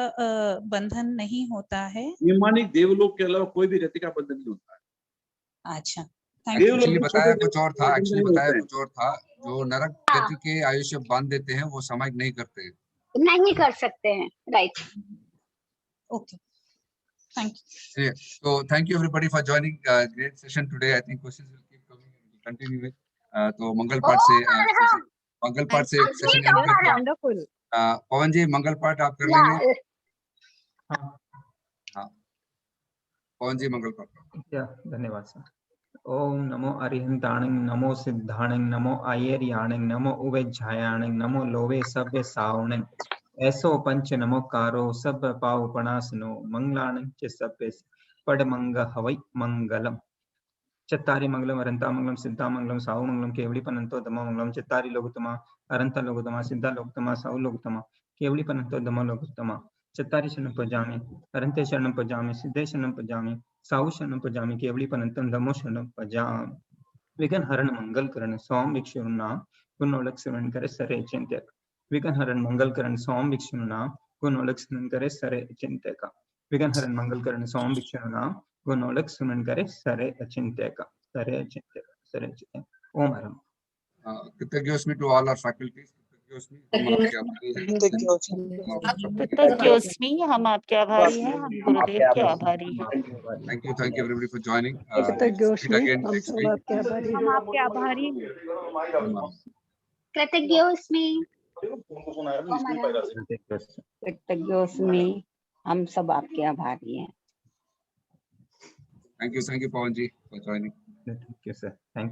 बंधन नहीं होता है? नियमानिक देवलोक के अलावा कोई भी गति का बंधन नहीं होता है। अच्छा, एक्चुअली बताया कुछ और था, जो नरक गति के आयुष्य बांध देते हैं वो समाज नहीं करते, नहीं कर सकते हैं। Right, okay, thank you. So thank you everybody for joining great session today. I think questions will keep coming and we'll continue it. तो मंगल पाठ से सेशन एंड करते हैं। पवन जी मंगल पाठ आप कर लेंगे? हाँ पवन जी मंगल पाठ। धन्यवाद सर। ओम नमो अरिहंताणं, नमो सिद्धाणं, नमो आयर्याणं, नमो उवेज्झायाणं, नमो लोवे सभ्य सावणं, ऐसो पंच नमोकारो सब पावपणासनो, मंगलाणं च सभ्य पडमंग हवै मंगलम। चत्तारि मंगलम अरंता मंगलम सिद्धा मंगलम साहु मंगलम केवली पनंतो धम्म मंगलम। चत्तारि लोकोत्तमा अरंता लोकोत्तमा सिद्धा लोकोत्तमा साहु लोकोत्तमा केवली पनंतो धम्म लोकोत्तमा। चत्तारि शरणं पजामि अरंते शरणं पजामि सिद्धे शरणं पजामि साहु शरणं पजामि केवली पनंतं धम्मो शरणं पजामि। विघ्न हरण मंगल करण सोम भिक्षुर्ना गुणोलक सेवन करे सरे चिंतक। विघ्न हरण मंगल करण सोम भिक्षुर्ना गुणोलक सेवन करे सरे चिंतक। विघ्न हरण मंगल करण सोम भिक्षुर्ना गुणोलक सुमन करे सरे अचिंत्य सरे अचिंत्य। ओम हरम। कृतज्ञोस्मि टू ऑल आवर फैकल्टीज। कृतज्ञोस्मि, हम आपके आभारी हैं, हम गुरुदेव के आभारी हैं। Thank you everybody for joining. कृतज्ञोस्मि, हम सब आपके आभारी हैं। हम आपके आभारी हैं। कृतज्ञोस्मि, कृतज्ञोस्मि, हम सब आपके आभारी हैं। Thank you Pawan ji for joining. Thank you sir, thank